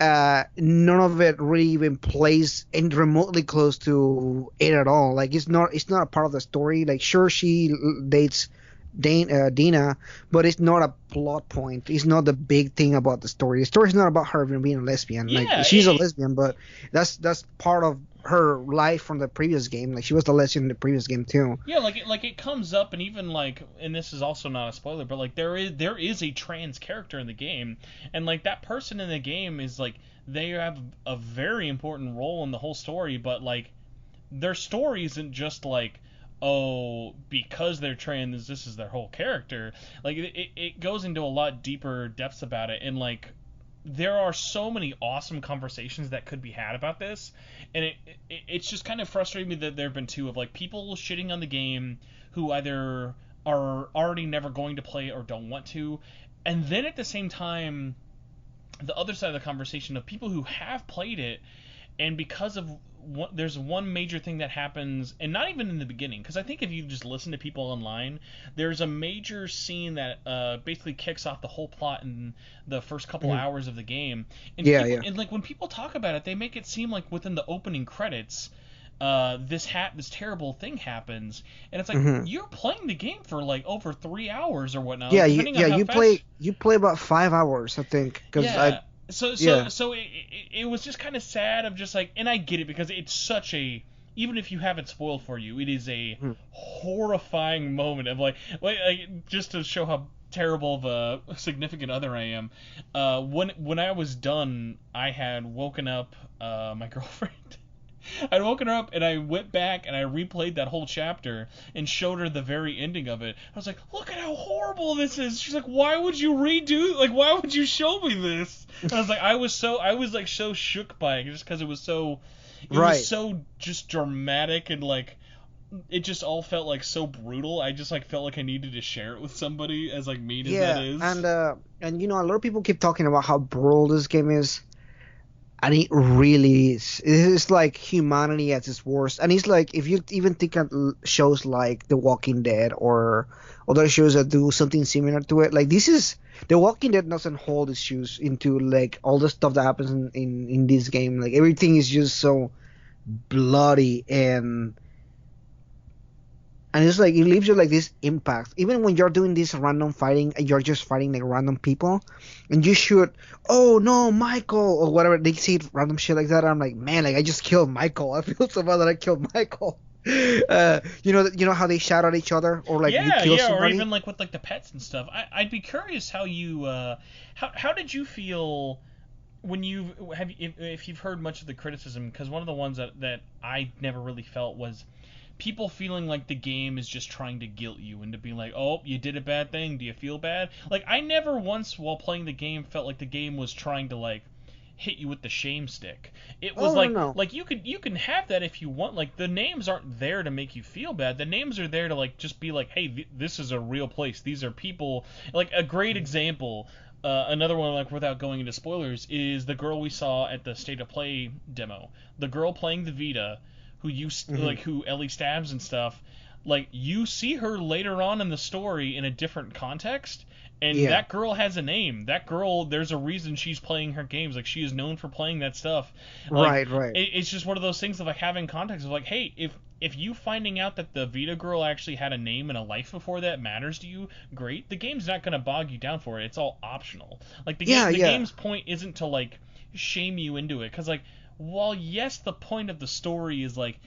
none of it really even plays in remotely close to it at all. Like it's not a part of the story. Like sure, she dates Dina, but it's not a plot point. It's not the big thing about the story. The story's not about her being a lesbian. Yeah, like she's a lesbian, but that's part of her life from the previous game. Like she was the lesbian in the previous game too. Yeah, like it comes up, and even like, and this is also not a spoiler, but like there is a trans character in the game, and like that person in the game is like they have a very important role in the whole story, but like their story isn't just like, oh, because they're trans, this is their whole character. Like it goes into a lot deeper depths about it, and like there are so many awesome conversations that could be had about this, and it's just kind of frustrating me that there have been two of like people shitting on the game who either are already never going to play or don't want to, and then at the same time the other side of the conversation of people who have played it, and because of there's one major thing that happens, and not even in the beginning, because I think if you just listen to people online, there's a major scene that basically kicks off the whole plot in the first couple hours of the game. And and like when people talk about it, they make it seem like within the opening credits, this terrible thing happens, and it's like you're playing the game for like over 3 hours or whatnot. Yeah, like, you play about 5 hours, I think, because So it was just kind of sad of just like, and I get it because it's such a, even if you have it spoiled for you, it is a horrifying moment of like just to show how terrible of a significant other I am. When I was done, I had woken up my girlfriend. I'd woken her up and I went back and I replayed that whole chapter and showed her the very ending of it. I was like, look at how horrible this is. She's like, why would you why would you show me this? And I was like, I was so shook by it just because it was so just dramatic, and like it just all felt like so brutal. I just like felt like I needed to share it with somebody, as like mean as that is. And a lot of people keep talking about how brutal this game is. And it really is. It's like humanity at its worst. And it's like, if you even think of shows like The Walking Dead or other shows that do something similar to it, like this is, The Walking Dead doesn't hold its shoes into like all the stuff that happens in this game. Like everything is just so bloody, and it's like, it leaves you like this impact. Even when you're doing this random fighting and you're just fighting like random people and you shoot, oh no, Michael, or whatever, they say random shit like that. I'm like, man, like I just killed Michael. I feel so bad that I killed Michael. You know how they shout at each other, or like you kill somebody? Or even like with like the pets and stuff. I'd be curious how you how did you feel when if you've heard much of the criticism, because one of the ones that I never really felt was people feeling like the game is just trying to guilt you into being like, oh, you did a bad thing, do you feel bad? Like, I never once while playing the game felt like the game was trying to like hit you with the shame stick. It was like you can have that if you want. Like, the names aren't there to make you feel bad. The names are there to like just be like, hey, this is a real place. These are people. Like, a great example, another one, like without going into spoilers, is the girl we saw at the State of Play demo. The girl playing the Vita, who who Ellie stabs and stuff, like you see her later on in the story in a different context, and that girl has a name. That girl, there's a reason she's playing her games. Like, she is known for playing that stuff. Like, right. It's just one of those things of like having context of like, hey, if you finding out that the Vita girl actually had a name and a life before that matters to you, great. The game's not gonna bog you down for it. It's all optional. Like the game's point isn't to like shame you into it, because like, while yes, the point of the story is like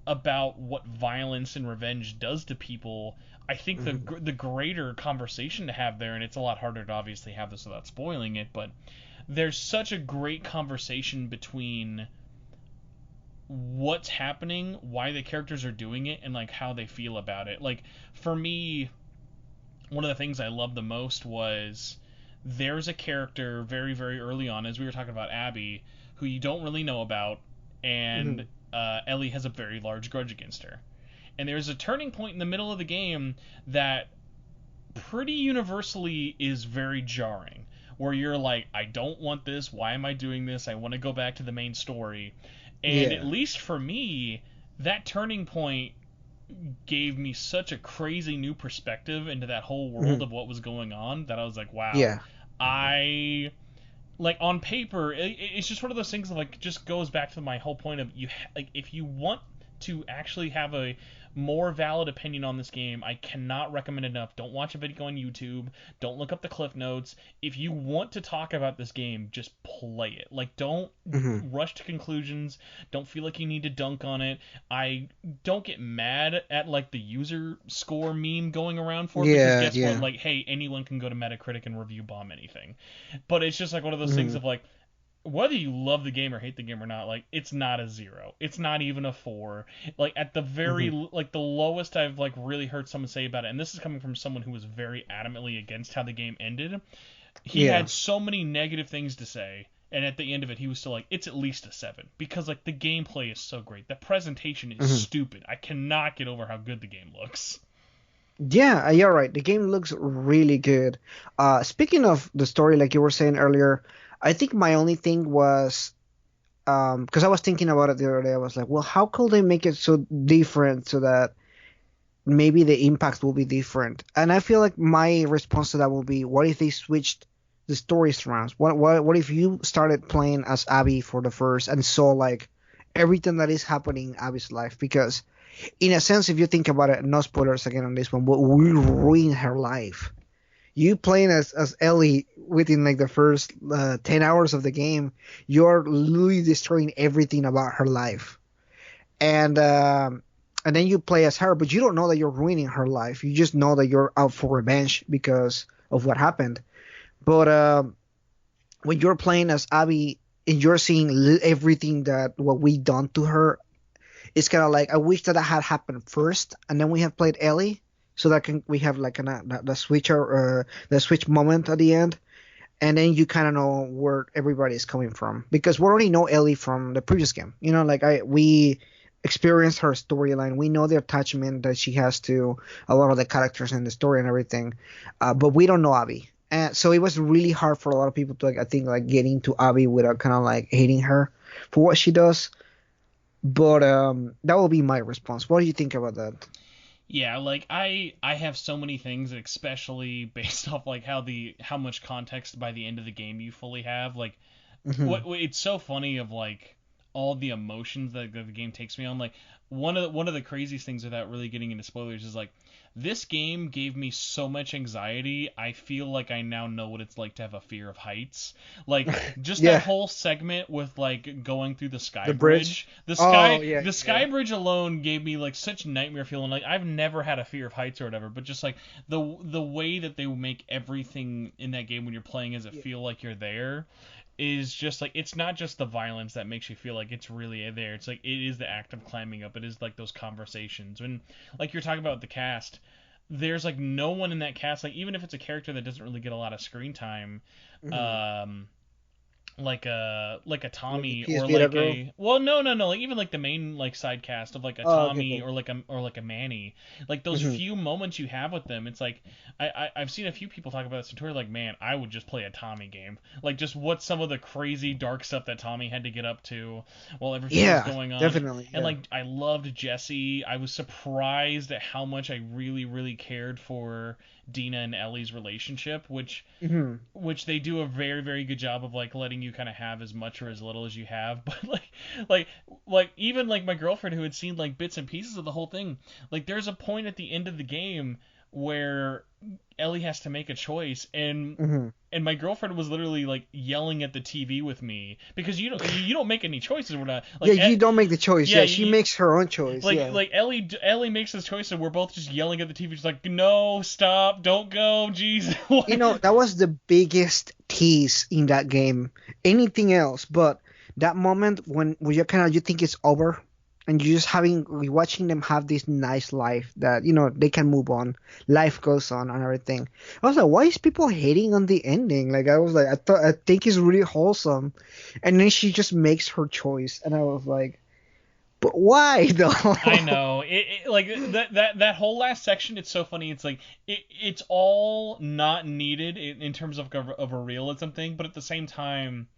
about what violence and revenge does to people, I think the greater conversation to have there, and it's a lot harder to obviously have this without spoiling it, but there's such a great conversation between what's happening, why the characters are doing it, and like how they feel about it. Like, for me, one of the things I loved the most was there's a character very, very early on, as we were talking about Abby, who you don't really know about, and Ellie has a very large grudge against her. And there's a turning point in the middle of the game that pretty universally is very jarring, where you're like, I don't want this, why am I doing this, I want to go back to the main story. And at least for me, that turning point gave me such a crazy new perspective into that whole world of what was going on, that I was like, wow, I like on paper, it's just one of those things that like just goes back to my whole point of like if you want to actually have a more valid opinion on this game, I cannot recommend enough. Don't watch a video on YouTube. Don't look up the cliff notes. If you want to talk about this game, just play it. Like, don't rush to conclusions. Don't feel like you need to dunk on it. I don't get mad at like the user score meme going around for it, because guess what? Like, hey, anyone can go to Metacritic and review bomb anything. But it's just like one of those things of like, whether you love the game or hate the game or not, like, it's not a 0. It's not even a 4. Like, at the very, like, the lowest I've, like, really heard someone say about it, and this is coming from someone who was very adamantly against how the game ended, he had so many negative things to say, and at the end of it, he was still like, it's at least a 7. Because, like, the gameplay is so great. The presentation is stupid. I cannot get over how good the game looks. Yeah, you're right. The game looks really good. Speaking of the story, like you were saying earlier, I think my only thing was, because I was thinking about it the other day, I was like, well, how could they make it so different so that maybe the impact will be different? And I feel like my response to that will be, what if they switched the story around? What if you started playing as Abby for the first and saw like everything that is happening in Abby's life? Because in a sense, if you think about it, no spoilers again on this one, but we ruin her life. You playing as Ellie within like the first 10 hours of the game, you're literally destroying everything about her life. And then you play as her, but you don't know that you're ruining her life. You just know that you're out for revenge because of what happened. But when you're playing as Abby and you're seeing everything that what we done to her, it's kind of like, I wish that had happened first, and then we have played Ellie. So that we have like the switch moment at the end, and then you kind of know where everybody is coming from, because we already know Ellie from the previous game. You know, like we experienced her storyline. We know the attachment that she has to a lot of the characters in the story and everything, but we don't know Abby, and so it was really hard for a lot of people to like, I think, like get into Abby without kind of like hating her for what she does. But that will be my response. What do you think about that? Yeah, like I have so many things, especially based off like how much context by the end of the game you fully have. Like, it's so funny of like all the emotions that the game takes me on. Like one of the craziest things, without really getting into spoilers, is like, this game gave me so much anxiety. I feel like I now know what it's like to have a fear of heights. Like, just that whole segment with like going through the sky bridge. The sky bridge alone gave me like such nightmare feeling. Like, I've never had a fear of heights or whatever, but just like the way that they make everything in that game when you're playing as it feel like you're there is just like, it's not just the violence that makes you feel like it's really there. It's like, it is the act of climbing up. It is like those conversations. When like you're talking about the cast, there's like no one in that cast, like even if it's a character that doesn't really get a lot of screen time, like a Tommy, or like a no, like even like the main like side cast of like a Tommy, or like a Manny, like those few moments you have with them, it's like I've seen a few people talk about this on Twitter, like, man, I would just play a Tommy game, like just what some of the crazy dark stuff that Tommy had to get up to while everything was going on. Definitely. And like, I loved Jesse. I was surprised at how much I really cared for Dina and Ellie's relationship, which they do a very, very good job of like letting you kind of have as much or as little as you have. But like even like my girlfriend, who had seen like bits and pieces of the whole thing, like there's a point at the end of the game where Ellie has to make a choice, and my girlfriend was literally like yelling at the TV with me, because you don't make any choices. We're not like, you don't make the choice. Yeah, she makes her own choice. Like Ellie makes this choice, and we're both just yelling at the TV. She's like, no, stop, don't go, jeez. You know, that was the biggest tease in that game. Anything else, but that moment when you think it's over, and you're just watching them have this nice life that, you know, they can move on. Life goes on and everything. I was like, why is people hating on the ending? Like, I was like, I think it's really wholesome. And then she just makes her choice. And I was like, but why though? I know. It like that whole last section, it's so funny. It's like, it's all not needed in terms of a realism thing, but at the same time,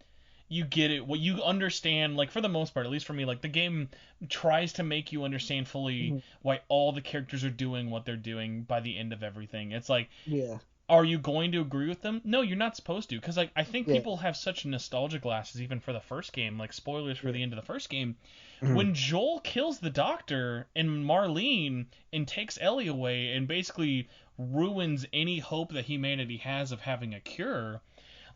you get it. What you understand, like, for the most part, at least for me, like, the game tries to make you understand fully why all the characters are doing what they're doing by the end of everything. It's like, Are you going to agree with them? No, you're not supposed to, because like I think Yeah. people have such nostalgia glasses even for the first game, like spoilers for the end of the first game. Mhm. When Joel kills the doctor and Marlene and takes Ellie away and basically ruins any hope that humanity has of having a cure,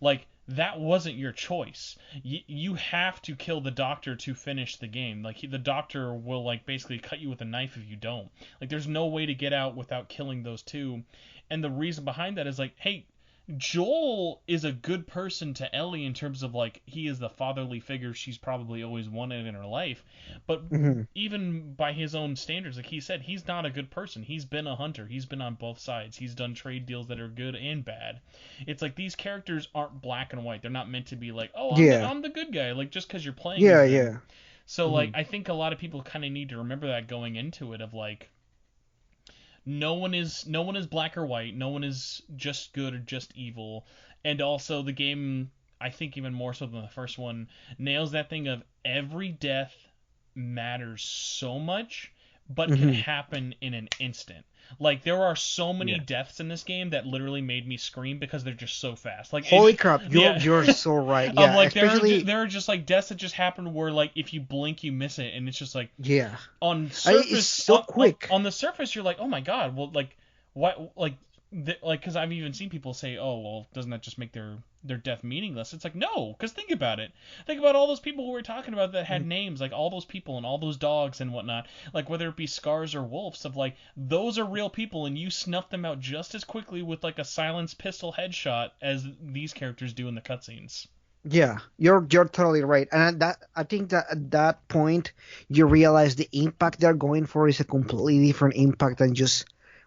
like that wasn't your choice. You have to kill the doctor to finish the game. Like the doctor will like basically cut you with a knife if you don't. Like there's no way to get out without killing those two. And the reason behind that is like, hey, Joel is a good person to Ellie in terms of like he is the fatherly figure she's probably always wanted in her life, but Mhm. even by his own standards, like he said, he's not a good person. He's been a hunter. He's been on both sides. He's done trade deals that are good and bad. It's like these characters aren't black and white. They're not meant to be like, oh, Yeah. I'm the good guy, like just because you're playing Yeah. as them. Yeah. So like Mhm. I think a lot of people kind of need to remember that going into it of like no one is black or white. No one is just good or just evil. And also the game, I think even more so than the first one, nails that thing of every death matters so much, but can Mhm. happen in an instant. Like there are so many Yeah. deaths in this game that literally made me scream because they're just so fast. Like Holy crap! You're yeah. you're so right. Of Yeah. like Especially. there are just like deaths that just happen where like if you blink you miss it and it's just like Yeah. on It's surface so quick. on the surface you're like, oh my god, well like why like like because I've even seen people say, oh well, doesn't that just make their death meaningless? It's like no, because think about it. Think about all those people who we're talking about that had Mhm. names, like all those people and all those dogs and whatnot, like whether it be scars or wolves, of like those are real people and you snuff them out just as quickly with like a silenced pistol headshot as these characters do in the cutscenes. Yeah, you're totally right, and I think that at that point you realize the impact they're going for is a completely different impact than just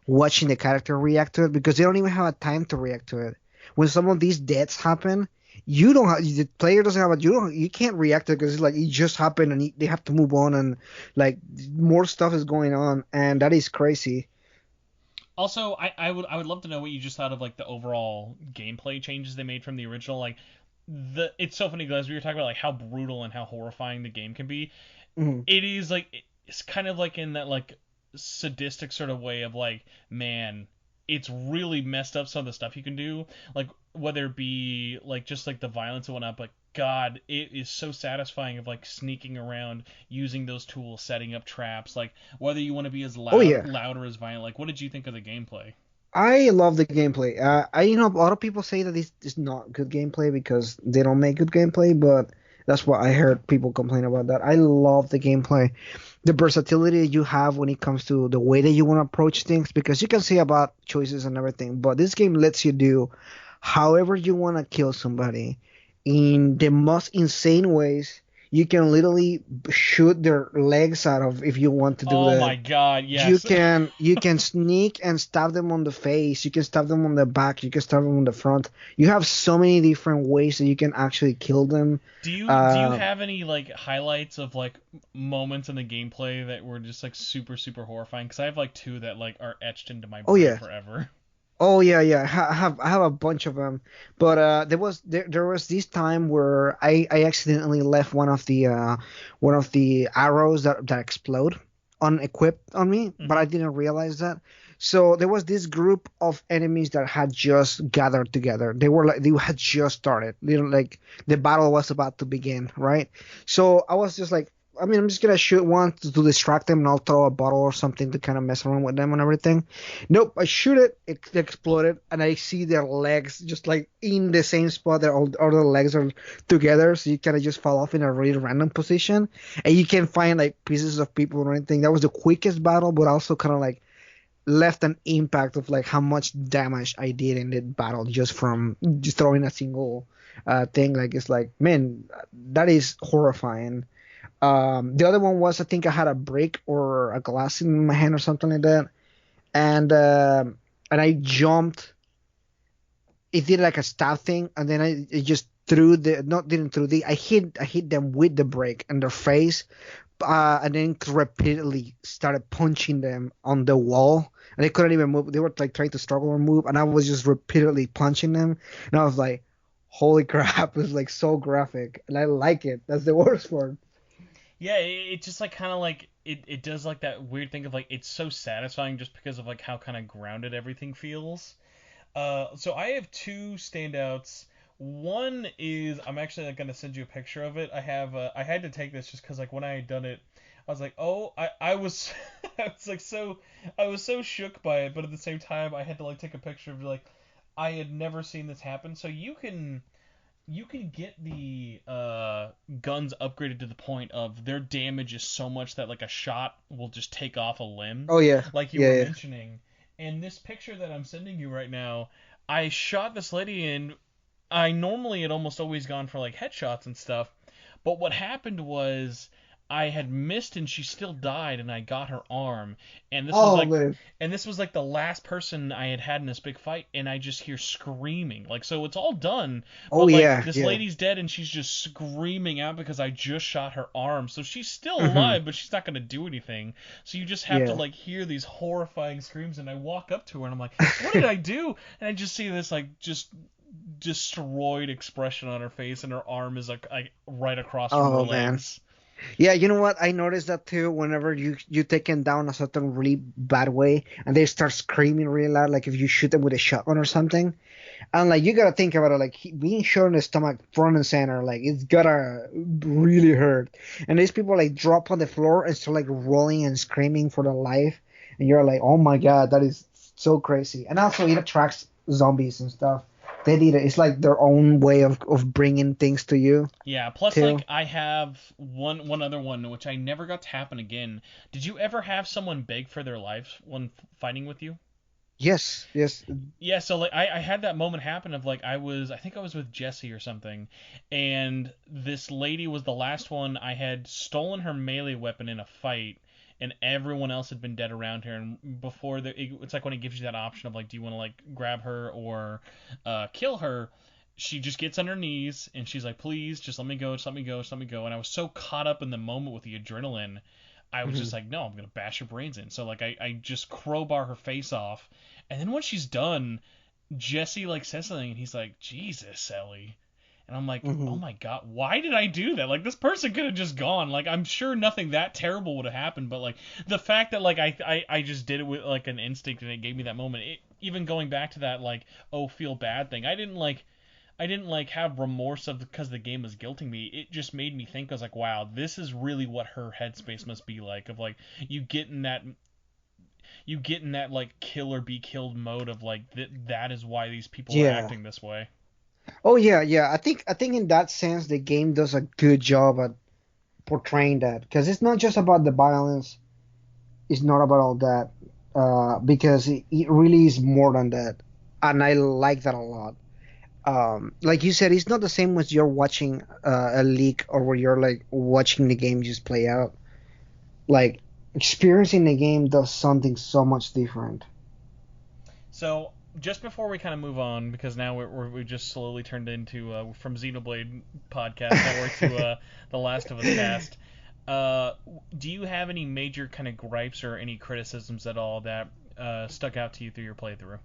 watching the character react to it because they don't even have a time to react to it. When some of these deaths happen, you don't have the player doesn't have a you can't react to it because it's like it just happened and they have to move on and like more stuff is going on and that is crazy. Also, I would love to know what you just thought of like the overall gameplay changes they made from the original. Like it's so funny guys. We were talking about like how brutal and how horrifying the game can be. Mhm. It is like it's kind of like in that like sadistic sort of way of like man, it's really messed up some of the stuff you can do. Like whether it be like just like the violence and whatnot, but God, it is so satisfying of like sneaking around, using those tools, setting up traps, like whether you want to be as Oh yeah. loud or as violent. Like, what did you think of the gameplay? I love the gameplay. A lot of people say that this is not good gameplay because they don't make good gameplay, but that's what I heard people complain about that. I love the gameplay, the versatility you have when it comes to the way that you want to approach things, because you can say about choices and everything, but this game lets you do however you want to kill somebody in the most insane ways. You can literally shoot their legs out of if you want to do Oh that. my God, You yes. can sneak and stab them on the face. You can stab them on the back. You can stab them on the front. You have so many different ways that you can actually kill them. Do you Uh, have any like highlights of like moments in the gameplay that were just like super super horrifying? Because I have like two that like are etched into my oh brain yeah, forever. oh yeah, yeah. I have a bunch of them, but there was this time where I accidentally left one of the arrows that explode unequipped on me, but I Hmm. didn't realize that. So there was this group of enemies that had just gathered together. They had just started. Like the battle was about to begin, right? So I was just like, I mean, I'm just gonna shoot one to distract them, and I'll throw a bottle or something to kind of mess around with them and everything. Nope, I shoot it, it exploded, and I see their legs just like in the same spot that all the legs are together, so you kind of just fall off in a really random position, and you can find like pieces of people or anything. That was the quickest battle, but also kind of like left an impact of like how much damage I did in the battle just from just throwing a single thing. Like it's like, man, that is horrifying. The other one was I think I had a brick or a glass in my hand or something like that, and I jumped. It did like a stab thing, and then I it just threw the not didn't through the I hit them with the brake in their face, and then repeatedly started punching them on the wall, and they couldn't even move. They were like trying to struggle or move, and I was just repeatedly punching them, and I was like, "Holy crap!" It's like so graphic, and I like it. That's the worst part. Yeah, it just like kind of like it does like that weird thing of like it's so satisfying just because of like how kind of grounded everything feels. So I have two standouts. One is I'm actually gonna send you a picture of it. I had to take this just because like when I had done it, I was like, oh, I was I was like I was so shook by it, but at the same time I had to like take a picture of like I had never seen this happen. So you can get the guns upgraded to the point of their damage is so much that like a shot will just take off a limb, Oh yeah, like you yeah, were yeah. mentioning. And this picture that I'm sending you right now, I shot this lady and I normally had almost always gone for like headshots and stuff, but what happened was I had missed and she still died and I got her arm. And Oh man. this was like the last person I had had in this big fight and I just hear screaming. Like so it's all done, Oh but like yeah, this yeah. lady's dead and she's just screaming out because I just shot her arm. So she's still Hmm. alive, but she's not going to do anything. So you just have to Yeah. like hear these horrifying screams and I walk up to her and I'm like, "What did I do?" And I just see this like just destroyed expression on her face and her arm is like right across from her Oh man. legs. Yeah, you know what? I noticed that too. Whenever you take them down a certain really bad way, and they start screaming really loud, like if you shoot them with a shotgun or something, and like you gotta think about it, like being shot in the stomach, front and center, like it's gotta really hurt. And these people like drop on the floor and start like rolling and screaming for their life, and you're like, oh my god, that is so crazy. And also it attracts zombies and stuff. They need it. It's like their own way of bringing things to you Yeah, plus too. like I have one other one which I never got to happen again. Did you ever have someone beg for their life when fighting with you? Yes, yes. Yeah, so like I had that moment happen of like I think I was with Jesse or something, and this lady was the last one. I had stolen her melee weapon in a fight, and everyone else had been dead around her. And before it's like when it gives you that option of like, do you want to like grab her or kill her? She just gets on her knees and she's like, please, just let me go, just let me go, just let me go. And I was so caught up in the moment with the adrenaline, I was just Mhm. like, no, I'm gonna bash her brains in. So like I just crowbar her face off, and then when she's done, Jesse like says something, and he's like, Jesus, Ellie. And I'm like, oh Mhm. my god, why did I do that? Like this person could have just gone. Like I'm sure nothing that terrible would have happened, but like the fact that like I just did it with like an instinct and it gave me that moment. Even going back to that like oh feel bad thing, I didn't like have remorse of because the game was guilting me. It just made me think. I was like, wow, this is really what her headspace must be like. Of like you get in that like kill or be killed mode of like that is why these people are Yeah. acting this way. Oh yeah, yeah. I think in that sense the game does a good job at portraying that because it's not just about the violence. It's not about all that. Because it really is more than that, and I like that a lot. Like you said, it's not the same as you're watching a leak or where you're like watching the game just play out. Like experiencing the game does something so much different. So just before we kind of move on, because now we just slowly turned into from Xenoblade podcast network to the Last of Us cast. Uh, do you have any major kind of gripes or any criticisms at all that stuck out to you through your playthrough?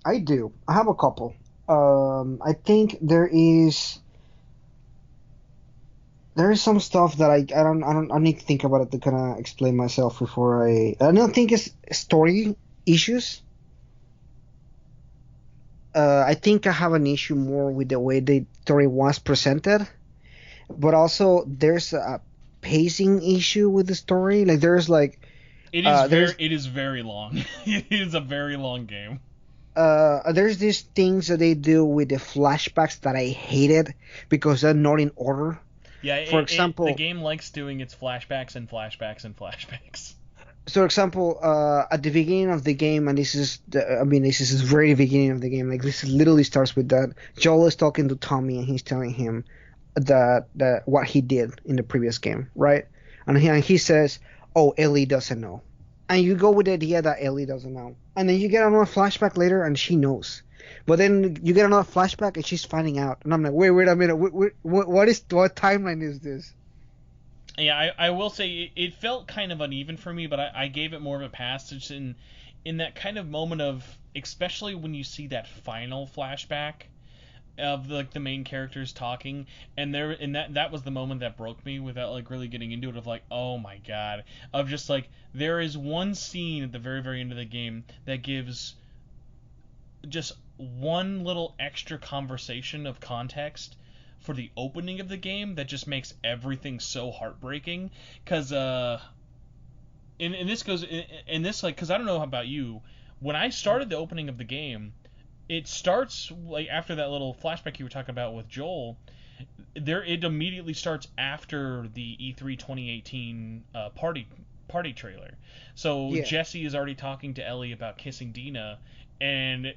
I do. I have a couple. I think there is some stuff that I need to think about it to kind of explain myself before I don't think it's story issues. I think I have an issue more with the way the story was presented, but also there's a pacing issue with the story. Like there's It is very long. It is a very long game. there's these things that they do with the flashbacks that I hated because they're not in order. Yeah, For the example, game likes doing its flashbacks and flashbacks and flashbacks. for example, at the beginning of the game, and this is the very beginning of the game. Like this literally starts with that Joel is talking to Tommy, and he's telling him that what he did in the previous game, right? And he says, "Oh, Ellie doesn't know," and you go with the idea that Ellie doesn't know, and then you get another flashback later, and she knows. But then you get another flashback, and she's finding out, and I'm like, wait a minute, what timeline is this? Yeah, I will say it felt kind of uneven for me, but I gave it more of a pass. Just in that kind of moment of, especially when you see that final flashback, of like the main characters talking, and that was the moment that broke me without like really getting into it, of like, oh my god, of just like, there is one scene at the very very end of the game that gives just one little extra conversation of context for the opening of the game that just makes everything so heartbreaking. Because and this goes in this, like, because I don't know about you, when I started the opening of the game, it starts like after that little flashback you were talking about with Joel. It immediately starts after the E3 2018 party trailer. So Yeah. Jesse is already talking to Ellie about kissing Dina, and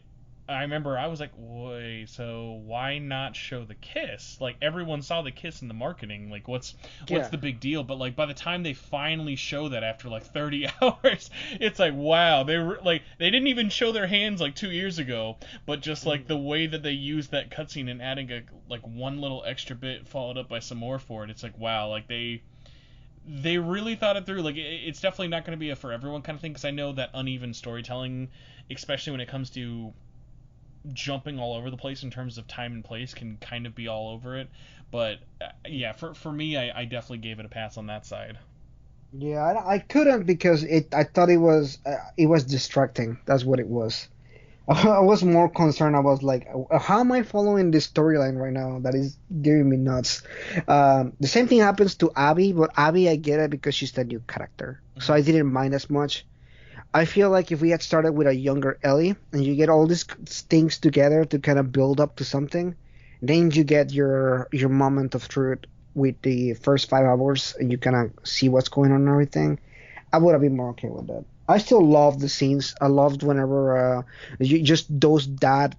I remember I was like, wait, so why not show the kiss? Like, everyone saw the kiss in the marketing. Like, what's Yeah. the big deal? But like, by the time they finally show that after like 30 hours, it's like, wow, they didn't even show their hands like 2 years ago, but just like the way that they used that cutscene and adding a like one little extra bit followed up by some more for it, it's like, wow, like they really thought it through. Like, it's definitely not going to be a for everyone kind of thing, because I know that uneven storytelling, especially when it comes to jumping all over the place in terms of time and place, can kind of be all over it. But yeah, for me, I definitely gave it a pass on that side. Yeah, I couldn't because I thought it was distracting. That's what it was. I was more concerned. I was like, how am I following this storyline right now? That is giving me nuts. The same thing happens to Abby, but Abby, I get it because she's the new character, so I didn't mind as much. I feel like if we had started with a younger Ellie and you get all these things together to kind of build up to something, then you get your moment of truth with the first 5 hours and you kind of see what's going on and everything. I would have been more okay with that. I still love the scenes. I loved whenever just those dad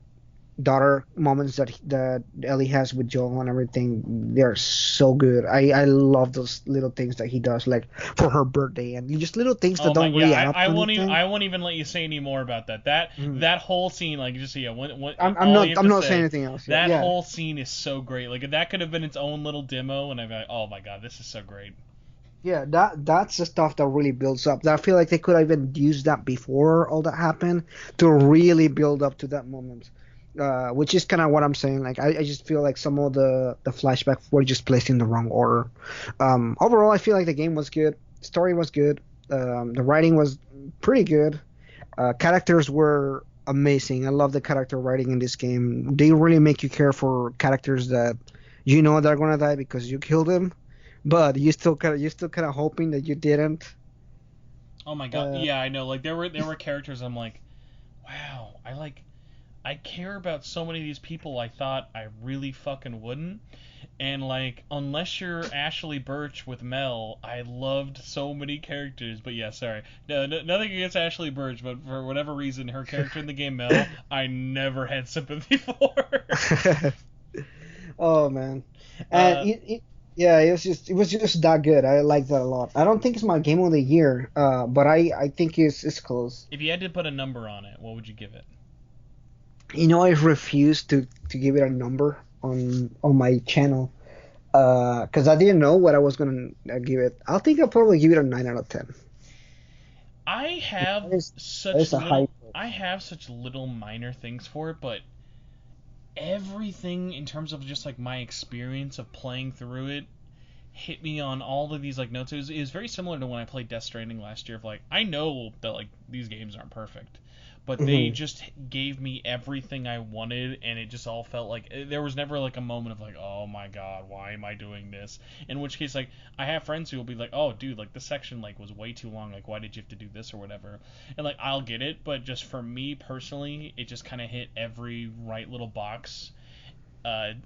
daughter moments that Ellie has with Joel and everything. They're so good. I love those little things that he does, like for her birthday, and just little things that Oh my, don't yeah, really add up I to won't even anything. let you say any more about that. That Mhm. that whole scene, like, just, yeah, what I'm all you not have I'm to not saying say, anything else. Yeah, that yeah, whole scene is so great. Like, that could have been its own little demo, and I'd be like, oh my god, this is so great. yeah. That's the stuff that really builds up. I feel like they could have even used that before all that happened to really build up to that moment. Which is kind of what I'm saying. Like I just feel like some of the flashbacks were just placed in the wrong order. Overall, I feel like the game was good. Story was good. The writing was pretty good. Characters were amazing. I love the character writing in this game. They really make you care for characters that you know they're gonna die because you killed them, but you still kind of hoping that you didn't. Oh my god, Uh, yeah, I know. Like, there were characters I'm like, wow, I care about so many of these people I thought I really fucking wouldn't. And like, unless you're Ashley Birch with Mel, I loved so many characters. But yeah, sorry, nothing against Ashley Birch, but for whatever reason, her character in the game Mel, I never had sympathy for. oh man, and uh, yeah, it was just that good. I like that a lot. I don't think it's my game of the year, but I think it's close. if you had to put a number on it, what would you give it? You know, I refuse to give it a number on my channel. Because I didn't know what I was gonna give it. I think I'll probably give it a 9 out of 10. I have That is that such is a high little, pitch. I have such little minor things for it, but everything in terms of just like my experience of playing through it hit me on all of these like notes. It was very similar to when I played Death Stranding last year. Of like, I know that like these games aren't perfect, but they Hmm. just gave me everything I wanted, and it just all felt like there was never like a moment of like, oh my god, why am I doing this? In which case, like, I have friends who will be like, oh dude, like this section like was way too long. Like, why did you have to do this or whatever? And like, I'll get it, but just for me personally, it just kind of hit every right little box,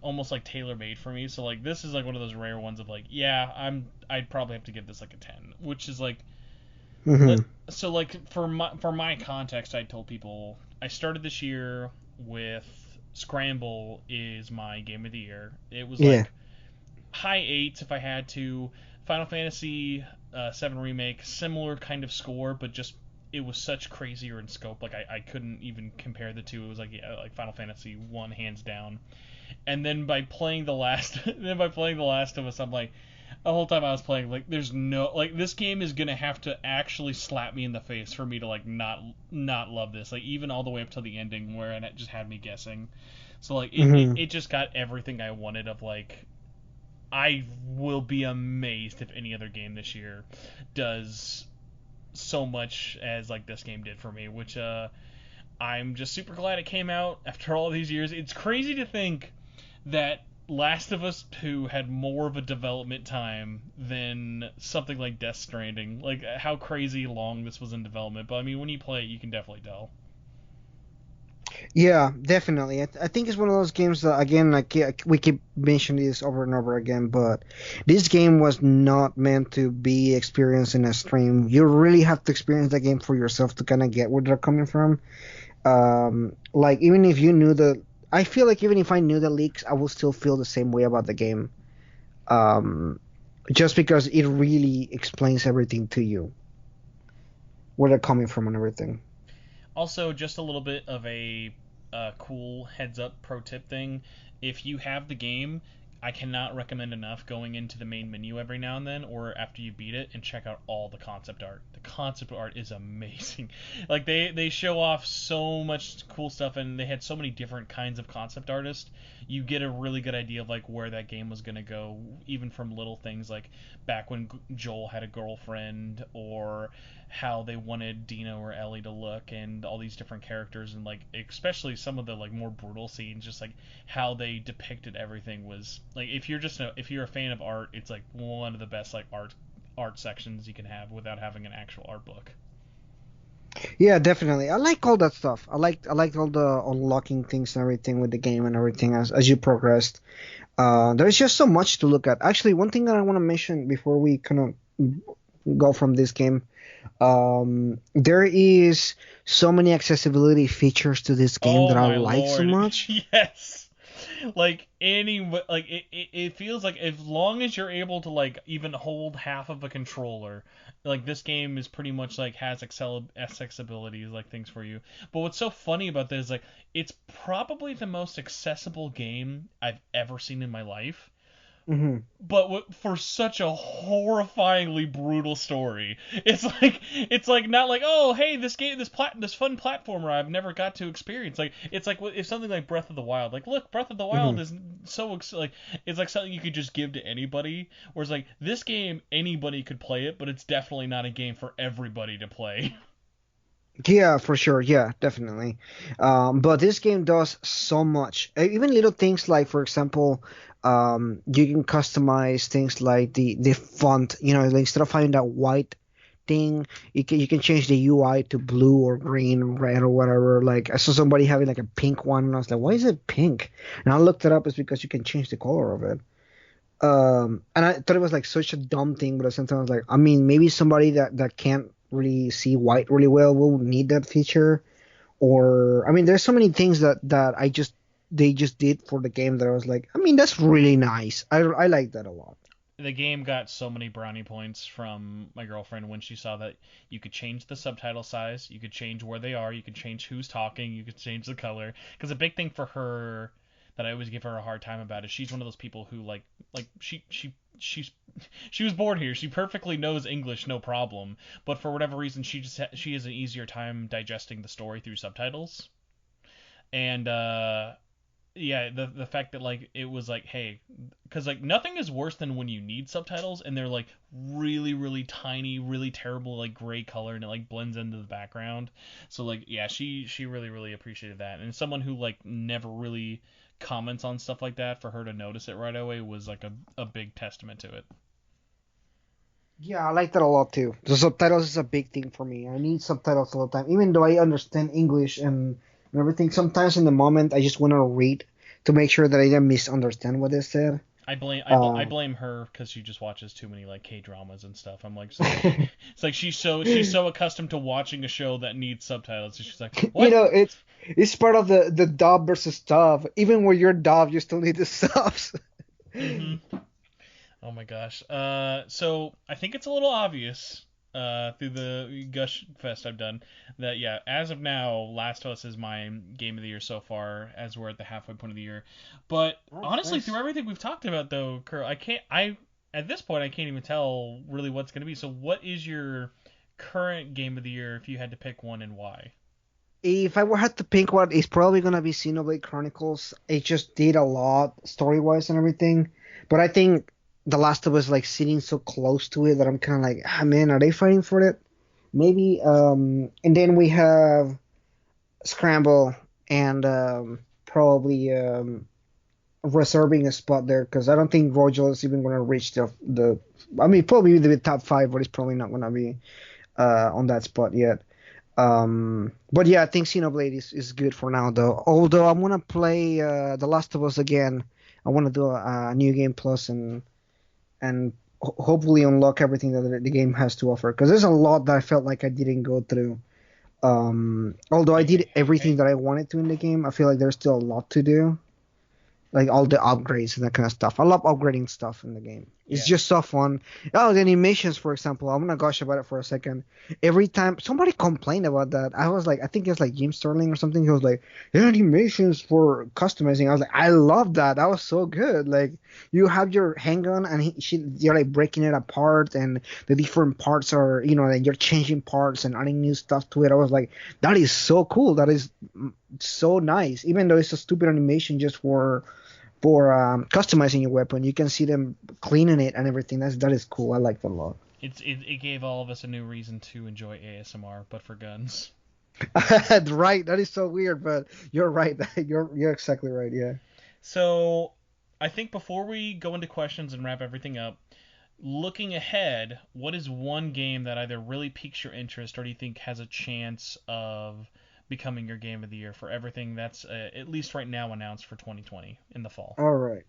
almost like tailor made for me. So like, this is like one of those rare ones of like, yeah, I'd probably have to give this like a 10, which is like, let Hmm. so like, for my context, I told people I started this year with Scramble is my game of the year. It was Yeah. like high eights if I had to. Final Fantasy 7 Remake, similar kind of score, but just it was such crazier in scope. Like, I couldn't even compare the two. It was like, yeah, like Final Fantasy 1 hands down. And then by playing the last then by playing the Last of Us, I'm like, the whole time I was playing, like, there's no, like, this game is gonna have to actually slap me in the face for me to like not love this, like, even all the way up to the ending where it just had me guessing. So like Mm-hmm. it just got everything I wanted of like I will be amazed if any other game this year does so much as like this game did for me, which I'm just super glad it came out after all these years. It's crazy to think that Last of Us 2 had more of a development time than something like Death Stranding. Like how crazy long this was in development. But I mean, when you play it, you can definitely tell. Yeah, definitely. I think it's one of those games that, again, like we keep mentioning this over and over again, but this game was not meant to be experienced in a stream. You really have to experience the game for yourself to kind of get where they're coming from. Like even if you knew I feel like even if I knew the leaks, I would still feel the same way about the game. Um, just because it really explains everything to you, where they're coming from and everything. Also, just a little bit of a cool heads up pro tip thing. If you have the game, I cannot recommend enough going into the main menu every now and then or after you beat it and check out all the concept art. The concept art is amazing. Like they show off so much cool stuff and they had so many different kinds of concept artists. You get a really good idea of like where that game was going to go even from little things like back when Joel had a girlfriend or how they wanted Dino or Ellie to look and all these different characters and like especially some of the like more brutal scenes just like how they depicted everything was like if you're a fan of art it's like one of the best like art sections you can have without having an actual art book. Yeah, definitely. I like all that stuff. I like all the unlocking things and everything with the game and everything as you progressed. There's just so much to look at. Actually, one thing that I want to mention before we kind of go from this game, there is so many accessibility features to this game Oh that I my like so lord. much. Yes. Like it feels like as long as you're able to like even hold half of a controller, like this game is pretty much like has accessibility like things for you. But what's so funny about this is like it's probably the most accessible game I've ever seen in my life. Hmm. But for such a horrifyingly brutal story. It's like not like oh hey this fun platformer I've never got to experience. Like it's like if something like Breath of the Wild. Like look, Breath of the Hmm. Wild is like it's like something you could just give to anybody. Whereas like this game anybody could play it, but it's definitely not a game for everybody to play. Yeah, for sure. Yeah, definitely. But this game does so much. Even little things like, for example, you can customize things like the font. Like, instead of having that white thing, you can change the UI to blue or green or red or whatever. Like, I saw somebody having like a pink one, and I was like, why is it pink? And I looked it up. It's because you can change the color of it. And I thought it was like such a dumb thing, but at the same time, I was like, I mean, maybe somebody that can't really see white really well will need that feature. Or, I mean, there's so many things that they just did for the game that I was like, I mean, that's really nice. I like that a lot. The game got so many brownie points from my girlfriend when she saw that you could change the subtitle size, you could change where they are, you could change who's talking, you could change the color. Because a big thing for her that I always give her a hard time about is she's one of those people who like she was born here. She perfectly knows English, no problem. But for whatever reason, she has an easier time digesting the story through subtitles. And yeah, the fact that like it was like hey because like nothing is worse than when you need subtitles and they're like really tiny really terrible like gray color and it like blends into the background. So like yeah, she really appreciated that, and someone who like never really comments on stuff like that, for her to notice it right away was like a big testament to it. Yeah, I like that a lot too. The subtitles is a big thing for me. I need subtitles all the time, even though I understand English and everything. Sometimes in the moment, I just want to read to make sure that I don't misunderstand what they said. I Uh, blame her because she just watches too many like K dramas and stuff. I'm like, it's like she's so accustomed to watching a show that needs subtitles. And she's like, what? it's part of the dub versus dub. Even when you're dub, you still need the subs. Mm-hmm. Oh my gosh. So I think it's a little obvious through the gush fest I've done that yeah, as of now, Last of Us is my game of the year so far, as we're at the halfway point of the year. But Nice, honestly, through nice. everything we've talked about though, Kurt, I at this point I can't even tell really what's gonna be. So what is your current game of the year if you had to pick one and why? If I were had to pick one, it's probably gonna be Xenoblade Chronicles. It just did a lot story wise and everything, but I think The Last of Us like sitting so close to it that I'm kind of like, ah, man, are they fighting for it? Maybe. And then we have Scramble and probably reserving a spot there because I don't think Royal is even gonna reach the. I mean, probably the top five, but it's probably not gonna be on that spot yet. But yeah, I think Xenoblade is good for now, though. Although I'm gonna play The Last of Us again. I want to do a new game plus and hopefully unlock everything that the game has to offer. Because there's a lot that I felt like I didn't go through. Although I did everything that I wanted to in the game, I feel like there's still a lot to do. Like all the upgrades and that kind of stuff. I love upgrading stuff in the game. It's just so fun. Oh, the animations, for example. I'm gonna gush about it for a second. Every time somebody complained about that, I was like, I think it's like Jim Sterling or something. He was like, the animations for customizing. I was like, I love that. That was so good. Like you have your handgun and you're like breaking it apart, and the different parts are, and you're changing parts and adding new stuff to it. I was like, that is so cool. That is so nice. Even though it's a stupid animation just for customizing your weapon. You can see them cleaning it and everything. That is cool. I like that a lot. It gave all of us a new reason to enjoy ASMR, but for guns. Right. That is so weird, but you're right. You're exactly right. Yeah. So I think before we go into questions and wrap everything up, looking ahead, what is one game that either really piques your interest or do you think has a chance of becoming your game of the year for everything that's at least right now announced for 2020 in the fall? All right.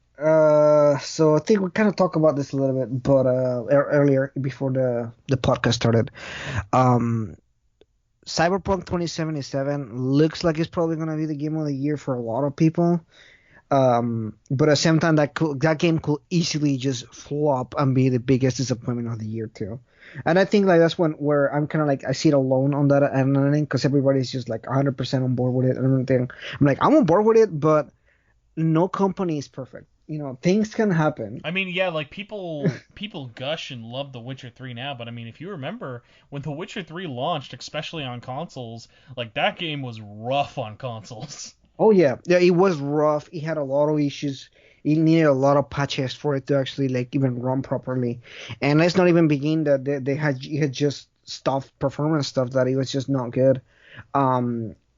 So I think we kind of talked about this a little bit, but earlier before the podcast started, um, Cyberpunk 2077 looks like it's probably gonna be the game of the year for a lot of people. But at the same time, that game could easily just flop and be the biggest disappointment of the year too. And I think like that's where I'm kind of like I see it alone on that ending because everybody's just like 100% on board with it and everything. I'm like I'm on board with it, but no company is perfect. Things can happen. I mean, yeah, like people gush and love The Witcher 3 now, but I mean, if you remember when The Witcher 3 launched, especially on consoles, like that game was rough on consoles. Oh yeah, it was rough. It had a lot of issues. It needed a lot of patches for it to actually like even run properly. And let's not even begin that it had just performance stuff that it was just not good.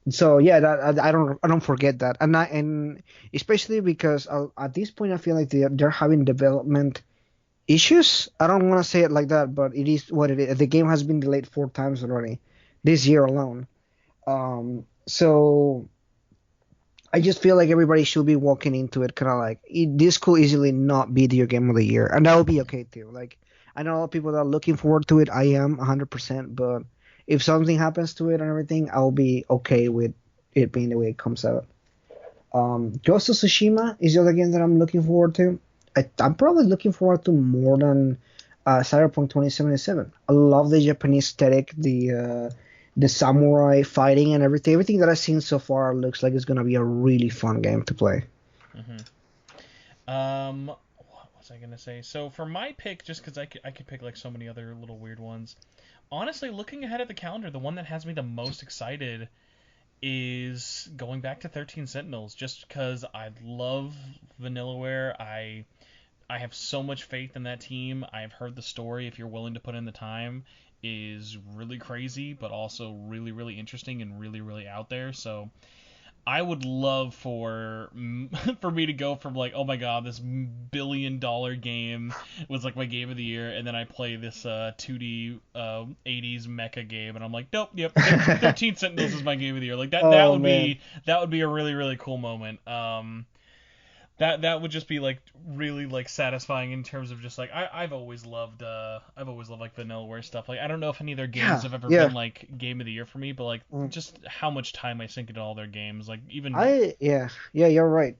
So yeah, that I don't forget that, and especially because at this point I feel like they're having development issues. I don't want to say it like that, but it is what it is. The game has been delayed 4 times already this year alone. So I just feel like everybody should be walking into it kind of like this could easily not be your game of the year, and that will be okay too. Like I know a lot of people that are looking forward to it. I am 100%, but if something happens to it and everything, I'll be okay with it being the way it comes out. Ghost of Tsushima is the other game that I'm looking forward to. I'm probably looking forward to more than Cyberpunk 2077. I love the Japanese aesthetic, the samurai fighting and everything. Everything that I've seen so far looks like it's gonna be a really fun game to play. What was I gonna say? So for my pick, just because I could pick like so many other little weird ones. Honestly, looking ahead at the calendar, the one that has me the most excited is going back to 13 Sentinels, just because I love Vanillaware. I have so much faith in that team. I've heard the story, if you're willing to put in the time, is really crazy, but also really, really interesting and really, really out there. So I would love for me to go from like, oh my god, this $1 billion game was like my game of the year, and then I play this 2D 80s mecha game, and I'm like, nope, yep, 13 Sentinels is my game of the year. Like that would be a really, really cool moment. That would just be like really like satisfying in terms of just like I've always loved like Vanillaware stuff. Like I don't know if any of their games have ever been like game of the year for me, but like just how much time I sink into all their games. Like even you're right.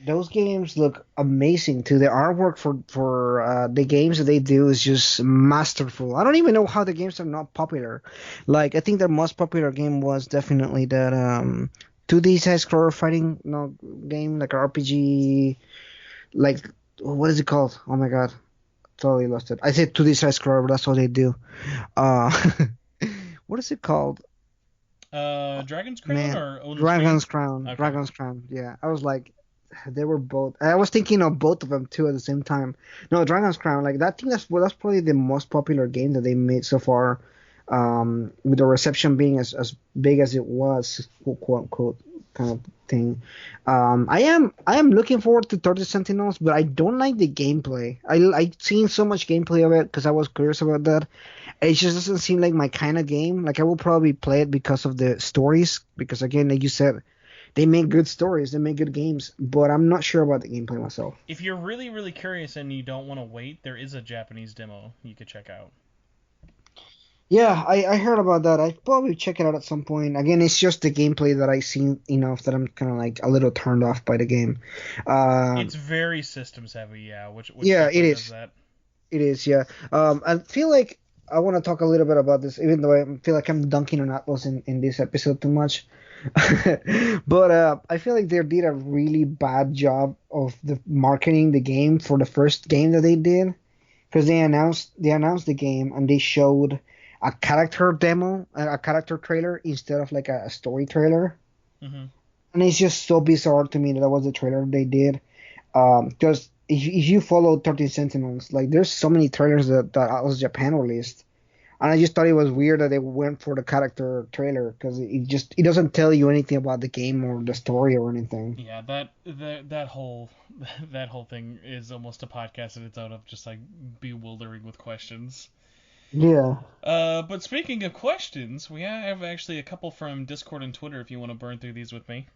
Those games look amazing too. The artwork for the games that they do is just masterful. I don't even know how the games are not popular. Like I think their most popular game was definitely that 2D side-scroller fighting game, like an RPG, like what is it called? Oh my god, totally lost it. I said 2D side-scroller, but that's what they do. Uh, what is it called? Dragon's Crown Man, or Own the Tree? Dragon's Crown, Okay. Dragon's Crown. Yeah, I was like, they were both. I was thinking of both of them too at the same time. No, Dragon's Crown, like that thing. That's probably the most popular game that they made so far. With the reception being as big as it was, quote unquote, kind of thing. I am looking forward to 30 Sentinels, but I don't like the gameplay. I seen so much gameplay of it because I was curious about that. It just doesn't seem like my kind of game. Like I will probably play it because of the stories, because again, like you said, they make good stories, they make good games, but I'm not sure about the gameplay myself. If you're really, really curious and you don't want to wait, there is a Japanese demo you could check out. Yeah, I heard about that. I probably check it out at some point. Again, it's just the gameplay that I seen enough that I'm kind of like a little turned off by the game. It's very systems heavy, yeah, which Yeah, it definitely does is. that. It is, yeah. I feel like I want to talk a little bit about this, even though I feel like I'm dunking on Atlas in this episode too much. But I feel like they did a really bad job of the marketing the game for the first game that they did, because they announced the game and they showed a character demo, a character trailer instead of like a story trailer, Hmm. and it's just so bizarre to me that that was the trailer they did. Because if you follow 13 Sentinels, like there's so many trailers that Atlas Japan released, and I just thought it was weird that they went for the character trailer because it doesn't tell you anything about the game or the story or anything. Yeah, that whole that whole thing is almost a podcast in its own of just like bewildering with questions. Yeah. But speaking of questions, we have actually a couple from Discord and Twitter if you want to burn through these with me.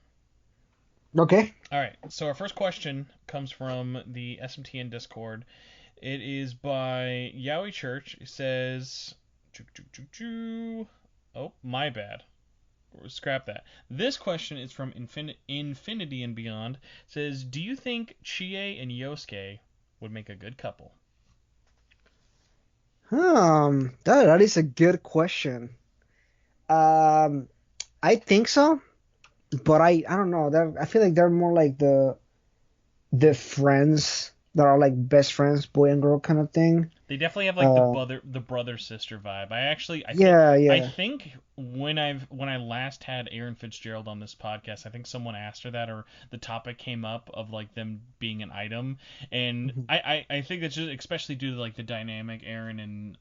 Okay. All right, so our first question comes from the SMTN Discord. It is by Yowie Church. It says, oh, my bad. Scrap that. This question is from Infinity and Beyond. It says, do you think Chie and Yosuke would make a good couple? That is a good question. Um, I think so, but I don't know. I feel like they're more like the friends that are like best friends, boy and girl kind of thing. They definitely have like Uh, the brother sister vibe. yeah, I yeah. think when I last had Aaron Fitzgerald on this podcast, I think someone asked her that, or the topic came up of like them being an item, and Mhm. I think that's just especially due to like the dynamic Aaron and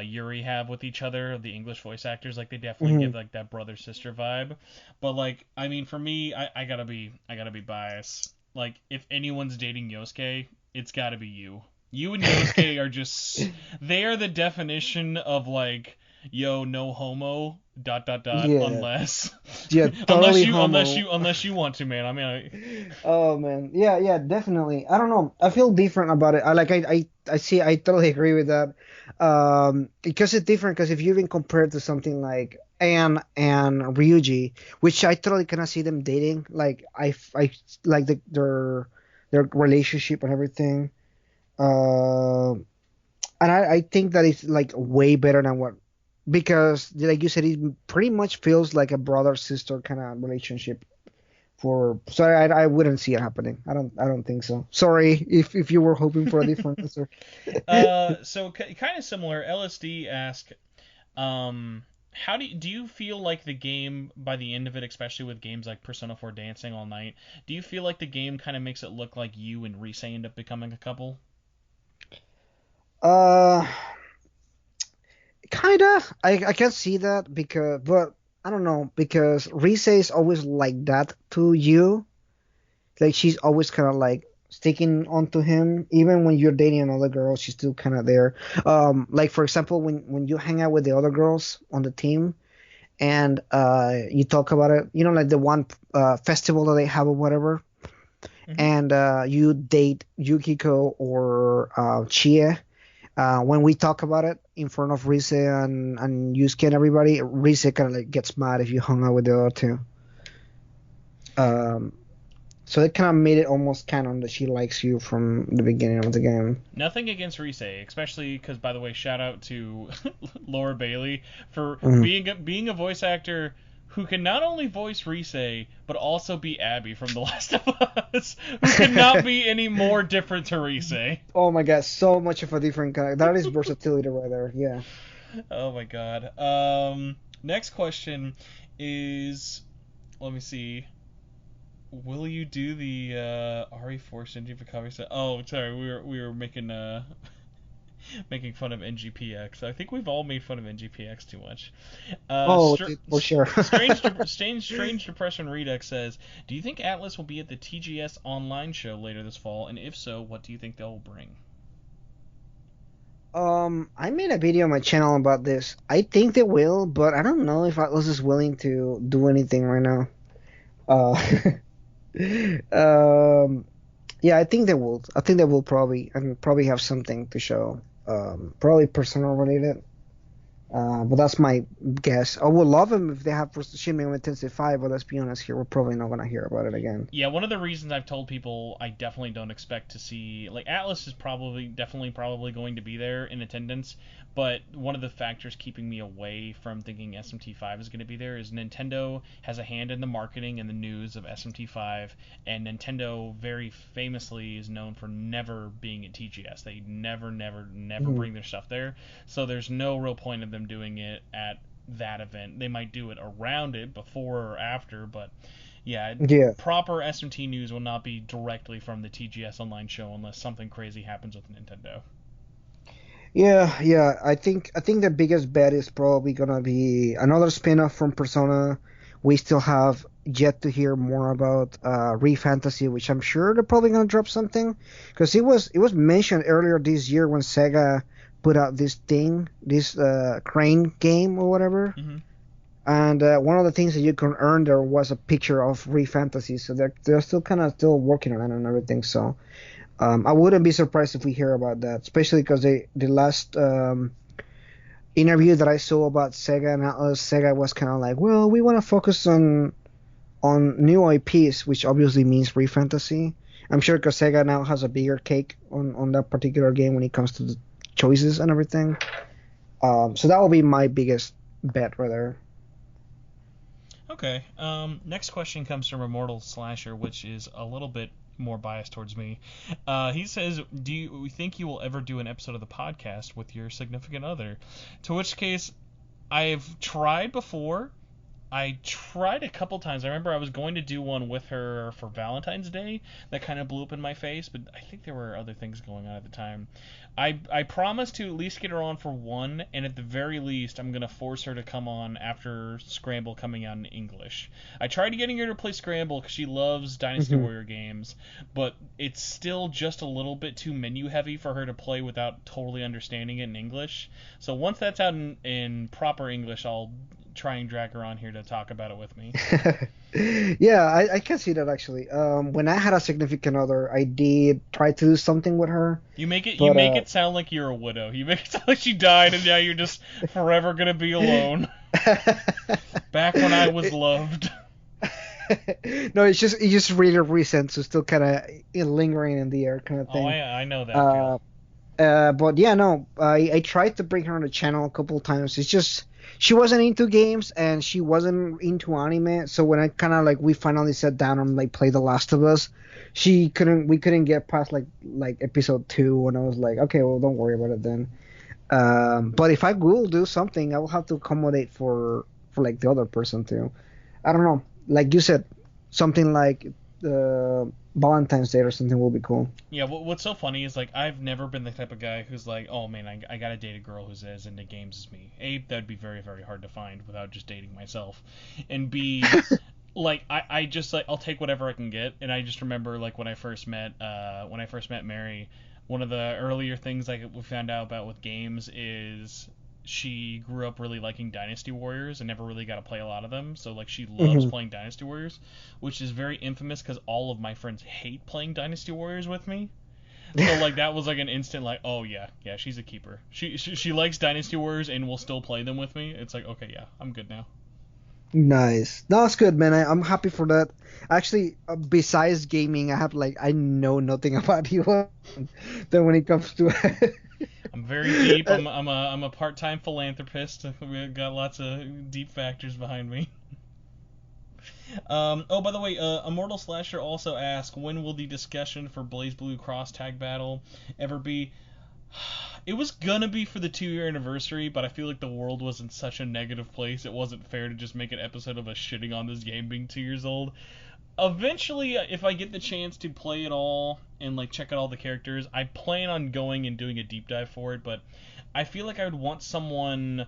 Yuri have with each other, the English voice actors, like they definitely give Mhm. like that brother sister vibe. But like, I mean, for me, I gotta be biased. Like, if anyone's dating Yosuke, it's gotta be you. You and Yosuke are just they are the definition of like, yo, no homo. Dot dot dot. Yeah, Unless, yeah, totally homo. unless you want to, man. I mean, Oh man, yeah, yeah, definitely. I don't know. I feel different about it. I see. I totally agree with that. Because it's different. Because if you even compare it to something like Anne and Ryuji, which I totally cannot see them dating. Like I like their relationship and everything. Uh, and I think that it's like way better than what, because like you said, it pretty much feels like a brother sister kind of relationship. For sorry, I wouldn't see it happening. I don't think so. Sorry if you were hoping for a different answer. so kind of similar. LSD asked, how do you feel like the game by the end of it, especially with games like Persona 4 Dancing All Night, do you feel like the game kind of makes it look like you and Rise end up becoming a couple? Uh, Kinda. I can see that because, but I don't know, because Rise is always like that to you. Like she's always kind of like sticking onto him, even when you're dating another girl, she's still kind of there. Like for example, when you hang out with the other girls on the team and you talk about it, like the one festival that they have or whatever, Hmm. and you date Yukiko or Chie. When we talk about it in front of Rise and Yusuke and everybody, Rise kind of like gets mad if you hung out with the other two. Um, so it kind of made it almost canon that she likes you from the beginning of the game. Nothing against Rise, especially because, by the way, shout out to Laura Bailey for Mhm. being a voice actor who can not only voice Rise but also be Abby from The Last of Us, who could not be any more different to Rise. Oh my god, so much of a different character. That is versatility right there. Yeah. Oh my god. Next question is, let me see. Will you do the RE4 Shinji Mikami set? Oh, sorry, we were making making fun of NGPX. I think we've all made fun of NGPX too much. For sure. Strange Depression Redux says, do you think Atlas will be at the TGS online show later this fall? And if so, what do you think they'll bring? I made a video on my channel about this. I think they will, but I don't know if Atlas is willing to do anything right now. Yeah, I think they will. I think they will probably have something to show. Probably personal related. But that's my guess. I would love them if they have Shin Megami Tensei 5, but let's be honest here, we're probably not gonna hear about it again. Yeah, one of the reasons I've told people I definitely don't expect to see, like, Atlas is probably going to be there in attendance, but one of the factors keeping me away from thinking SMT5 is going to be there is Nintendo has a hand in the marketing and the news of SMT5, and Nintendo very famously is known for never being at TGS. They never bring their stuff there, so there's no real point of them doing it at that event. They might do it around it, before or after, but yeah, proper SMT news will not be directly from the TGS online show unless something crazy happens with Nintendo. Yeah. I think the biggest bet is probably gonna be another spin-off from Persona. We still have yet to hear more about Re Fantasy, which I'm sure they're probably gonna drop something, because it was mentioned earlier this year when Sega put out this crane game or whatever. Mm-hmm. And one of the things that you can earn there was a picture of Re Fantasy, so they're still still working on it and everything. So I wouldn't be surprised if we hear about that, especially because the last interview that I saw about Sega and Atlas, Sega was kind of like, well, we want to focus on new IPs, which obviously means Re Fantasy. I'm sure because Sega now has a bigger cake on that particular game when it comes to the choices and everything. So that will be my biggest bet right there. Okay. Next question comes from Immortal Slasher, which is a little bit more biased towards me. He says, do you think you will ever do an episode of the podcast with your significant other? To which case, I've tried before. I tried a couple times. I remember I was going to do one with her for Valentine's Day. That kind of blew up in my face, but I think there were other things going on at the time. I promised to at least get her on for one, and at the very least, I'm going to force her to come on after Scramble coming out in English. I tried getting her to play Scramble because she loves Dynasty Warrior games, but it's still just a little bit too menu heavy for her to play without totally understanding it in English. So once that's out in proper English, I'll try and drag her on here to talk about it with me. Yeah, I can see that actually. When I had a significant other, I did try to do something with her. You make it sound like you're a widow. You make it sound like she died and now you're just forever gonna be alone. Back when I was loved. No, it's just really recent, so still kind of lingering in the air kind of thing. Oh, I know that feel. But yeah, no, I tried to bring her on the channel a couple of times. It's just she wasn't into games and she wasn't into anime. So when I kind of we finally sat down and play The Last of Us, we couldn't get past like episode 2, and I was like, okay, well, don't worry about it then. But if I will do something, I will have to accommodate for the other person too. I don't know, like you said, something like Valentine's Day or something will be cool. Yeah, what's so funny is I've never been the type of guy who's like, oh man, I gotta date a girl who's as into games as me. A, that'd be very, very hard to find without just dating myself, and B, I just I'll take whatever I can get. And I just remember when I first met Mary, one of the earlier things we found out about with games is she grew up really liking Dynasty Warriors and never really got to play a lot of them. So she loves playing Dynasty Warriors, which is very infamous because all of my friends hate playing Dynasty Warriors with me. So that was an instant oh yeah, she's a keeper. She likes Dynasty Warriors and will still play them with me. It's okay, yeah, I'm good now. Nice. No, that's good, man. I'm happy for that. Actually, besides gaming, I know nothing about you. Then when it comes to I'm very deep. I'm a part-time philanthropist. We got lots of deep factors behind me. Oh, by the way, Immortal Slasher also asked, when will the discussion for BlazBlue Cross Tag Battle ever be? It was gonna be for the 2-year anniversary, but I feel like the world was in such a negative place. It wasn't fair to just make an episode of us shitting on this game being 2 years old. Eventually, if I get the chance to play it all and like check out all the characters, I plan on going and doing a deep dive for it. But I feel like I would want someone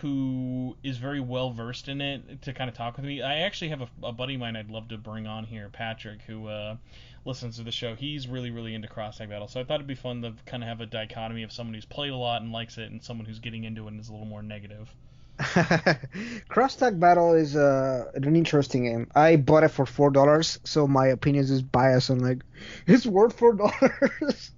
who is very well versed in it to kind of talk with me. I actually have a buddy of mine I'd love to bring on here, Patrick, who listens to the show. He's really, really into cross-tag battle, so I thought it'd be fun to kind of have a dichotomy of someone who's played a lot and likes it, and someone who's getting into it and is a little more negative. Cross-tag battle is an interesting game. I bought it for $4, so my opinion is biased. I'm like, it's worth $4.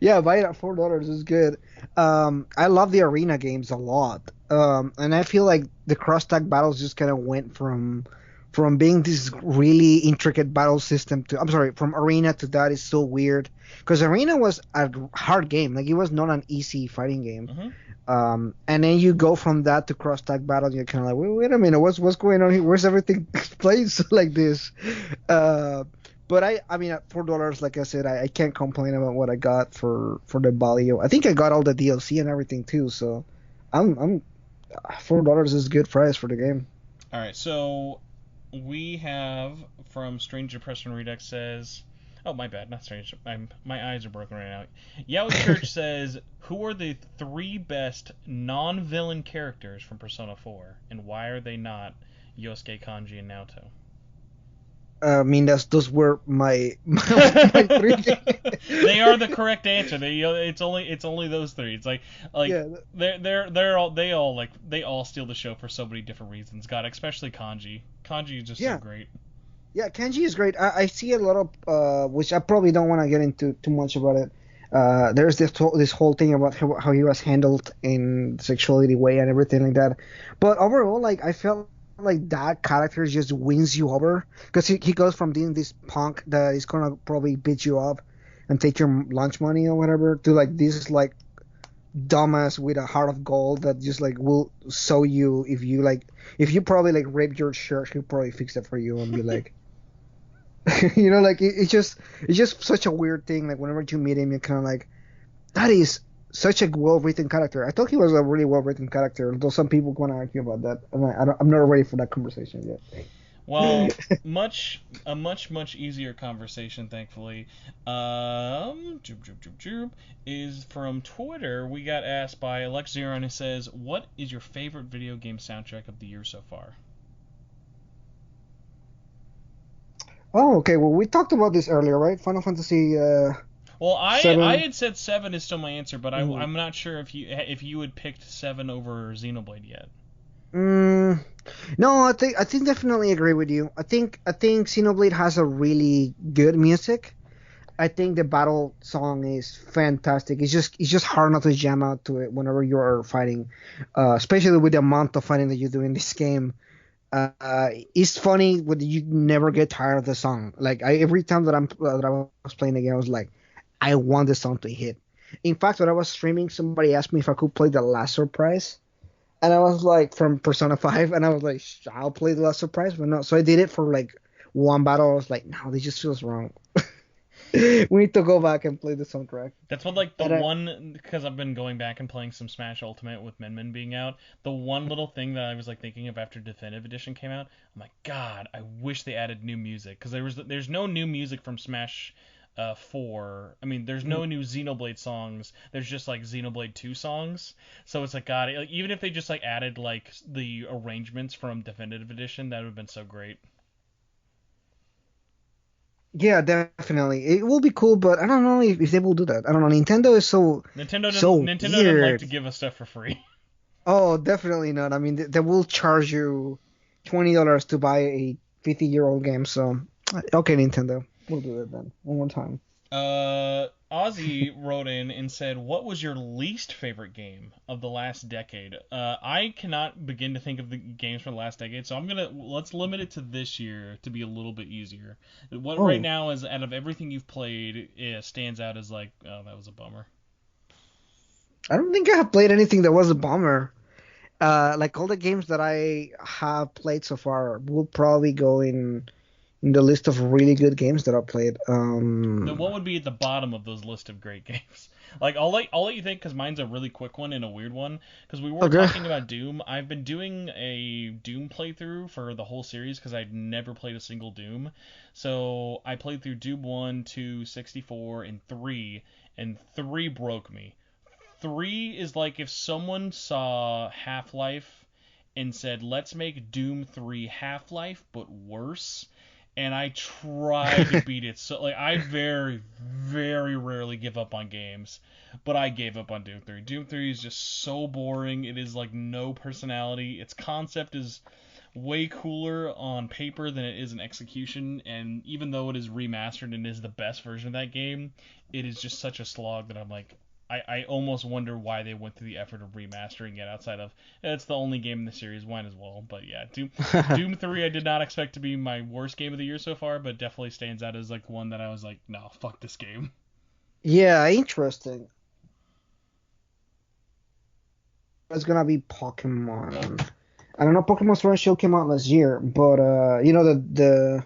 yeah, buy it at $4. It's good. I love the arena games a lot. And I feel like the cross-tag battles just kind of went from being this really intricate battle system from arena to that is so weird. Because arena was a hard game. Like, it was not an easy fighting game. Mm-hmm. And then you go from that to cross-tag battle, and you're kind of like, wait a minute, what's going on here? Where's everything played like this? But I mean, at $4, like I said, I can't complain about what I got for the value. I think I got all the DLC and everything too, so I'm $4 is a good price for the game. All right, so we have from Stranger Preston Redux says, oh, my bad, not Strange. My eyes are broken right now. Yowie Church says, who are the 3 best non-villain characters from Persona 4, and why are they not Yosuke, Kanji, and Naoto? I mean, those were my 3 games. They are the correct answer. It's only those 3. It's like yeah. They all steal the show for so many different reasons. God, especially Kanji. Kanji is just so great. Yeah, Kanji is great. I see a lot of, which I probably don't want to get into too much about it. There's this whole thing about how he was handled in sexuality way and everything like that. But overall, like, I felt like that character just wins you over because he goes from being this punk that is gonna probably beat you up and take your lunch money or whatever to like this like dumbass with a heart of gold that just like will sew you if you probably like rape your shirt, he'll probably fix it for you and be like. You know, like it's just such a weird thing. Like whenever you meet him, you're kind of like, that is such a well-written character. I thought he was a really well-written character, though some people want to argue about that, and I'm not ready for that conversation yet. Well, much easier conversation, thankfully. Is from Twitter. We got asked by Alex Zero, and it says, "What is your favorite video game soundtrack of the year so far?" Oh, okay. Well, we talked about this earlier, right? Final Fantasy. Well, I 7. had said 7 is still my answer, but I'm not sure if you had picked 7 over Xenoblade yet. No, I think definitely agree with you. I think Xenoblade has a really good music. I think the battle song is fantastic. It's just hard not to jam out to it whenever you're fighting, especially with the amount of fighting that you do in this game. It's funny, but you never get tired of the song. Like every time that I was playing the game, I was like, I want the song to hit. In fact, when I was streaming, somebody asked me if I could play the Last Surprise, and I was like, from Persona 5, and I was like, I'll play the Last Surprise, but no. So I did it for like one battle. I was like, no, this just feels wrong. We need to go back and play the soundtrack. That's what, like, one, because I've been going back and playing some Smash Ultimate with Min Min being out, the one little thing that I was, like, thinking of after Definitive Edition came out, I'm like, God, I wish they added new music, because there's no new music from Smash 4. I mean, there's no new Xenoblade songs, there's just, like, Xenoblade 2 songs, so it's like, God, like, even if they just, like, added, like, the arrangements from Definitive Edition, that would have been so great. Yeah, definitely. It will be cool, but I don't know if they will do that. I don't know. Nintendo is Nintendo weird. doesn't like to give us stuff for free. Oh, definitely not. I mean, they will charge you $20 to buy a 50-year-old game. So, okay, Nintendo, we'll do it then one more time. Ozzy wrote in and said, "What was your least favorite game of the last decade?" I cannot begin to think of the games from the last decade, so let's limit it to this year to be a little bit easier. What right now is, out of everything you've played, stands out as like, oh, that was a bummer. I don't think I have played anything that was a bummer. Like all the games that I have played so far will probably go in the list of really good games that I played. Then what would be at the bottom of those list of great games? Like I'll let you think because mine's a really quick one and a weird one. Because we were Okay. talking about Doom. I've been doing a Doom playthrough for the whole series because I'd never played a single Doom. So I played through Doom 1, 2, 64, and 3, and 3 broke me. 3 is like if someone saw Half-Life and said, "Let's make Doom 3 Half-Life but worse." And I tried to beat it. So like I very very rarely give up on games, but I gave up on Doom 3. Doom 3 is just so boring. It is like no personality. Its concept is way cooler on paper than it is in execution, and even though it is remastered and is the best version of that game, it is just such a slog that I'm like, I almost wonder why they went through the effort of remastering it outside of it's the only game in the series, might as well. But yeah, Doom 3 I did not expect to be my worst game of the year so far, but definitely stands out as like one that I was like, no, fuck this game. Yeah, interesting. It's gonna be Pokemon. I don't know. Pokemon Sword and Shield came out last year, but the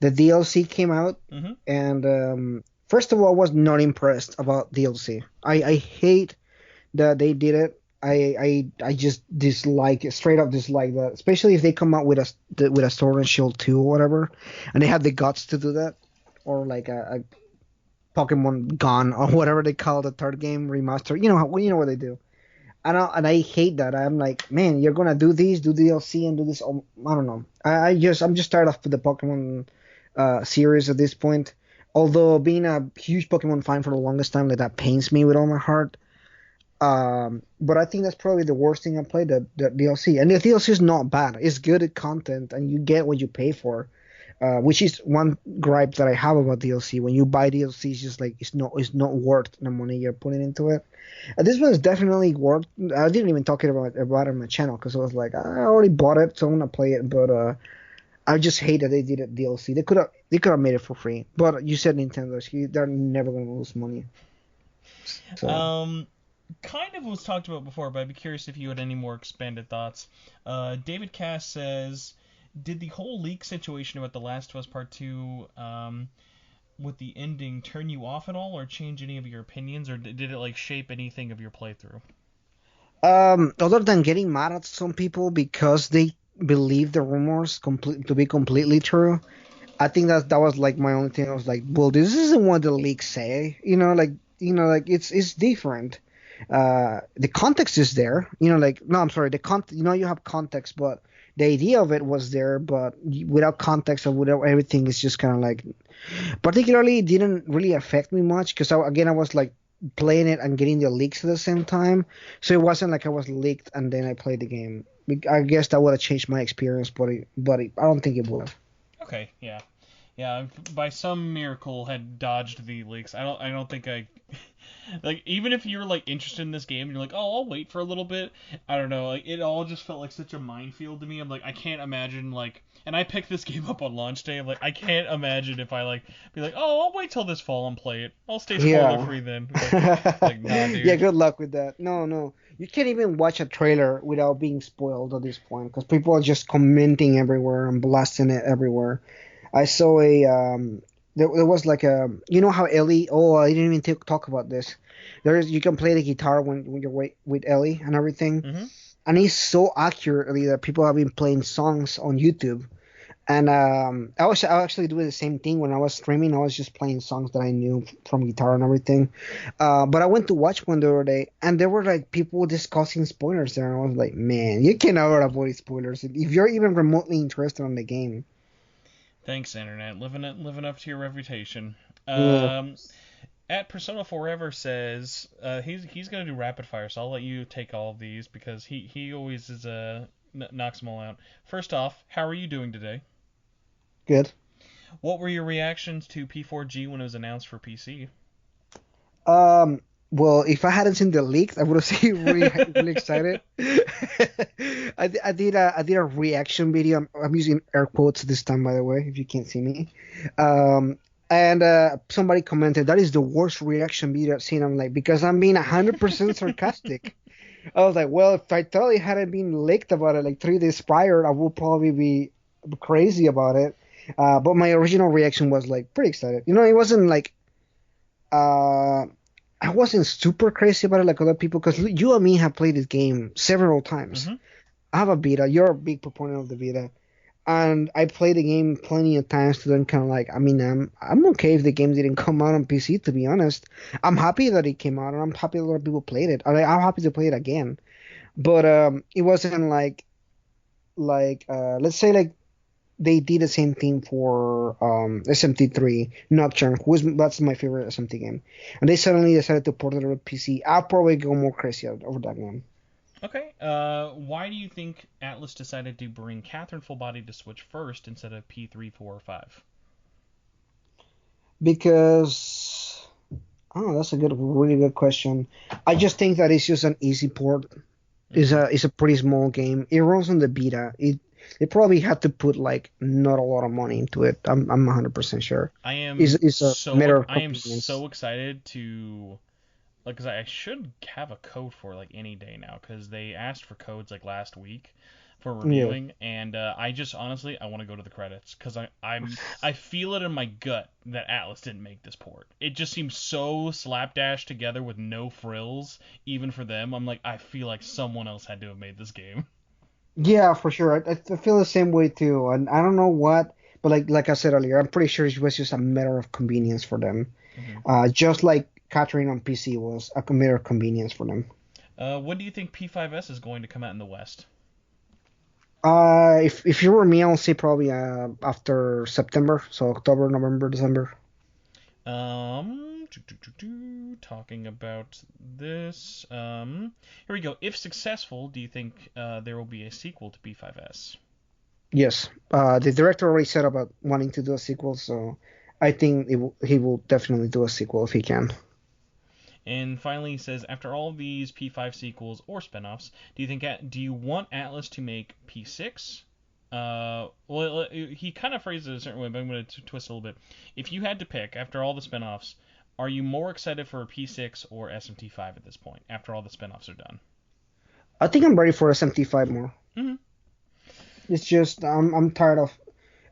DLC came out, Mm-hmm. and first of all, I was not impressed about DLC. I hate that they did it. I just dislike it, straight up dislike that, especially if they come out with a Sword and Shield 2 or whatever, and they have the guts to do that, or like a Pokemon Gone or whatever they call the third game remaster. You know what they do. And I hate that. I'm like, man, you're gonna do these, do DLC, and do this. I don't know. I'm just tired of the Pokemon series at this point. Although being a huge Pokemon fan for the longest time, like that pains me with all my heart. But I think that's probably the worst thing I played. The DLC, and the DLC is not bad. It's good content, and you get what you pay for. Which is one gripe that I have about DLC. When you buy DLC, it's just like it's not worth the money you're putting into it. This one is definitely worth. I didn't even talk about it on my channel because I was like, I already bought it, so I'm gonna play it. But I just hate that they did it DLC. They could have made it for free. But you said Nintendo, so they're never gonna lose money. So Kind of was talked about before, but I'd be curious if you had any more expanded thoughts. David Cass says, did the whole leak situation about The Last of Us Part 2 with the ending turn you off at all or change any of your opinions, or did it like shape anything of your playthrough? other than getting mad at some people because they believe the rumors to be completely true, I think that was like my only thing. I was like, well, this isn't what the leaks say. Like it's different. The context is there. Like no, I'm sorry. You have context, but the idea of it was there, but without context or without everything, it's just kind of like. Particularly, it didn't really affect me much because I was like playing it and getting the leaks at the same time, so it wasn't like I was leaked and then I played the game. I guess that would have changed my experience, I don't think it would have. Okay, yeah. Yeah, by some miracle had dodged the leaks. I don't think I like even if you're like interested in this game and you're like, "Oh, I'll wait for a little bit." I don't know, like it all just felt like such a minefield to me. I'm like, I can't imagine like and I picked this game up on launch day. I'm like, I can't imagine if I like be like, "Oh, I'll wait till this fall and play it. I'll stay spoiler Yeah. free then." Like nah, Yeah, dude. good luck with that. No, no. You can't even watch a trailer without being spoiled at this point because people are just commenting everywhere and blasting it everywhere. I saw there was like how Ellie, oh, I didn't even talk about this. You can play the guitar when you're with Ellie and everything. Mhm. And it's so accurately that people have been playing songs on YouTube. And I was actually doing the same thing when I was streaming. I was just playing songs that I knew from guitar and everything. But I went to watch one the other day, and there were like people discussing spoilers there, and I was like, man, you cannot avoid spoilers if you're even remotely interested in the game. Thanks, internet. Living up to your reputation. Yeah. At Persona Forever says he's gonna do rapid fire, so I'll let you take all of these because he always is knocks them all out. First off, how are you doing today? Good. What were your reactions to P4G when it was announced for PC? Um, well, if I hadn't seen the leak, I would have seen really, really excited. I did a reaction video. I'm using air quotes this time, by the way, if you can't see me. Um, and somebody commented that is the worst reaction video I've seen. I'm like, because I'm being 100% sarcastic. I was like, well, if I totally hadn't been leaked about it like 3 days prior, I would probably be crazy about it. But my original reaction was like pretty excited. It wasn't like uh I wasn't super crazy about it like other people because you and me have played this game several times. Mm-hmm. I have a Vita. You're a big proponent of the Vita. And I played the game plenty of times to then kind of like, I mean, I'm okay if the game didn't come out on PC, to be honest. I'm happy that it came out, and I'm happy a lot of people played it. I'm happy to play it again. But it wasn't let's say like they did the same thing for SMT3 Nocturne, that's my favorite SMT game, and they suddenly decided to port it to PC. I'll probably go more crazy over that game. Okay. Why do you think Atlas decided to bring Catherine Full Body to Switch first instead of P3, 4, or 5? Because that's a really good question. I just think that it's just an easy port. It's a pretty small game. It runs on the Vita. They probably had to put like not a lot of money into it. I'm 100% sure. I am It's a matter of I am convenience. so excited to like, cause I should have a code for like any day now, cause they asked for codes like last week for Yeah. reviewing, and I just honestly I want to go to the credits, cause I feel it in my gut that Atlas didn't make this port. It just seems so slapdash together with no frills, even for them. I'm like, I feel like someone else had to have made this game. Yeah, for sure. I feel the same way too. And I don't know what, but like I said earlier, I'm pretty sure it was just a matter of convenience for them. Hmm. Just like Catherine on PC was a matter of convenience for them. When do you think P5S is going to come out in the West? If you were me, I'll say probably after September, so October, November, December. Talking about this. Here we go. If successful, do you think there will be a sequel to B5S? Yes. The director already said about wanting to do a sequel, so I think he will definitely do a sequel if he can. And finally, he says, after all these P5 sequels or spinoffs, do you want Atlas to make P6? Well, he kind of phrased it a certain way, but I'm going to twist it a little bit. If you had to pick after all the spinoffs, are you more excited for P6 or SMT5 at this point? After all the spinoffs are done. I think I'm ready for SMT5 more. Mm-hmm. It's just I'm tired of.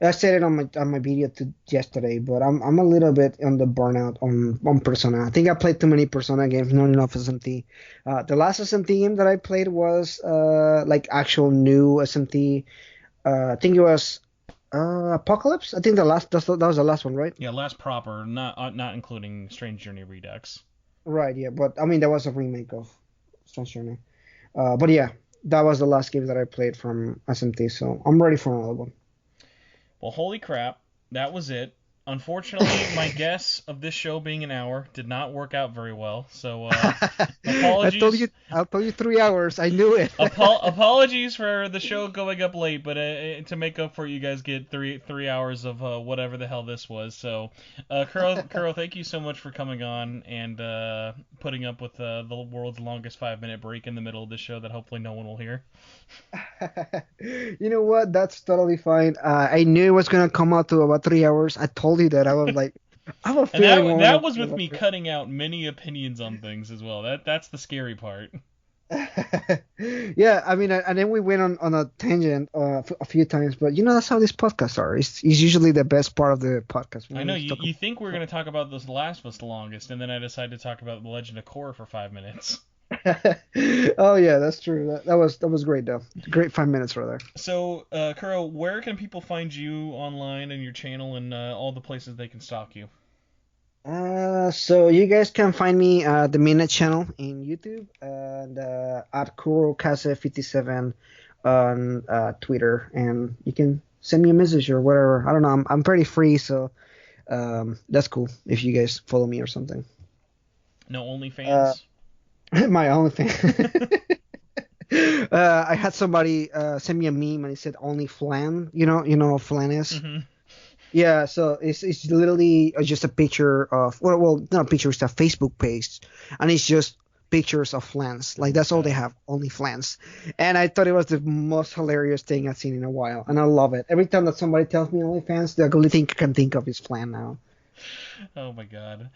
I said it on my video yesterday, but I'm a little bit on the burnout on Persona. I think I played too many Persona games, not enough SMT. The last SMT game that I played was like actual new SMT. I think it was Apocalypse. I think that was the last one, right? Yeah, last proper, not including Strange Journey Redux. Right, yeah. But I mean, that was a remake of Steins. But yeah, that was the last game that I played from SMT, so I'm ready for another one. Well, holy crap, that was it. Unfortunately, my guess of this show being an hour did not work out very well. So apologies. I told you 3 hours. I knew it. Apologies for the show going up late, but to make up for it, you guys get three hours of whatever the hell this was. So, Kuro, thank you so much for coming on and putting up with the world's longest 5-minute break in the middle of the show that hopefully no one will hear. You know what? That's totally fine. I knew it was gonna come out to about 3 hours. I told you that. I was like, I have a And feeling. that was with me cutting out many opinions on things as well. That's the scary part. Yeah, I mean, and then we went on a tangent a few times, but that's how these podcasts are. It's usually the best part of the podcast. I know you think we're going to talk about this Last of Us the longest, and then I decided to talk about The Legend of Korra for 5 minutes. Oh yeah, that's true. That was great though. Great 5 minutes right there. So, Kuro, where can people find you online and your channel and all the places they can stalk you? So you guys can find me the Minute channel in YouTube and at KuroKase57 on Twitter, and you can send me a message or whatever. I don't know. I'm pretty free, so that's cool if you guys follow me or something. No OnlyFans? My own thing. I had somebody send me a meme and it said only flan. You know what flan is? Mm-hmm. Yeah, so it's literally just a picture of well not a picture, it's a Facebook page, and it's just pictures of flans. Like that's all they have, only flans. And I thought it was the most hilarious thing I've seen in a while, and I love it. Every time that somebody tells me OnlyFans, the only thing I can think of is flan now. Oh my god.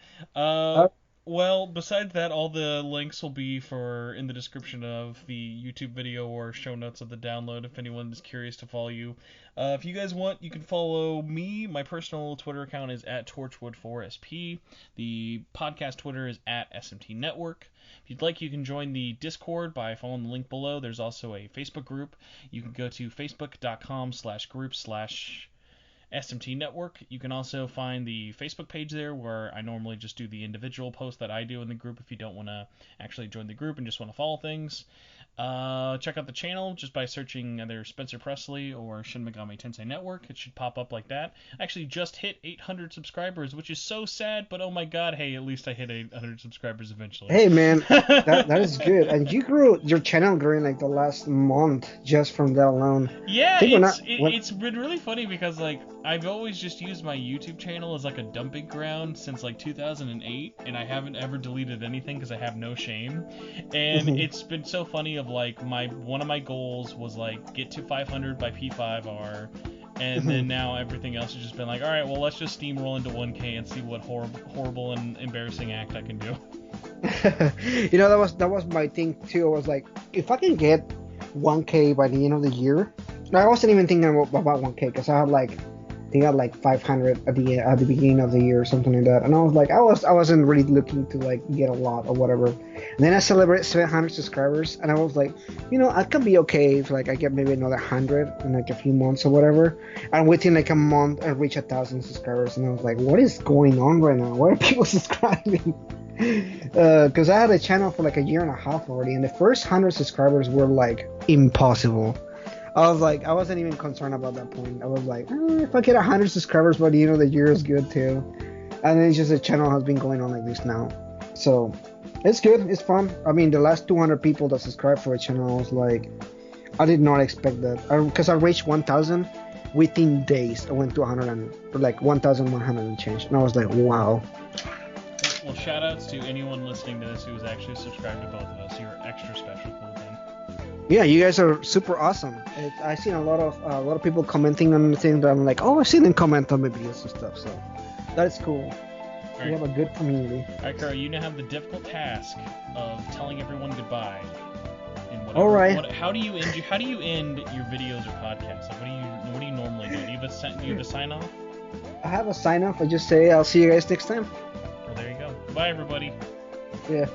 Well, besides that, all the links will be in the description of the YouTube video or show notes of the download if anyone is curious to follow you. If you guys want, you can follow me. My personal Twitter account is at Torchwood4SP. The podcast Twitter is at SMT Network. If you'd like, you can join the Discord by following the link below. There's also a Facebook group. You can go to facebook.com/group/SMT Network. You can also find the Facebook page there where I normally just do the individual posts that I do in the group if you don't want to actually join the group and just want to follow things. Check out the channel just by searching either Spencer Presley or Shin Megami Tensei Network. It should pop up like that. I actually just hit 800 subscribers, which is so sad, but oh my god, hey, at least I hit 800 subscribers eventually. Hey man, that is good. And your channel grew in like the last month just from that alone. Yeah, it's been really funny because like I've always just used my YouTube channel as like a dumping ground since like 2008, and I haven't ever deleted anything because I have no shame. And it's been so funny of like one of my goals was like get to 500 by P5R, and then now everything else has just been like, all right, well let's just steamroll into 1K and see what horrible and embarrassing act I can do. That was my thing too. I was like, if I can get 1K by the end of the year. I wasn't even thinking about 1K because I had like 500 at the beginning of the year or something like that, and I was like, I wasn't really looking to like get a lot or whatever. And then I celebrated 700 subscribers, and I was like, I could be okay if like I get maybe another 100 in like a few months or whatever. And within like a month, I reached 1,000 subscribers, and I was like, what is going on right now? Why are people subscribing? Because I had a channel for like a year and a half already, and the first 100 subscribers were like impossible. I was like, I wasn't even concerned about that point. I was like, if I get 100 subscribers by the end of the year is good too. And then it's just the channel has been going on like this now. So it's good. It's fun. I mean, the last 200 people that subscribed for the channel, I was like, I did not expect that. Because I reached 1,000 within days. I went to 1,100 and change. And I was like, wow. Well, shout outs to anyone listening to this who has actually subscribed to both of us. You're extra special, cool then. Yeah, you guys are super awesome. I've seen a lot of people commenting on the thing that I'm like, oh, I've seen them comment on my videos and stuff. So that's cool. We have a good community. All right, Korra, you now have the difficult task of telling everyone goodbye. All right. How do you end your videos or podcasts? Like, what do you normally do? Do you have a sign off? I have a sign off. I just say I'll see you guys next time. Well, there you go. Bye, everybody. Yeah.